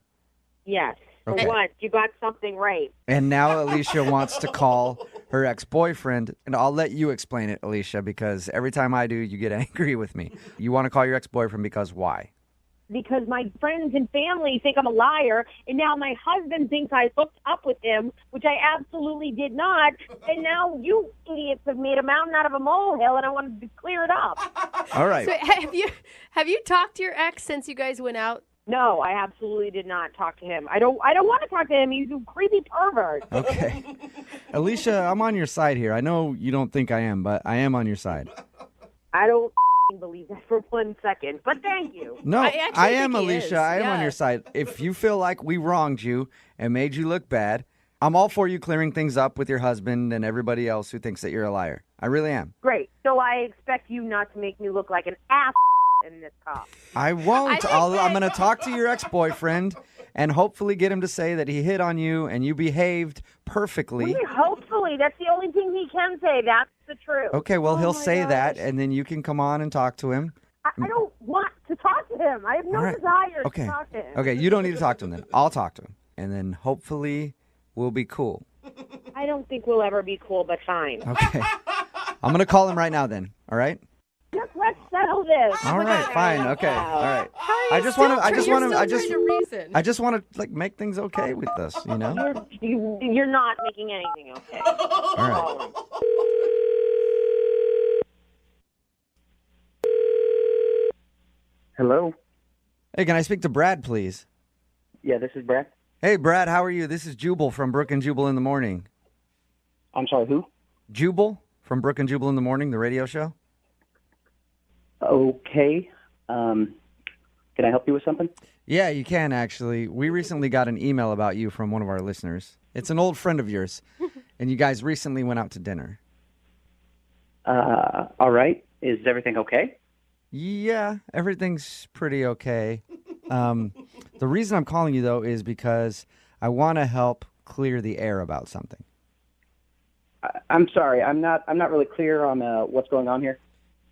S16: Yes. For
S2: Okay.
S16: once, you got something right.
S2: And now Alicia wants to call her ex-boyfriend, and I'll let you explain it, Alicia, because every time I do, you get angry with me. You want to call your ex-boyfriend because why?
S16: Because my friends and family think I'm a liar, and now my husband thinks I hooked up with him, which I absolutely did not. And now you idiots have made a mountain out of a molehill, and I wanted to clear it up.
S2: All right.
S3: So have you talked to your ex since you guys went out?
S16: No, I absolutely did not talk to him. I don't want to talk to him. He's a creepy pervert.
S2: Okay. Alicia, I'm on your side here. I know you don't think I am, but I am on your side.
S16: I don't believe that for 1 second, but thank you.
S2: No, I am,
S3: think he
S2: Alicia.
S3: is.
S2: I am on
S3: Yeah.
S2: your side. If you feel like we wronged you and made you look bad, I'm all for you clearing things up with your husband and everybody else who thinks that you're a liar. I really am.
S16: Great. So I expect you not to make me look like an ass in this call.
S2: I won't. I'm going to talk to your ex-boyfriend and hopefully get him to say that he hit on you and you behaved perfectly.
S16: Hopefully, that's the only thing he can say. That's the truth.
S2: Okay, well, he'll
S16: my
S2: say
S16: gosh.
S2: that, and then you can come on and talk to him.
S16: I don't want to talk to him. I have no
S2: All right.
S16: desire
S2: Okay.
S16: to talk to him.
S2: Okay, you don't need to talk to him then. I'll talk to him, and then hopefully we'll be cool.
S16: I don't think we'll ever be cool, but fine.
S2: Okay. I'm going to call him right now then, all right?
S16: Just let's settle this.
S2: All right, fine. Okay. All right.
S3: How are
S2: I
S3: you
S2: just
S3: still
S2: want to
S3: trying to reason?
S2: I just want to like make things okay with this, you know?
S16: You're not making anything okay.
S2: All right.
S5: Hello?
S2: Hey, can I speak to Brad, please?
S5: Yeah, this is Brad.
S2: Hey, Brad, how are you? This is Jubal from Brooke and Jubal in the Morning.
S5: I'm sorry, who?
S2: Jubal from Brooke and Jubal in the Morning, the radio show.
S5: Okay. Can I help you with something?
S2: Yeah, you can actually. We recently got an email about you from one of our listeners. It's an old friend of yours, and you guys recently went out to dinner.
S5: All right. Is everything okay?
S2: Yeah, everything's pretty okay. The reason I'm calling you, though, is because I want to help clear the air about something.
S5: I'm sorry. I'm not really clear on what's going on here.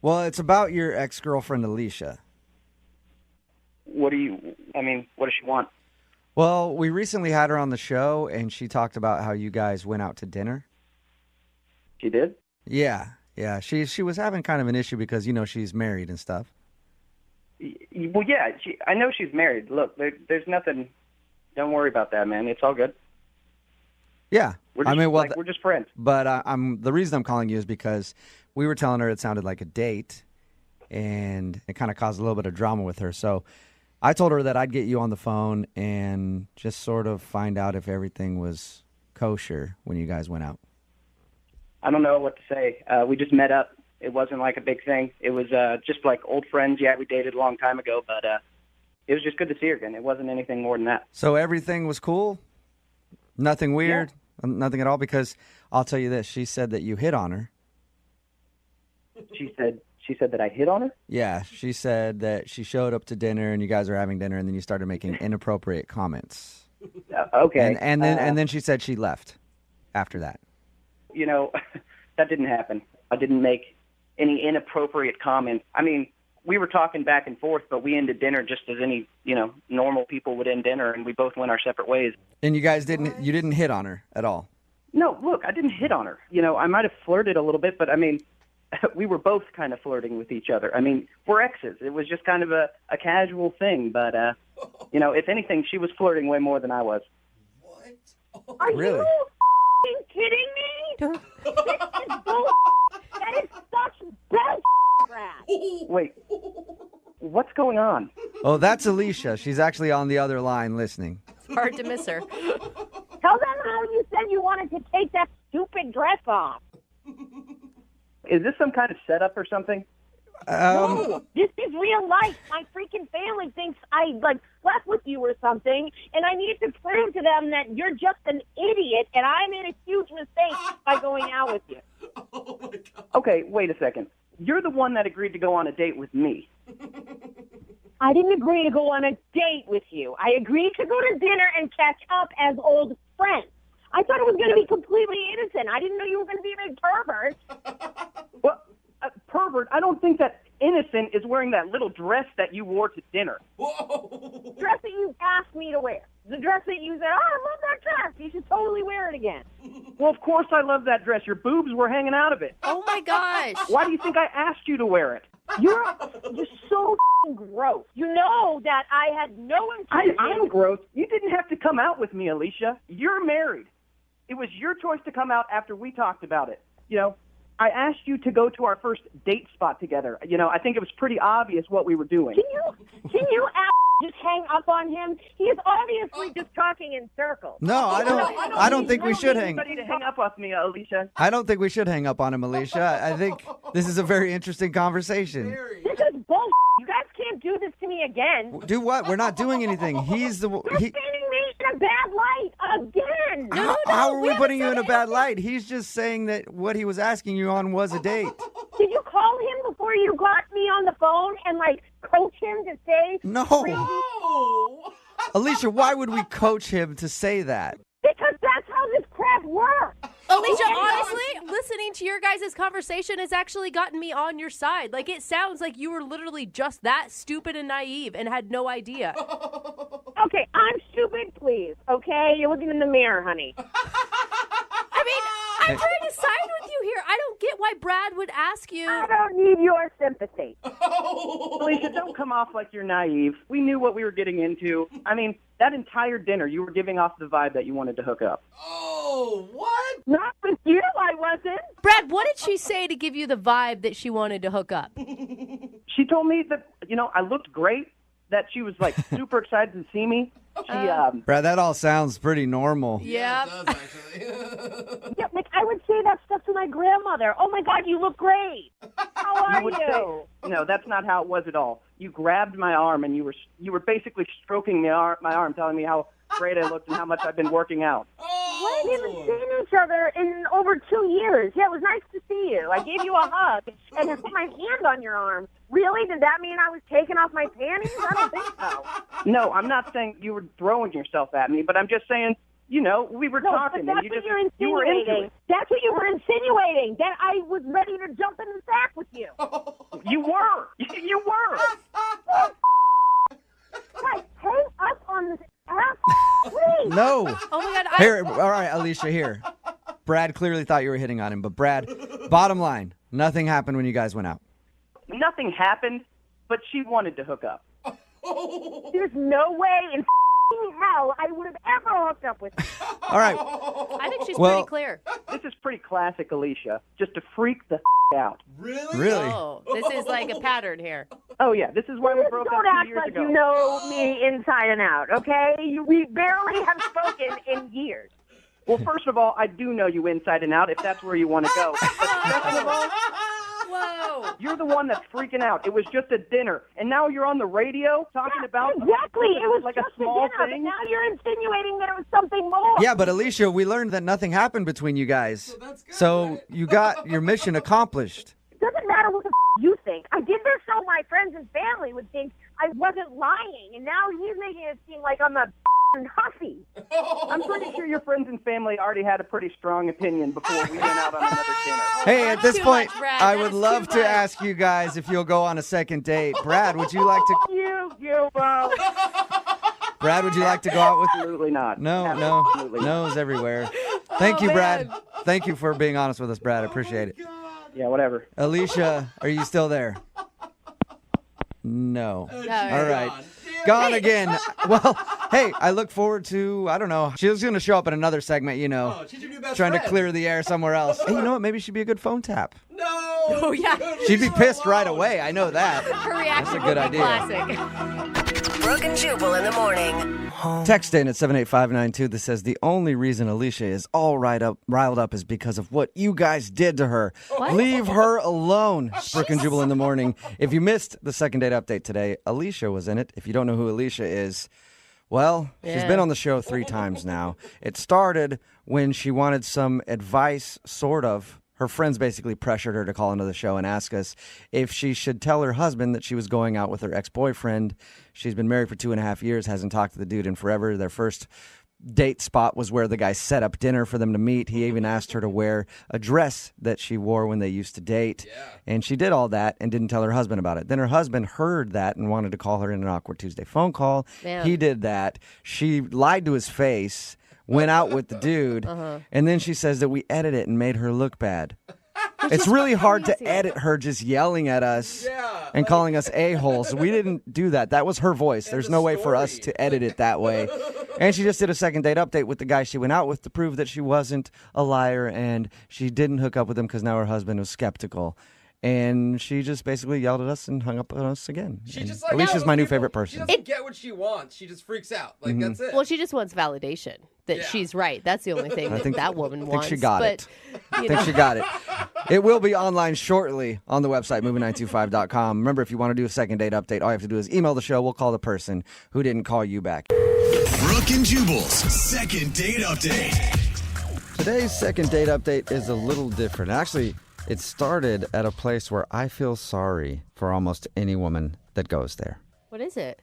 S2: Well, it's about your ex-girlfriend, Alicia.
S5: What does she want?
S2: Well, we recently had her on the show, and she talked about how you guys went out to dinner.
S5: She did?
S2: Yeah. She was having kind of an issue because, you know, she's married and stuff.
S5: Well, yeah. I know she's married. Look, there's nothing. Don't worry about that, man. It's all good.
S2: Yeah.
S5: We're just, we're just friends.
S2: But the reason I'm calling you is because we were telling her it sounded like a date, and it kind of caused a little bit of drama with her. So I told her that I'd get you on the phone and just sort of find out if everything was kosher when you guys went out.
S5: I don't know what to say. We just met up. It wasn't like a big thing. It was just like old friends. Yeah, we dated a long time ago, but it was just good to see her again. It wasn't anything more than that.
S2: So everything was cool? Nothing weird? Nothing at all? Because I'll tell you this. She said that you hit on her,
S20: She said that I hit on her?
S2: Yeah, she said that she showed up to dinner and you guys were having dinner and then you started making inappropriate comments.
S20: Okay.
S2: And then she said she left after that.
S20: You know, that didn't happen. I didn't make any inappropriate comments. I mean, we were talking back and forth, but we ended dinner just as any, normal people would end dinner, and we both went our separate ways.
S2: And you guys didn't hit on her at all?
S20: No, look, I didn't hit on her. I might have flirted a little bit, but I mean, we were both kind of flirting with each other. I mean, we're exes. It was just kind of a casual thing, but, if anything, she was flirting way more than I was.
S8: Are
S2: Really?
S8: you kidding me? This is bull. That is such bull, Brad.
S20: Wait, what's going on?
S2: Oh, that's Alicia. She's actually on the other line listening.
S3: Hard to miss her.
S8: Tell them how you said you wanted to take that stupid dress off.
S20: Is this some kind of setup or something?
S8: No, this is real life. My freaking family thinks I slept with you or something, and I need to prove to them that you're just an idiot, and I made a huge mistake by going out with you.
S20: Oh my God. Okay, wait a second. You're the one that agreed to go on a date with me.
S8: I didn't agree to go on a date with you. I agreed to go to dinner and catch up as old friends. I thought it was going to be completely innocent. I didn't know you were going to be a big pervert.
S20: Well, pervert, I don't think that innocent is wearing that little dress that you wore to dinner.
S8: Whoa. Dress that you asked me to wear. The dress that you said, I love that dress. You should totally wear it again.
S20: Well, of course I love that dress. Your boobs were hanging out of it.
S3: Oh, my gosh.
S20: Why do you think I asked you to wear it?
S8: You're so gross. You know that I had no intention.
S20: I'm gross. You didn't have to come out with me, Alicia. You're married. It was your choice to come out after we talked about it. I asked you to go to our first date spot together. I think it was pretty obvious what we were doing.
S8: Can you just hang up on him? He is obviously just talking in circles.
S2: No, I don't think we should hang.
S20: Anybody to hang up with me, Alicia.
S2: I don't think we should hang up on him, Alicia. I think this is a very interesting conversation.
S8: This is bullshit. You guys can't do this to me again.
S2: Do what? We're not doing anything. He's the.
S8: You're painting me in a bad light again.
S2: How are we putting you in a bad light? He's just saying that what he was asking you on was a date.
S8: Did you call him before you got me on the phone and coach him to say?
S2: No. Alicia, why would we coach him to say that?
S8: Because that's how this crap works.
S3: Alicia, honestly, listening to your guys' conversation has actually gotten me on your side. It sounds like you were literally just that stupid and naive and had no idea.
S8: Okay, I'm stupid, please. Okay? You're looking in the mirror, honey.
S3: I mean, I'm trying to side with you here. I don't get why Brad would ask you.
S8: I don't need your sympathy.
S20: Alicia, don't come off like you're naive. We knew what we were getting into. I mean, that entire dinner, you were giving off the vibe that you wanted to hook up.
S6: Oh, what?
S8: Not with you, I wasn't.
S3: Brad, what did she say to give you the vibe that she wanted to hook up?
S20: She told me that, I looked great, that she was, super excited to see me.
S2: Brad, that all sounds pretty normal.
S3: Yeah.
S6: It does, actually.
S8: Yeah, I would say that stuff to my grandmother. Oh, my God, you look great. How are you?
S20: No, that's not how it was at all. You grabbed my arm, and you were basically stroking my arm, telling me how great I looked and how much I've been working out.
S8: We haven't even seen each other in over 2 years. Yeah, it was nice to see you. I gave you a hug and I put my hand on your arm. Really? Did that mean I was taking off my panties? I don't think so.
S20: No, I'm not saying you were throwing yourself at me, but I'm just saying, we were talking.
S8: But that's
S20: and
S8: what you're insinuating. That's what you were insinuating. That I was ready to jump in the sack with you.
S20: You were. You were.
S8: Guys, hang up on this ass, please.
S2: No.
S3: Oh, my God.
S2: Here, all right, Alicia, here. Brad clearly thought you were hitting on him, but Brad, bottom line, nothing happened when you guys went out.
S20: Nothing happened, but she wanted to hook up.
S8: There's no way in hell I would have ever hooked up with you.
S2: All right.
S3: I think she's pretty clear.
S20: This is pretty classic, Alicia. Just to freak the out.
S6: Really?
S2: Really?
S3: Oh, this is like a pattern here.
S20: Oh, yeah. This is why we broke up 2 years
S8: Don't act like
S20: ago.
S8: you know me inside and out, okay? We barely have spoken in years.
S20: Well, first of all, I do know you inside and out if that's where you want to go. But second of all,
S3: Whoa.
S20: you're the one that's freaking out. It was just a dinner. And now you're on the radio talking about
S8: Exactly. It was
S20: like
S8: just
S20: a small
S8: dinner,
S20: thing.
S8: but now you're insinuating that it was something more.
S2: Yeah, but Alicia, we learned that nothing happened between you guys. So you got your mission accomplished.
S8: It doesn't matter what
S16: just so my friends and family would think I wasn't lying, and now he's making it seem like I'm a hussy.
S20: I'm pretty sure your friends and family already had a pretty strong opinion before we went out on another dinner.
S2: Hey, at this
S3: Too
S2: point,
S3: much, Brad.
S2: I
S3: That
S2: would
S3: is
S2: love
S3: too
S2: to
S3: much.
S2: ask you guys if you'll go on a second date. Brad, would you like to?
S20: You, Jubal.
S2: Brad, would you like to go out with?
S20: Absolutely not.
S2: No,
S20: Absolutely not.
S2: no's everywhere. Thank you, Brad. Thank you for being honest with us, Brad. I appreciate it.
S20: Yeah, whatever.
S2: Alicia, are you still there? No.
S3: All
S2: All right. Gone again. Well, hey, I look forward to, I don't know. She's going to show up in another segment, you know,
S6: She's your new best
S2: trying
S6: friend.
S2: to clear the air somewhere else. Hey, you know what? Maybe she'd be a good phone tap.
S6: No.
S3: Oh, yeah.
S2: She'd be pissed right away. I know that.
S3: Her reaction
S2: That's a good
S3: would be
S2: idea.
S3: classic.
S7: Brooke and Jubal in the morning.
S2: Text in at 78592 that says the only reason Alicia is all riled up is because of what you guys did to her.
S3: What?
S2: Leave her alone. Brooke and Jubal in the morning. If you missed the second date update today, Alicia was in it. If you don't know who Alicia is, well, she's been on the show 3 times now. It started when she wanted some advice, sort of. Her friends basically pressured her to call into the show and ask us if she should tell her husband that she was going out with her ex-boyfriend. She's been married for 2.5 years, hasn't talked to the dude in forever. Their first date spot was where the guy set up dinner for them to meet. He even asked her to wear a dress that she wore when they used to date. Yeah. And she did all that and didn't tell her husband about it. Then her husband heard that and wanted to call her in an awkward Tuesday phone call.
S3: Man.
S2: He did that. She lied to his face, went out with the dude, and then she says that we edited it and made her look bad. It's really hard to edit her just yelling at us and calling us a-holes. We didn't do that. That was her voice. There's no way for us to edit it that way. And she just did a second date update with the guy she went out with to prove that she wasn't a liar and she didn't hook up with him because now her husband was skeptical. And she just basically yelled at us and hung up on us again.
S6: She
S2: And
S6: just like
S2: Alicia's my new favorite
S6: She
S2: person.
S6: doesn't get what she wants. She just freaks out. Like that's it.
S3: Well, she just wants validation that she's right. That's the only thing that woman
S2: I think
S3: wants.
S2: she got
S3: but,
S2: it. I think she got it. It will be online shortly on the website, moving925.com. Remember, if you want to do a second date update, all you have to do is email the show. We'll call the person who didn't call you back.
S1: Brooke and Jubal's second date update.
S2: Today's second date update is a little different. Actually, it started at a place where I feel sorry for almost any woman that goes there.
S3: What is it?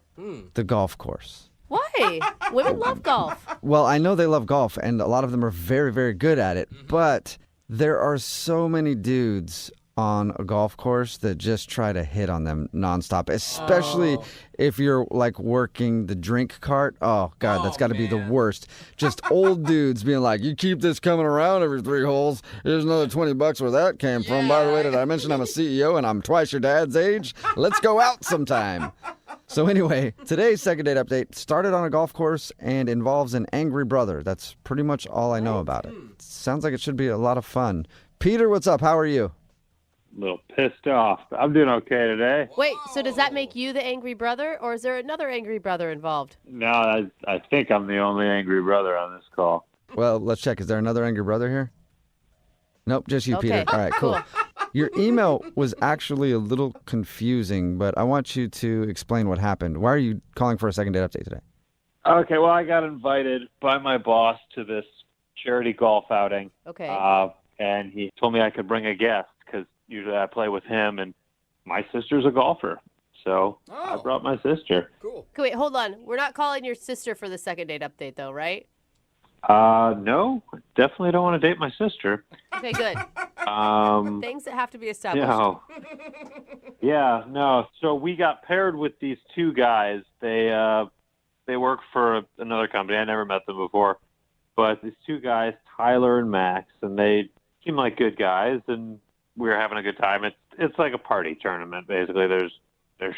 S2: The golf course.
S3: Why? Women love golf.
S2: Well, I know they love golf, and a lot of them are very, very good at it, but there are so many dudes on a golf course that just try to hit on them nonstop, especially if you're like working the drink cart. Oh, God, that's got to be the worst. Just old dudes being like, you keep this coming around every 3 holes. Here's another $20 where that came from. By the way, did I mention I'm a CEO and I'm twice your dad's age? Let's go out sometime. So anyway, today's second date update started on a golf course and involves an angry brother. That's pretty much all I know about it. Sounds like it should be a lot of fun. Peter, what's up? How are you?
S21: A little pissed off. I'm doing okay today.
S3: Wait, so does that make you the angry brother, or is there another angry brother involved?
S21: No, I think I'm the only angry brother on this call.
S2: Well, let's check. Is there another angry brother here? Nope, just you,
S3: Okay.
S2: Peter. All right, cool. Your email was actually a little confusing, but I want you to explain what happened. Why are you calling for a second date update today?
S21: Okay, well, I got invited by my boss to this charity golf outing.
S3: Okay.
S21: And he told me I could bring a guest because usually I play with him, and my sister's a golfer. So I brought my sister.
S3: Okay, wait, hold on. We're not calling your sister for the second date update, though, right?
S21: No, definitely don't want to date my sister.
S3: Okay, good. Things that have to be established.
S21: No. Yeah, no. So we got paired with these 2 guys. They work for another company. I never met them before. But these 2 guys, Tyler and Max, and they seem like good guys, and we were having a good time. It's like a party tournament, basically. There's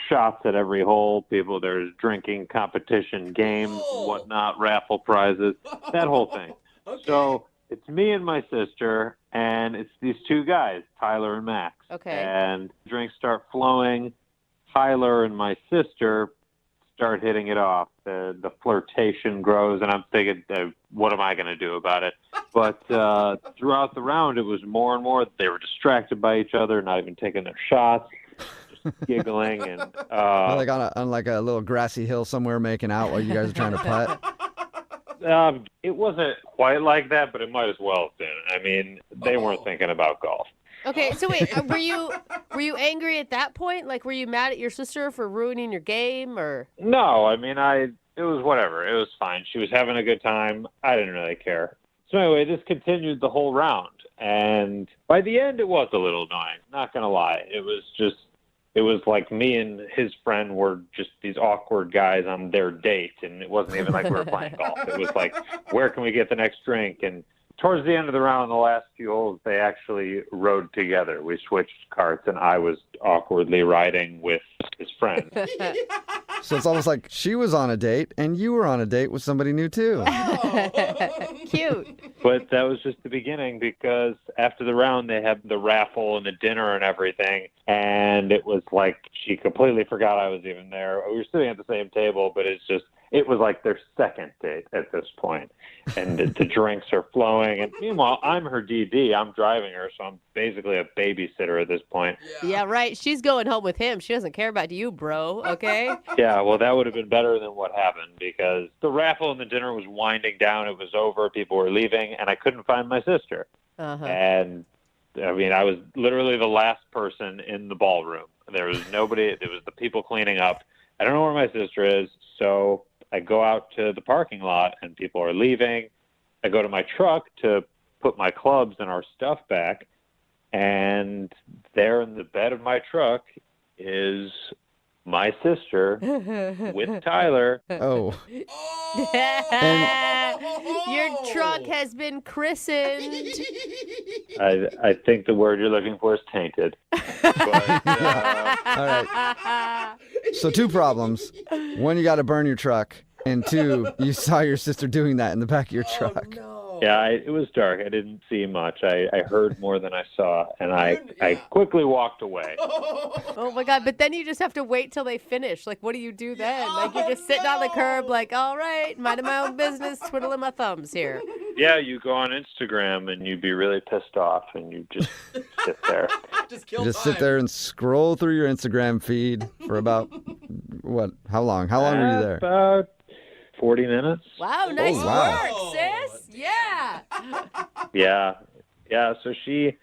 S21: shots at every hole. There's drinking competition, games, whatnot, raffle prizes, that whole thing. So it's me and my sister, and it's these 2 guys, Tyler and Max.
S3: Okay.
S21: And drinks start flowing. Tyler and my sister start hitting it off. The flirtation grows, and I'm thinking, what am I going to do about it? But throughout the round, it was more and more. They were distracted by each other, not even taking their shots, just giggling. And
S2: Like on like a little grassy hill somewhere making out while you guys are trying to putt?
S21: It wasn't quite like that, but it might as well have been. I mean, they weren't thinking about golf.
S3: Okay, so wait, were you angry at that point? Like, were you mad at your sister for ruining your game, or?
S21: No, I mean, it was whatever. It was fine. She was having a good time. I didn't really care. So anyway, this continued the whole round. And by the end, it was a little annoying. Not going to lie. It was like me and his friend were just these awkward guys on their date. And it wasn't even like we were playing golf. It was like, where can we get the next drink? And towards the end of the round, the last few holes, they actually rode together. We switched carts, and I was awkwardly riding with his friend.
S2: So it's almost like she was on a date, and you were on a date with somebody new, too.
S3: Cute.
S21: But that was just the beginning, because after the round, they had the raffle and the dinner and everything, and it was like she completely forgot I was even there. We were sitting at the same table, but it was like their second date at this point. And the drinks are flowing. And meanwhile, I'm her DD. I'm driving her, so I'm basically a babysitter at this point.
S3: Yeah, right. She's going home with him. She doesn't care about you, bro, okay?
S21: Yeah, well, that would have been better than what happened, because the raffle and the dinner was winding down. It was over. People were leaving, and I couldn't find my sister.
S3: Uh-huh.
S21: And, I mean, I was literally the last person in the ballroom. There was nobody. There was the people cleaning up. I don't know where my sister is, so I go out to the parking lot, and people are leaving. I go to my truck to put my clubs and our stuff back, and there in the bed of my truck is my sister with Tyler.
S2: Oh.
S3: Your truck has been christened.
S21: I think the word you're looking for is tainted. But,
S2: All right. So 2 problems. 1, you got to burn your truck. And 2, you saw your sister doing that in the back of your truck.
S21: yeah, it was dark. I didn't see much. I heard more than I saw, and I quickly walked away.
S3: Oh, my God. But then you just have to wait till they finish. Like, what do you do then? Like, you're just sitting on the curb like, all right, minding my own business, twiddling my thumbs here.
S21: Yeah, you go on Instagram, and you'd be really pissed off, and you just sit there.
S2: Just sit there and scroll through your Instagram feed for about, what, how long? How long were you there?
S21: About 40 minutes.
S3: Wow, nice
S2: wow.
S3: work, sis. Yeah.
S21: Yeah. So she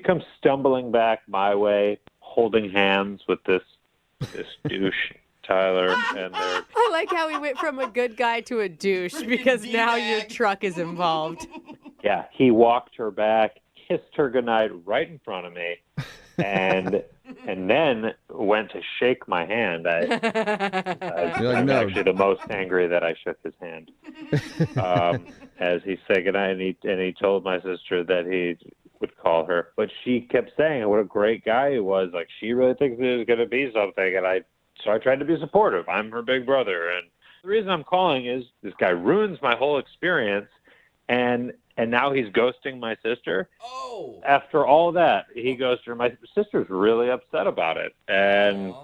S21: comes stumbling back my way, holding hands with this douche, Tyler, and they're...
S3: I like how he went from a good guy to a douche because now your truck is involved.
S21: Yeah, he walked her back, kissed her goodnight right in front of me, and then went to shake my hand. I'm actually the most angry that I shook his hand. As he said goodnight, and he told my sister that he would call her. But she kept saying what a great guy he was. Like, she really thinks it was going to be something, and so I tried to be supportive. I'm her big brother, and the reason I'm calling is this guy ruins my whole experience, and now he's ghosting my sister.
S6: Oh.
S21: After all that, he ghosted her. My sister's really upset about it, and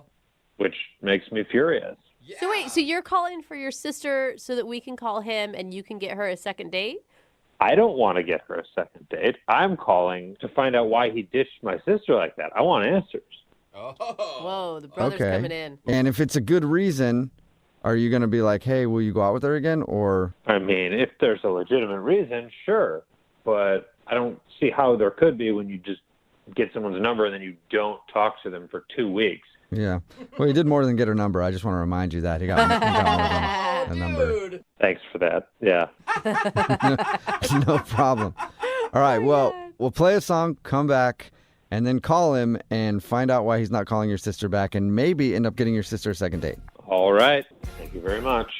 S21: which makes me furious.
S6: Yeah.
S3: So wait, so you're calling for your sister so that we can call him and you can get her a second date?
S21: I don't want to get her a second date. I'm calling to find out why he ditched my sister like that. I want answers.
S6: Oh.
S3: Whoa, the brother's coming in.
S2: And if it's a good reason, are you going to be like, hey, will you go out with her again? Or
S21: I mean, if there's a legitimate reason, sure. But I don't see how there could be when you just get someone's number and then you don't talk to them for 2 weeks.
S2: Yeah. Well, he did more than get her number. I just want to remind you that. He got more than a number.
S21: Thanks for that. Yeah.
S2: No problem. All right. Well, we'll play a song, come back, and then call him and find out why he's not calling your sister back and maybe end up getting your sister a second date.
S21: All right. Thank you very much.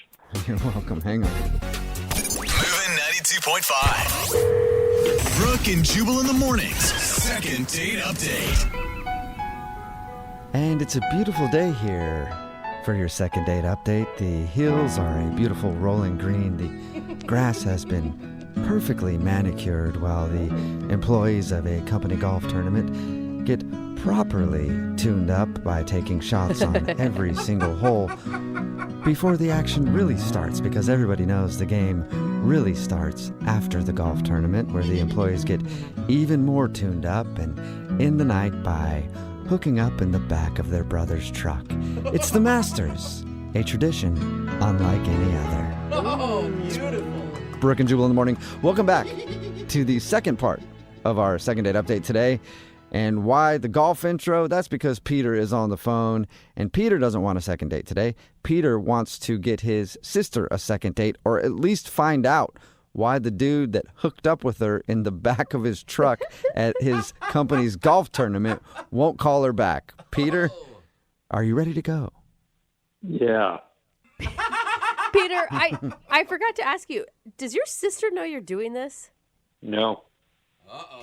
S2: You're welcome. Hang on.
S1: Moving 92.5. Brooke and Jubal in the mornings. Second date update.
S2: And it's a beautiful day here for your second date update. The hills are a beautiful rolling green. The grass has been perfectly manicured while the employees of a company golf tournament get properly tuned up by taking shots on every single hole before the action really starts, because everybody knows the game really starts after the golf tournament, where the employees get even more tuned up and in the night by hooking up in the back of their brother's truck. It's the Masters, a tradition unlike any other.
S6: Oh, beautiful.
S2: Brooke and Jubal in the morning. Welcome back to the second part of our second date update today. And why the golf intro? That's because Peter is on the phone, and Peter doesn't want a second date today. Peter wants to get his sister a second date, or at least find out why the dude that hooked up with her in the back of his truck at his company's golf tournament won't call her back. Peter, are you ready to go?
S21: Yeah.
S3: Peter, I forgot to ask you, does your sister know you're doing this?
S21: No.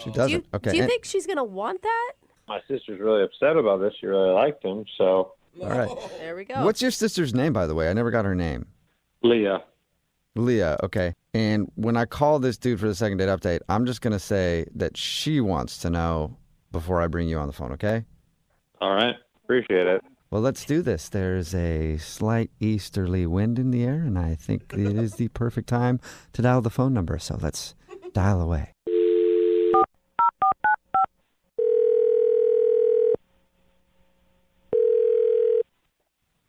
S2: She doesn't.
S3: Do you think she's going to want that?
S21: My sister's really upset about this. She really liked him, so.
S2: All right.
S3: There we go.
S2: What's your sister's name, by the way? I never got her name.
S21: Leah.
S2: Leah, okay. And when I call this dude for the second date update, I'm just going to say that she wants to know before I bring you on the phone, okay?
S21: All right. Appreciate it.
S2: Well, let's do this. There's a slight easterly wind in the air, and I think it is the perfect time to dial the phone number. So let's dial away.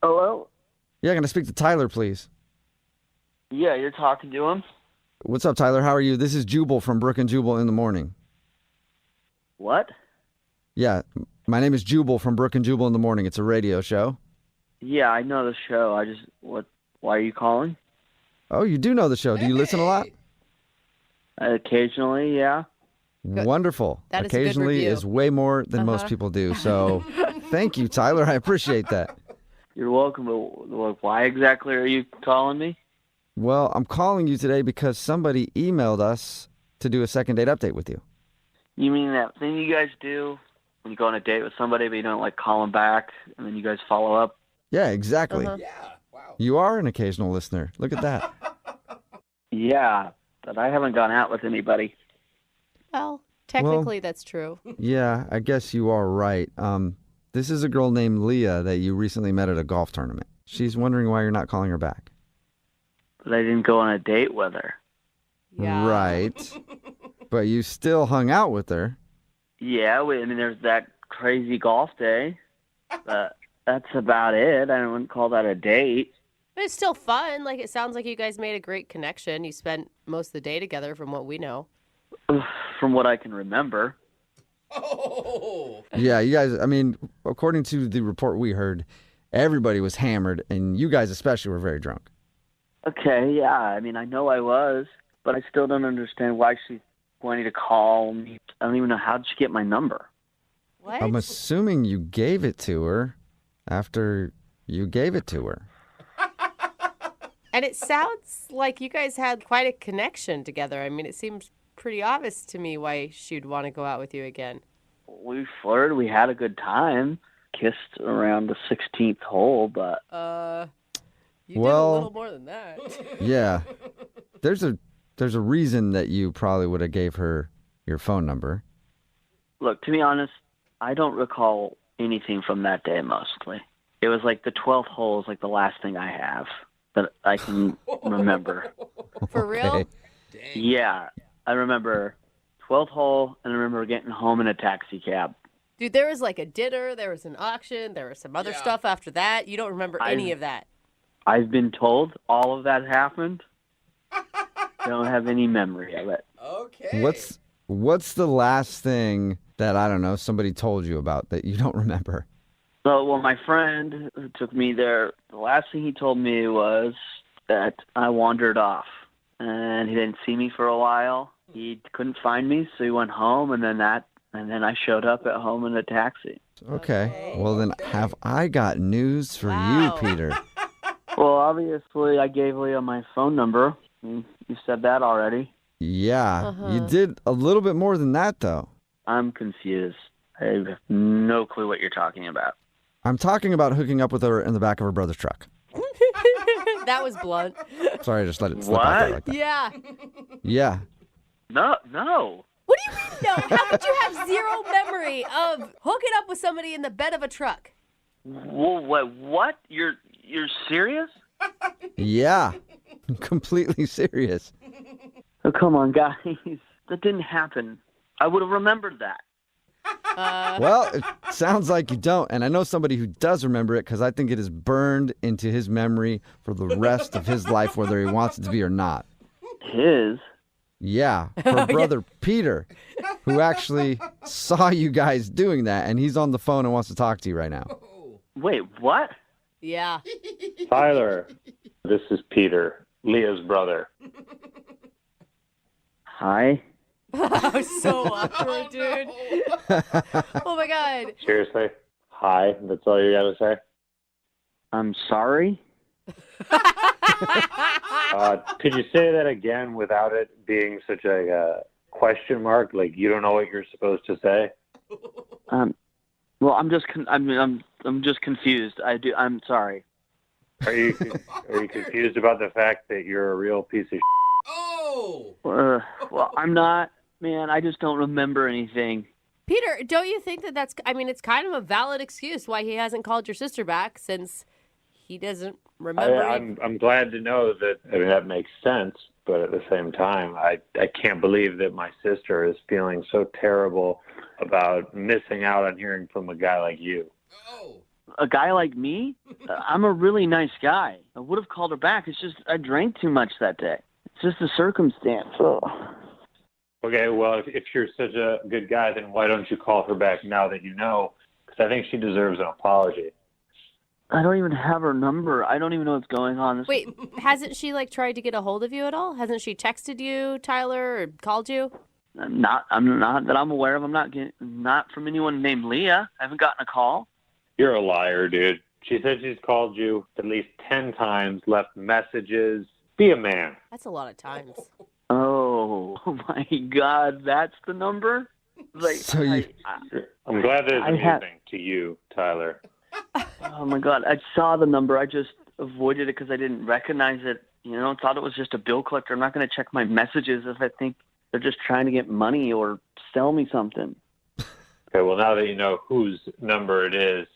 S11: Hello?
S2: Yeah, going to speak to Tyler, please.
S11: Yeah, you're talking to him?
S2: What's up, Tyler? How are you? This is Jubal from Brooke and Jubal in the morning.
S11: What?
S2: Yeah, my name is Jubal from Brooke and Jubal in the morning. It's a radio show.
S11: Yeah, I know the show. Why are you calling?
S2: Oh, you do know the show. Do you listen a lot?
S11: Occasionally, yeah.
S2: Wonderful.
S11: That is a good
S2: Occasionally
S11: review.
S2: is way more than most people do. So thank you, Tyler. I appreciate that.
S11: You're welcome, but why exactly are you calling me?
S2: Well, I'm calling you today because somebody emailed us to do a second date update with you.
S11: You mean that thing you guys do when you go on a date with somebody, but you don't like call them back, and then you guys follow up?
S2: Yeah, exactly.
S11: Uh-huh.
S2: You are an occasional listener. Look at that.
S11: Yeah, but I haven't gone out with anybody.
S3: Well, technically that's true.
S2: Yeah, I guess you are right. This is a girl named Leah that you recently met at a golf tournament. She's wondering why you're not calling her back.
S11: But I didn't go on a date with her.
S2: Right. But you still hung out with her.
S11: Yeah, there's that crazy golf day, but that's about it. I wouldn't call that a date.
S3: But it's still fun. Like, it sounds like you guys made a great connection. You spent most of the day together from what we know.
S11: From what I can remember.
S2: Yeah, you guys, according to the report we heard, everybody was hammered, and you guys especially were very drunk.
S11: Okay, yeah, I know I was, but I still don't understand why she's wanting to call me. I don't even know, how did she get my number?
S3: What?
S2: I'm assuming you gave it to her after you gave it to her.
S3: And it sounds like you guys had quite a connection together. It seems pretty obvious to me why she'd want to go out with you again.
S11: We flirted, we had a good time, kissed around the 16th hole, but...
S3: You did a little more than that.
S2: Yeah. There's a reason that you probably would have gave her your phone number.
S11: Look, to be honest, I don't recall anything from that day mostly. It was like the 12th hole is like the last thing I have that I can remember.
S3: For real?
S11: Yeah. I remember 12th hole, and I remember getting home in a taxi cab.
S3: Dude, there was like a dinner, there was an auction, there was some other stuff after that. You don't remember any of that.
S11: I've been told all of that happened. Don't have any memory of it.
S6: Okay.
S2: What's the last thing that, I don't know, somebody told you about that you don't remember?
S11: So, my friend who took me there, the last thing he told me was that I wandered off, and he didn't see me for a while. He couldn't find me, so he went home, and then I showed up at home in a taxi.
S2: Okay. Well, then have I got news for you, Peter?
S11: Well, obviously, I gave Leah my phone number. You said that already.
S2: Yeah. You did a little bit more than that, though.
S11: I'm confused. I have no clue what you're talking about.
S2: I'm talking about hooking up with her in the back of her brother's truck.
S3: That was blunt.
S2: Sorry, I just let it slip out there like that.
S3: Yeah.
S2: Yeah.
S11: No.
S3: What do you mean no? How could you have zero memory of hooking up with somebody in the bed of a truck?
S11: Well, what? You're serious?
S2: Yeah. I'm completely serious.
S11: Oh, come on, guys. That didn't happen. I would have remembered that.
S2: Well, it sounds like you don't. And I know somebody who does remember it because I think it is burned into his memory for the rest of his life, whether he wants it to be or not.
S11: His?
S2: Yeah, her brother Peter. who actually saw you guys doing that, and he's on the phone and wants to talk to you right now.
S11: Wait, what?
S3: Yeah.
S21: Tyler, this is Peter, Leah's brother.
S11: Hi.
S3: So awkward, dude. Oh my God.
S21: Seriously? Hi, that's all you gotta say?
S11: I'm sorry.
S21: Could you say that again without it being such a question mark? Like you don't know what you're supposed to say?
S11: Well, I'm just confused. I'm sorry.
S21: Are you confused about the fact that you're a real piece of shit?
S6: Oh!
S11: Well, I'm not. Man, I just don't remember anything.
S3: Peter, don't you think that's, it's kind of a valid excuse why he hasn't called your sister back since he doesn't remember.
S21: I'm glad to know that. I mean, that makes sense, but at the same time, I can't believe that my sister is feeling so terrible about missing out on hearing from a guy like you.
S11: A guy like me? I'm a really nice guy. I would have called her back. It's just I drank too much that day. It's just a circumstance.
S21: Okay, well, if you're such a good guy, then why don't you call her back now that you know? Because I think she deserves an apology.
S11: I don't even have her number. I don't even know what's going on.
S3: Wait, hasn't she tried to get a hold of you at all? Hasn't she texted you, Tyler, or called you?
S11: I'm not that I'm aware of. Not from anyone named Leah. I haven't gotten a call.
S21: You're a liar, dude. She said she's called you at least 10 times, left messages. Be a man.
S3: That's a lot of times.
S11: Oh my God, that's the number?
S21: I'm glad that it's amusing to you, Tyler.
S11: Oh my God, I saw the number. I just avoided it because I didn't recognize it. Thought it was just a bill collector. I'm not going to check my messages if I think they're just trying to get money or sell me something.
S21: Okay, well, now that you know whose number it is,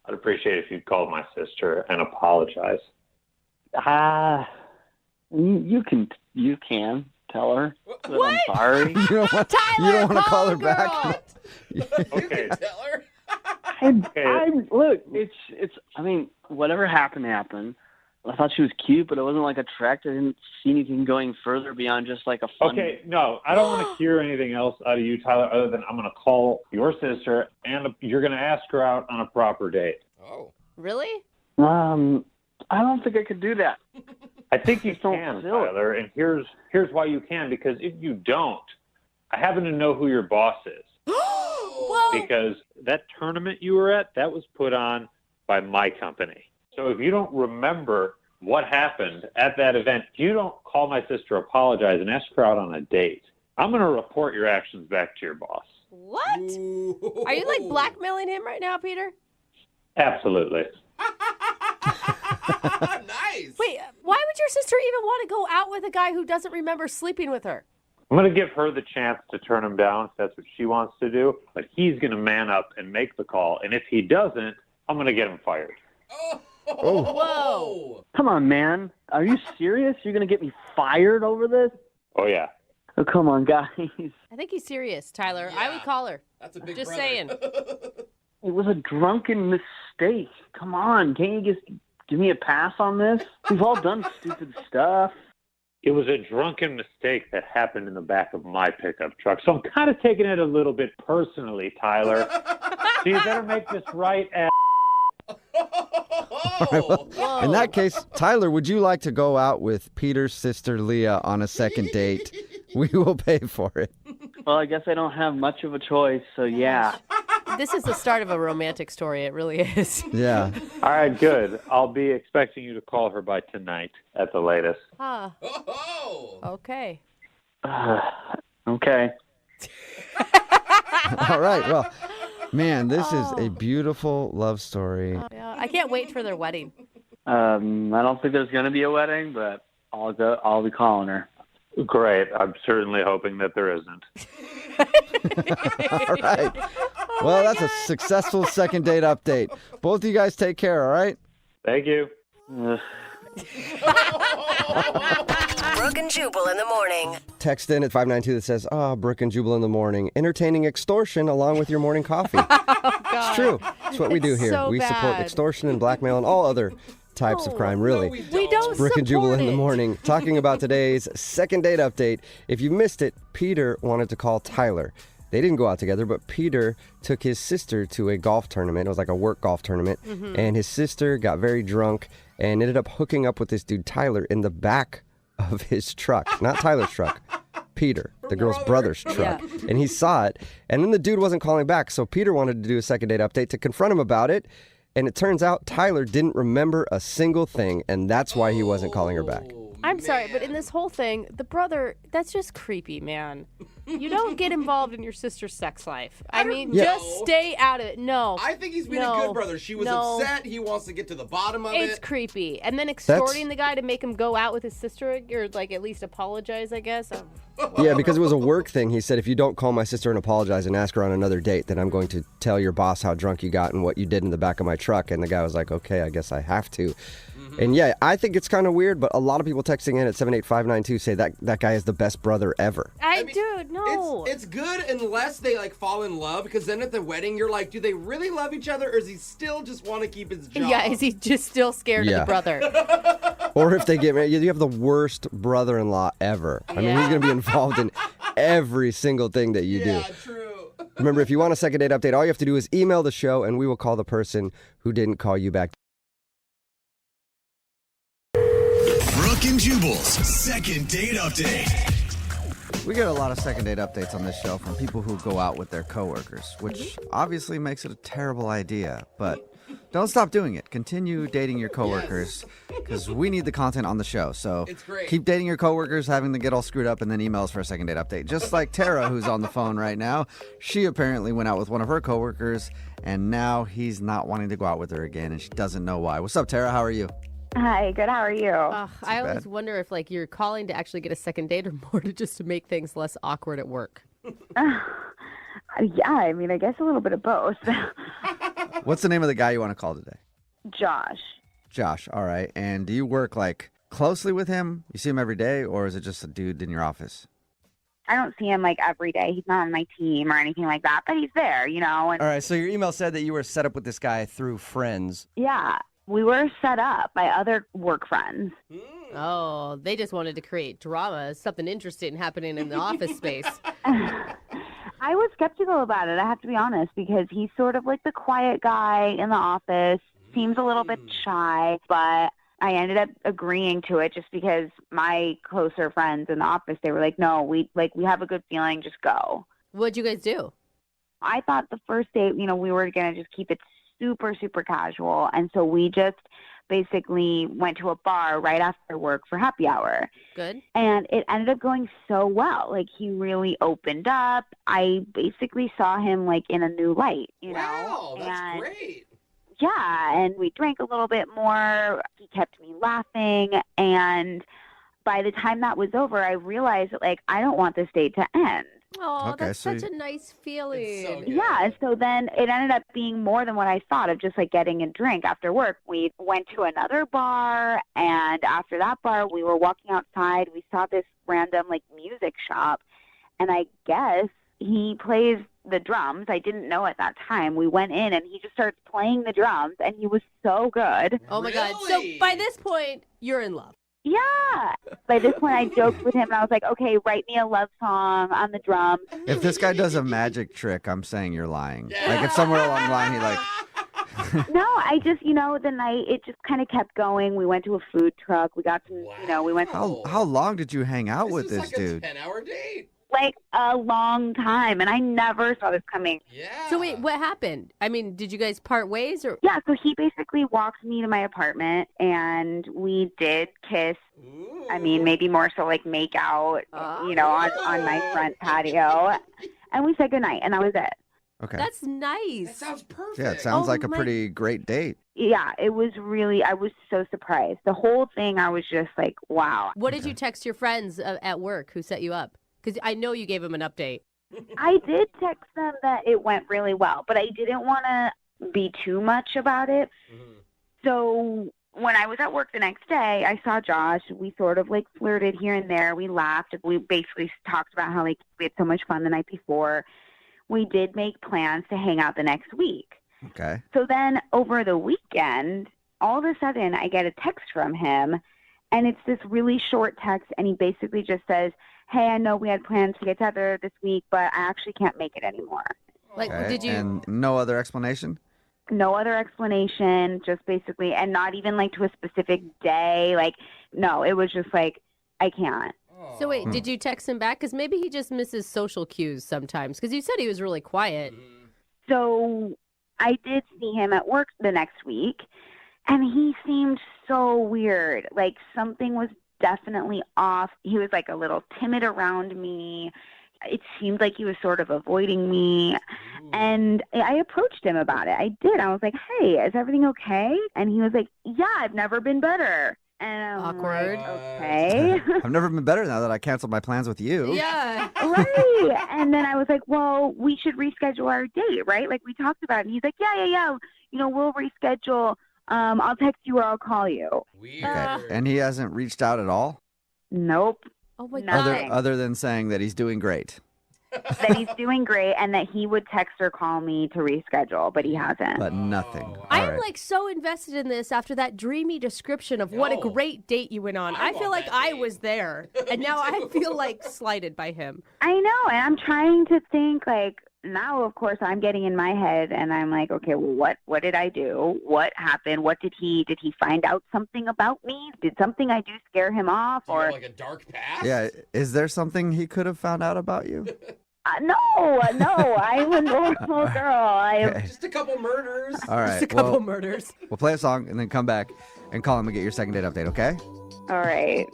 S21: I'd appreciate if you'd call my sister and apologize.
S11: You can tell her that I'm sorry.
S2: You don't want to call her back?
S21: Okay.
S6: Tell her.
S11: Look, it's. Whatever happened. I thought she was cute, but I wasn't attracted. I didn't see anything going further beyond just a fun.
S21: Okay, no, I don't want to hear anything else out of you, Tyler, other than I'm going to call your sister and you're going to ask her out on a proper date.
S6: Oh.
S3: Really?
S11: I don't think I could do that.
S21: I think you can, Tyler, and here's why you can, because if you don't, I happen to know who your boss is.
S3: Whoa.
S21: Because that tournament you were at, that was put on by my company. So if you don't remember what happened at that event, if you don't call my sister, apologize, and ask her out on a date, I'm going to report your actions back to your boss.
S3: What? Ooh. Are you blackmailing him right now, Peter?
S21: Absolutely.
S6: Nice.
S3: Wait, why would your sister even want to go out with a guy who doesn't remember sleeping with her?
S21: I'm going to give her the chance to turn him down if that's what she wants to do, but he's going to man up and make the call, and if he doesn't, I'm going to get him fired.
S6: Oh. Whoa.
S11: Come on, man. Are you serious? You're going to get me fired over this?
S21: Oh, yeah.
S11: Oh, come on, guys.
S3: I think he's serious, Tyler.
S6: Yeah.
S3: I would call her.
S6: That's a big
S3: Just
S6: brother.
S3: saying.
S11: It was a drunken mistake. Come on. Can't you just give me a pass on this? We've all done stupid stuff.
S21: It was a drunken mistake that happened in the back of my pickup truck, so I'm kind of taking it a little bit personally, Tyler. So you better make this right, ass.
S2: All right, well, in that case, Tyler, would you like to go out with Peter's sister Leah on a second date? We will pay for it.
S11: Well, I guess I don't have much of a choice, so yeah.
S3: This is the start of a romantic story. It really is.
S2: Yeah.
S21: All right, good. I'll be expecting you to call her by tonight at the latest.
S3: Huh.
S6: Oh.
S3: Okay.
S11: Okay.
S2: All right, well, man, this is a beautiful love story.
S3: Yeah, I can't wait for their wedding.
S11: I don't think there's going to be a wedding, but I'll be calling her.
S21: Great. I'm certainly hoping that there isn't.
S2: All right. Well, that's a successful second date update. Both of you guys take care, all right?
S21: Thank you.
S7: Brooke and Jubal in the morning.
S10: Text in at 592 that says, Brooke and Jubal in the morning. Entertaining extortion along with your morning coffee. It's true. It's what we do here.
S3: So
S10: we support
S3: bad.
S10: extortion and blackmail and all other types of crime, really.
S3: We don't
S10: It's Brooke and Jubal in the morning, talking about today's second date update. If you missed it, Peter wanted to call Tyler. They didn't go out together, but Peter took his sister to a golf tournament. It was like a work golf tournament. And his sister got very drunk and ended up hooking up with this dude, Tyler, in the back of his truck. Not Tyler's truck. Peter, the girl's brother's truck.
S3: Yeah.
S10: And he saw it. And then the dude wasn't calling back. So Peter wanted to do a second date update to confront him about it. And it turns out Tyler didn't remember a single thing. And that's why he wasn't calling her back.
S3: I'm sorry, but in this whole thing, the brother, that's just creepy, man. You don't get involved in your sister's sex life. I mean, just stay out of it. No.
S6: I think he's being a good brother. She was upset. He wants to get to the bottom of it.
S3: It's creepy. And then extorting the guy to make him go out with his sister, or like at least apologize, I guess.
S10: Yeah, because it was a work thing. He said, if you don't call my sister and apologize and ask her on another date, then I'm going to tell your boss how drunk you got and what you did in the back of my truck. And the guy was like, okay, I guess I have to. And yeah, I think it's kind of weird, but a lot of people texting in at 78592 say that guy is the best brother ever.
S3: Dude, no.
S6: It's good unless they like fall in love, because then at the wedding you're like, do they really love each other, or does he still just want to keep his job?
S3: Yeah, is he just still scared of the brother?
S10: Or if they get married, you have the worst brother-in-law ever. I mean, he's going to be involved in every single thing that you do.
S6: Yeah, true.
S10: Remember, if you want a second date update, all you have to do is email the show, and we will call the person who didn't call you back.
S1: Brooke and Jubal's second date update.
S2: We get a lot of second date updates on this show from people who go out with their coworkers, which obviously makes it a terrible idea, but don't stop doing it. Continue dating your coworkers, because we need the content on the show. So keep dating your coworkers, having them get all screwed up, and then email us for a second date update. Just like Tara, who's on the phone right now. She apparently went out with one of her coworkers, and now he's not wanting to go out with her again, and she doesn't know why. What's up, Tara? How are you?
S4: Hi, good. How are you?
S3: I always wonder if like you're calling to actually get a second date or more to make things less awkward at work.
S4: Yeah, I mean, I guess a little bit of both.
S2: What's the name of the guy you want to call today?
S4: Josh.
S2: Josh, all right. And do you work like closely with him? You see him every day, or is it just a dude in your office?
S4: I don't see him like every day. He's not on my team or anything like that, but he's there, you know. And
S12: all right, so your email said that you were set up with this guy through friends.
S4: yeah, we were set up by other work friends.
S3: Oh, they just wanted to create drama, something interesting happening in the office space.
S4: I was skeptical about it, I have to be honest, because he's sort of like the quiet guy in the office, seems a little bit shy, but I ended up agreeing to it just because my closer friends in the office, they were like, no, we have a good feeling, just go.
S3: What'd you guys do?
S4: I thought the first date, we were going to just keep it super, super casual. And so we just basically went to a bar right after work for happy hour.
S3: Good.
S4: And it ended up going so well. Like, he really opened up. I basically saw him like in a new light, you know?
S6: Wow, that's great.
S4: Yeah, and we drank a little bit more. He kept me laughing. And by the time that was over, I realized that, like, I don't want this date to end.
S3: Oh,
S2: Okay,
S3: that's
S2: so
S3: such a nice feeling.
S4: Yeah, so then it ended up being more than what I thought of, just like getting a drink after work. We went to another bar, and after that bar, we were walking outside. We saw this random like music shop, and I guess he plays the drums. I didn't know at that time. We went in, and he just starts playing the drums, and he was so good.
S3: Oh my God. So by this point, you're in love.
S4: Yeah. By this point, I joked with him, and I was like, okay, write me a love song on the drums.
S2: If this guy does a magic trick, I'm saying you're lying. Like if somewhere along the line he like...
S4: No, I just, the night, it just kind of kept going. We went to a food truck. We got some, we went to...
S2: How long did you hang out with this dude?
S6: 10-hour date.
S4: Like a long time, and I never saw this coming.
S6: Yeah.
S3: So wait, what happened? I mean, did you guys part ways or?
S4: Yeah, so he basically walked me to my apartment, and we did kiss.
S6: Ooh.
S4: I mean, maybe more so like make out, on my front patio, and we said goodnight, and that was it.
S2: Okay.
S3: That's nice.
S6: That sounds perfect.
S2: Yeah, it sounds like a pretty great date.
S4: Yeah, it was really, I was so surprised. The whole thing, I was just like, wow.
S3: What did you text your friends at work who set you up? Because I know you gave him an update.
S4: I did text them that it went really well, but I didn't want to be too much about it.
S6: Mm-hmm.
S4: So when I was at work the next day, I saw Josh. We sort of like flirted here and there. We laughed. We basically talked about how like we had so much fun the night before. We did make plans to hang out the next week.
S2: Okay.
S4: So then over the weekend, all of a sudden I get a text from him, and it's this really short text, and he basically just says,
S14: hey, I know we had plans to get together this week, but I actually can't make it anymore.
S3: Like,
S2: Okay,
S3: did you?
S2: And no other explanation?
S14: No other explanation, just basically, and not even like to a specific day. Like, no, it was just like, I can't.
S3: So wait, did you text him back? Because maybe he just misses social cues sometimes. Because you said he was really quiet.
S14: So I did see him at work the next week, and he seemed so weird. Like something was definitely off. He was like a little timid around me. It seemed like he was sort of avoiding me. And I approached him about it. I did. I was like, hey, is everything okay? And he was like, yeah, I've never been better. And I'm
S3: Awkward.
S14: like, okay.
S2: I've never been better now that I canceled my plans with you.
S3: Yeah.
S14: Right. And then I was like, well, we should reschedule our date, right? Like we talked about it. And he's like, yeah. You know, we'll reschedule. I'll text you or I'll call you.
S6: Weird.
S2: Okay. And he hasn't reached out at all?
S14: Nope.
S3: Oh my
S14: Nothing.
S2: Other than saying that he's doing great.
S14: That he's doing great and that he would text or call me to reschedule, but he hasn't.
S2: But nothing.
S3: I
S2: All
S3: am
S2: right.
S3: like so invested in this after that dreamy description of what a great date you went on. I feel like I was there, and now I feel like slighted by him.
S14: I know, and I'm trying to think like now. Of course, I'm getting in my head, and I'm like, okay, well, what did I do? What happened? What did he find out something about me? Did something I do scare him off?
S6: Do you
S14: Or
S6: have, like a dark past?
S2: Yeah. Is there something he could have found out about you?
S14: no, I'm a normal girl.
S2: Okay.
S6: Just a couple murders.
S2: All right.
S3: Just a couple murders.
S2: We'll play a song and then come back and call him and get your second date update, okay?
S14: All right,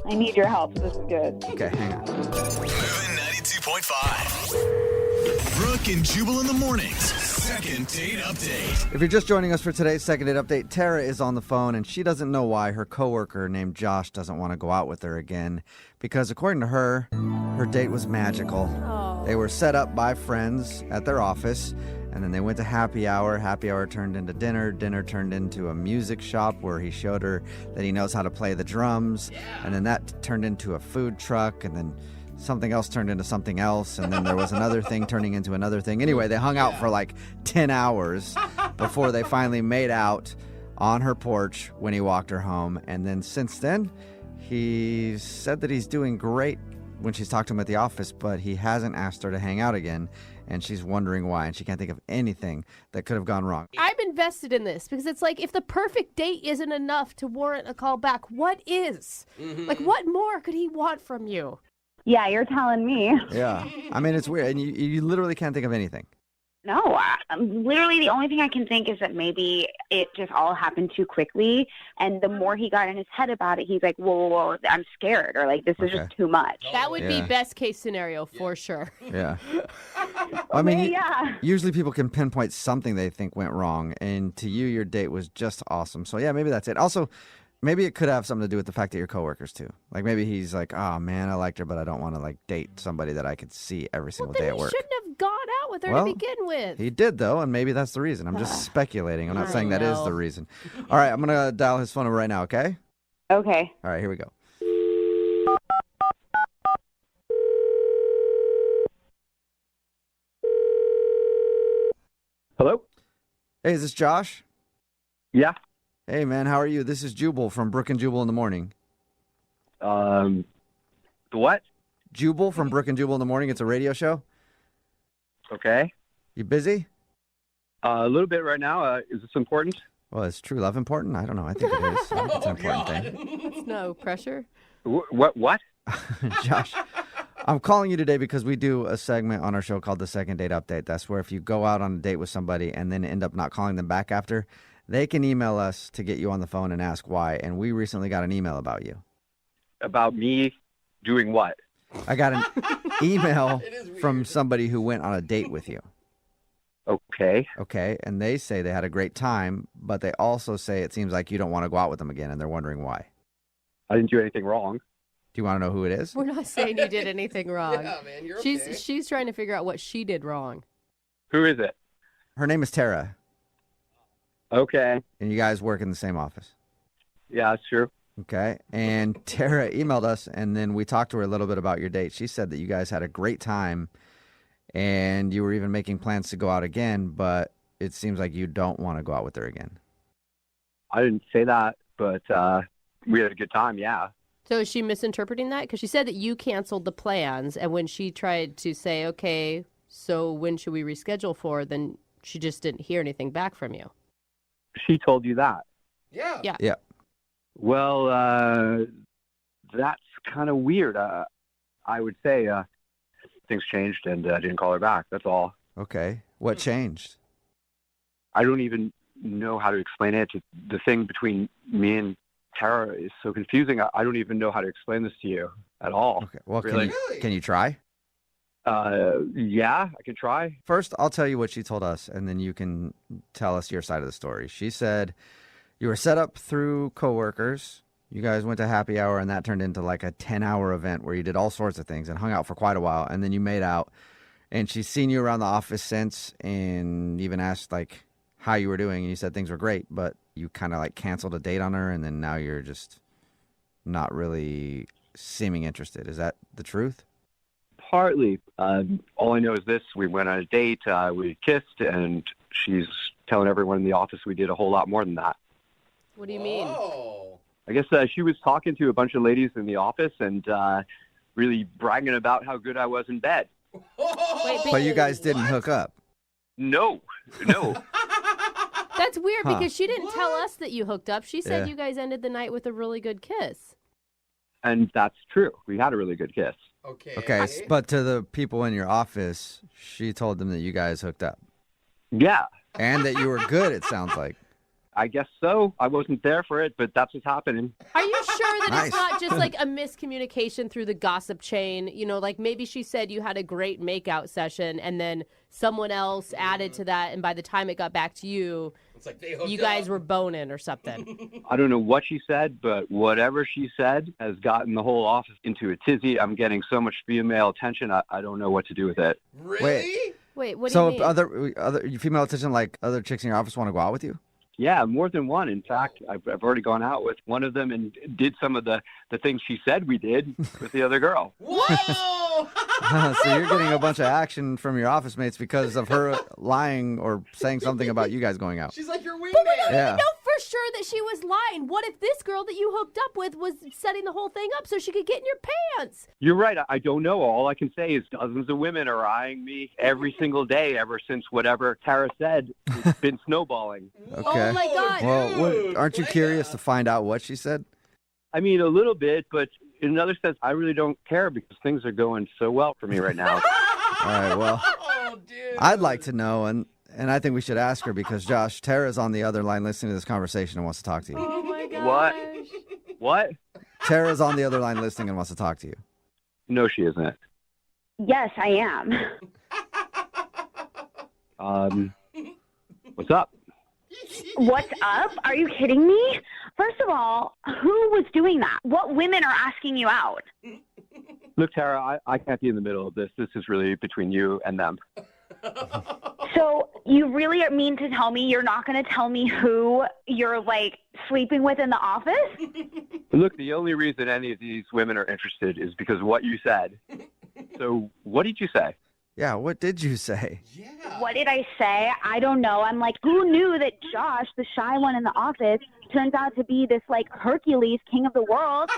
S14: I need your help. This is good.
S2: Okay, hang on.
S1: Moving 92.5. Brooke and Jubal in the mornings. Second date update.
S2: If you're just joining us for today's second date update, Tara is on the phone and she doesn't know why her coworker named Josh doesn't want to go out with her again because according to her, her date was magical. They were set up by friends at their office and then they went to happy hour. Happy hour turned into dinner. Dinner turned into a music shop where he showed her that he knows how to play the drums. And then that turned into a food truck and then something else turned into something else, and then there was another thing turning into another thing. Anyway, they hung out for like 10 hours before they finally made out on her porch when he walked her home. And then since then, he said that he's doing great when she's talked to him at the office, but he hasn't asked her to hang out again, and she's wondering why, and she can't think of anything that could have gone wrong.
S3: I'm invested in this because it's like if the perfect date isn't enough to warrant a call back, what is? Like, what more could he want from you?
S14: Yeah, you're telling me.
S2: Yeah. I mean, it's weird, and you literally can't think of anything.
S14: No, literally the only thing I can think is that maybe it just all happened too quickly. And the more he got in his head about it, he's like, whoa, I'm scared, or like, this is just too much.
S3: That would be
S2: Yeah.
S3: best case scenario for sure.
S2: Yeah. I mean,
S14: yeah.
S2: usually people can pinpoint something they think went wrong, and to you, your date was just awesome. So, yeah, maybe that's it. Also, maybe it could have something to do with the fact that you're coworkers, too. Like, maybe he's like, oh, man, I liked her, but I don't want to, like, date somebody that I could see every single day at work.
S3: Shouldn't have gone out with her
S2: Well,
S3: to begin with.
S2: He did, though, and maybe that's the reason. I'm just speculating. I'm not
S3: I
S2: saying that is
S3: know.
S2: the reason. All right, I'm going to dial his phone number right now, okay?
S14: Okay.
S2: All right, here we go.
S17: Hello?
S2: Hey, is this Josh?
S17: Yeah.
S2: Hey, man, how are you? This is Jubal from Brooke and Jubal in the morning.
S17: What?
S2: Jubal from Brooke and Jubal in the morning. It's a radio show.
S17: Okay.
S2: You busy?
S17: A little bit right now. Is this important?
S2: Well, is true love important? I don't know. I think it is. I think it's an important thing.
S3: It's no pressure.
S17: What?
S2: Josh, I'm calling you today because we do a segment on our show called the Second Date Update. That's where if you go out on a date with somebody and then end up not calling them back after, they can email us to get you on the phone and ask why. And we recently got an email about you.
S17: About me doing what?
S2: I got an email from somebody who went on a date with you.
S17: Okay.
S2: Okay, and they say they had a great time, but they also say it seems like you don't want to go out with them again, and they're wondering why.
S17: I didn't do anything wrong.
S2: Do you want to know who it is?
S3: We're not saying you did anything wrong.
S6: Yeah, man, you're
S3: she's
S6: okay.
S3: she's trying to figure out what she did wrong.
S17: Who is it?
S2: Her name is Tara,
S17: Okay.
S2: and you guys work in the same office.
S17: Yeah, that's true.
S2: Okay, and Tara emailed us, and then we talked to her a little bit about your date. She said that you guys had a great time, and you were even making plans to go out again, but it seems like you don't want to go out with her again.
S17: I didn't say that, but we had a good time, yeah.
S3: So is she misinterpreting that? Because she said that you canceled the plans, and when she tried to say, okay, so when should we reschedule for, then she just didn't hear anything back from you.
S13: She told you that?
S6: Yeah.
S3: Yeah.
S10: Yeah.
S13: Well, that's kind of weird. I would say things changed and I didn't call her back. That's all.
S2: Okay. What changed?
S13: I don't even know how to explain it. The thing between me and Tara is so confusing. I don't even know how to explain this to you at all.
S2: Okay. Well,
S13: really.
S2: Can you try?
S13: Yeah, I can try.
S2: First, I'll tell you what she told us, and then you can tell us your side of the story. She said you were set up through coworkers. You guys went to happy hour, and that turned into like a 10-hour event where you did all sorts of things and hung out for quite a while, and then you made out. And she's seen you around the office since and even asked, like, how you were doing, and you said things were great, but you kind of, like, canceled a date on her, and then now you're just not really seeming interested. Is that the truth?
S13: Partly. All I know is this. We went on a date, we kissed, and she's telling everyone in the office we did a whole lot more than that.
S3: What do you mean?
S13: I guess she was talking to a bunch of ladies in the office and really bragging about how good I was in bed.
S3: Wait,
S2: But you guys didn't hook up.
S13: No.
S3: That's weird
S2: Huh.
S3: because she didn't tell us that you hooked up. She said
S13: Yeah.
S3: you guys ended the night with a really good kiss.
S13: And that's true. We had a really good kiss.
S2: Okay, but to the people in your office, she told them that you guys hooked up.
S13: Yeah.
S2: And that you were good, it sounds like.
S13: I guess so. I wasn't there for it, but that's what's happening.
S3: Are you sure that
S2: Nice.
S3: it's not just like a miscommunication through the gossip chain? You know, like maybe she said you had a great makeout session and then someone else added to that, and by the time it got back to you,
S6: It's like they hooked
S3: you guys
S6: up.
S3: were boning or something.
S13: I don't know what she said, but whatever she said has gotten the whole office into a tizzy. I'm getting so much female attention, I don't know what to do with it.
S6: Really?
S3: Wait, what do
S2: So
S3: you mean?
S2: other female attention, like other chicks in your office want to go out with you?
S13: Yeah, more than one. In fact, I've already gone out with one of them and did some of the things she said we did with the other girl.
S6: Whoa!
S2: So you're getting a bunch of action from your office mates because of her lying or saying something about you guys going out.
S6: She's like your wingman.
S3: But we don't
S2: Yeah.
S3: even know for sure that she was lying. What if this girl that you hooked up with was setting the whole thing up so she could get in your pants?
S13: You're right. I don't know. All I can say is dozens of women are eyeing me every single day ever since whatever Tara said. It's been snowballing.
S2: Okay.
S3: Oh my God.
S2: Well, aren't you curious to find out what she said?
S13: I mean, a little bit, but in another sense, I really don't care because things are going so well for me right now.
S2: All right, well, I'd like to know, and I think we should ask her because, Josh, Tara's on the other line listening to this conversation and wants to talk to you.
S3: Oh my God.
S13: What?
S2: Tara's on the other line listening and wants to talk to you.
S13: No, she isn't.
S14: Yes, I am.
S13: What's up?
S14: What's up? Are you kidding me? First of all, who was doing that? What women are asking you out?
S13: Look, Tara, I can't be in the middle of this. This is really between you and them.
S14: So you really mean to tell me you're not going to tell me who you're, like, sleeping with in the office?
S13: Look, the only reason any of these women are interested is because of what you said. So what did you say?
S2: Yeah, what did you say?
S14: What did I say? I don't know. I'm like, who knew that Josh, the shy one in the office, turns out to be this, like, Hercules, king of the world?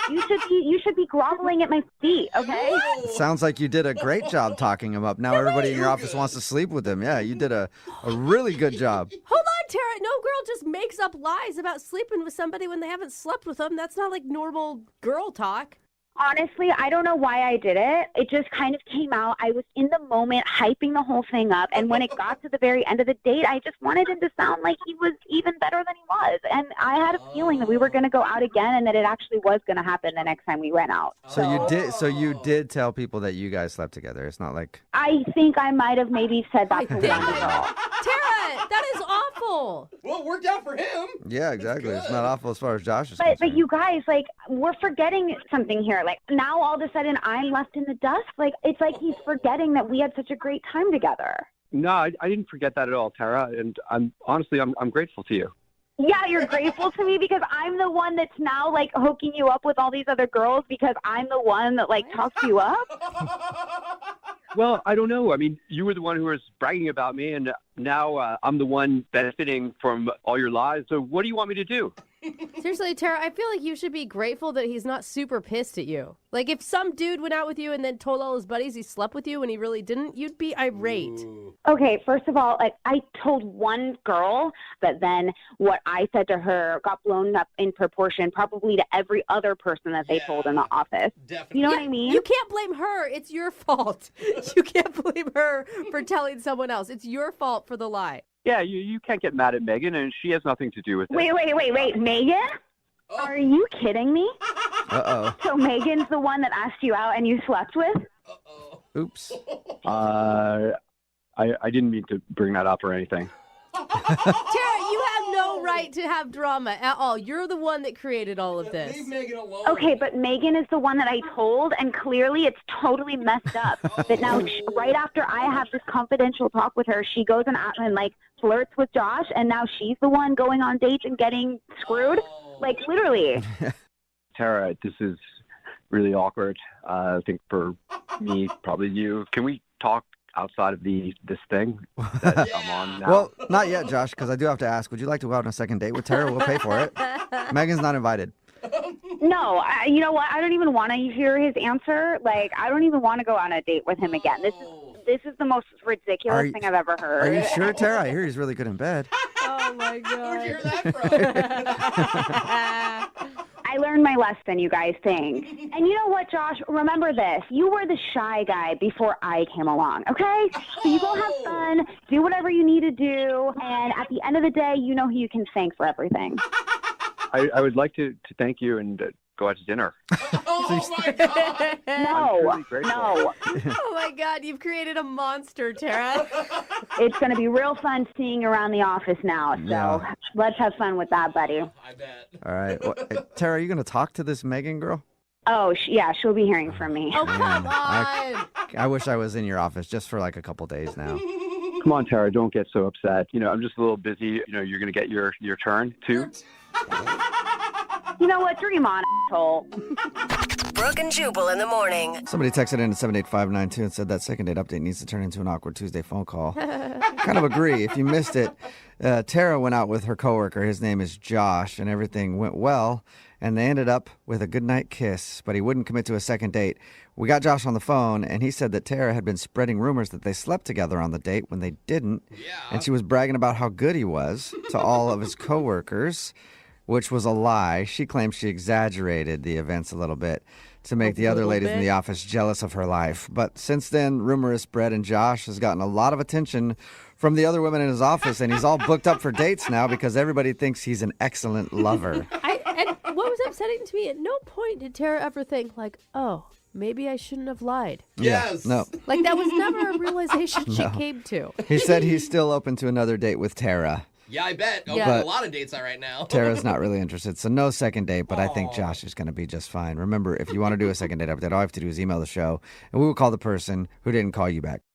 S14: You should be groveling at my feet, okay?
S2: It sounds like you did a great job talking him up. Now everybody in your office wants to sleep with him. Yeah, you did a really good job.
S3: Hold on, Tara. No girl just makes up lies about sleeping with somebody when they haven't slept with them. That's not like normal girl talk.
S14: Honestly, I don't know why I did it. It just kind of came out. I was in the moment hyping the whole thing up. And when it got to the very end of the date, I just wanted him to sound like he was even better than he was. And I had a feeling that we were going to go out again and that it actually was going to happen the next time we went out.
S2: So you did tell people that you guys slept together. It's not like
S14: I think I might have maybe said that to one girl.
S3: Tara, that is awful.
S6: Well, it worked out for him.
S2: yeah, exactly. It's not awful as far as Josh is
S14: But
S2: concerned.
S14: you guys, like, we're forgetting something here. Like, now all of a sudden I'm left in the dust. Like, it's like he's forgetting that we had such a great time together.
S13: No, I didn't forget that at all, Tara. And I'm grateful to you.
S14: Yeah, you're grateful to me because I'm the one that's now, like, hooking you up with all these other girls because I'm the one that, like, talks you up?
S13: Well, I don't know. I mean, you were the one who was bragging about me, and now I'm the one benefiting from all your lies. So what do you want me to do?
S3: Seriously, Tara, I feel like you should be grateful that he's not super pissed at you. Like, if some dude went out with you and then told all his buddies he slept with you when he really didn't, you'd be irate.
S14: Okay, first of all, I told one girl, but then what I said to her got blown up in proportion probably to every other person that they told in the office.
S6: Definitely.
S14: You know what I mean?
S3: You can't blame her. It's your fault. You can't blame her for telling someone else. It's your fault for the lie.
S13: Yeah, you can't get mad at Megan, and she has nothing to do with it.
S14: Wait, Megan? Are you kidding me?
S10: Uh-oh.
S14: So Megan's the one that asked you out and you slept with?
S10: Oops.
S13: I didn't mean to bring that up or anything.
S3: Tara, you have no right to have drama at all. You're the one that created all of this.
S6: Leave Megan alone.
S14: Okay, but Megan is the one that I told, and clearly it's totally messed up. That now, right after I have this confidential talk with her, she goes and like flirts with Josh, and now she's the one going on dates and getting screwed. Like literally.
S13: Tara, this is really awkward. I think for me, probably you. Can we talk outside of this thing that I'm on now?
S2: Well, not yet, Josh, because I do have to ask, would you like to go out on a second date with Tara? We'll pay for it. Megan's not invited.
S14: No, you know what? I don't even want to hear his answer. Like, I don't even want to go on a date with him again. This is the most ridiculous thing I've ever heard.
S2: Are you sure, Tara? I hear he's really good in bed.
S3: Oh, my God.
S6: Where'd you hear that from?
S14: I learned my lesson, you guys think. And you know what, Josh? Remember this. You were the shy guy before I came along, okay? So you go have fun, do whatever you need to do, and at the end of the day, you know who you can thank for everything.
S13: I would like to thank you and go out to dinner.
S6: Oh, my God.
S14: No.
S3: Oh, my God. You've created a monster, Tara.
S14: It's going to be real fun seeing you around the office now, so let's have fun with that, buddy.
S6: I bet.
S2: All right. Well, Tara, are you going to talk to this Megan girl?
S14: Oh, yeah, she'll be hearing from me.
S3: Oh, come on.
S2: I wish I was in your office just for like a couple days now.
S13: Come on, Tara, don't get so upset. I'm just a little busy. You're going to get your turn, too.
S14: You know what? Dream on, asshole.
S7: Brooke and Jubal in the morning.
S2: Somebody texted in at 78592 and said that second date update needs to turn into an awkward Tuesday phone call. Kind of agree. If you missed it, Tara went out with her coworker. His name is Josh, and everything went well. And they ended up with a goodnight kiss, but he wouldn't commit to a second date. We got Josh on the phone, and he said that Tara had been spreading rumors that they slept together on the date when they didn't. Yeah. And she was bragging about how good he was to all of his coworkers, which was a lie. She claims she exaggerated the events a little bit to make the other ladies in the office jealous of her life. But since then, rumor has spread, and Josh has gotten a lot of attention from the other women in his office, and he's all booked up for dates now because everybody thinks he's an excellent lover.
S3: And what was upsetting to me, at no point did Tara ever think, like, oh, maybe I shouldn't have lied.
S6: Yes.
S2: No.
S3: Like, that was never a realization she came to.
S2: He said he's still open to another date with Tara.
S6: Yeah, I bet.
S2: Yeah.
S6: A lot of dates are right now.
S2: Tara's not really interested, so no second date, but I think Josh is going to be just fine. Remember, if you want to do a second date update, all you have to do is email the show, and we will call the person who didn't call you back.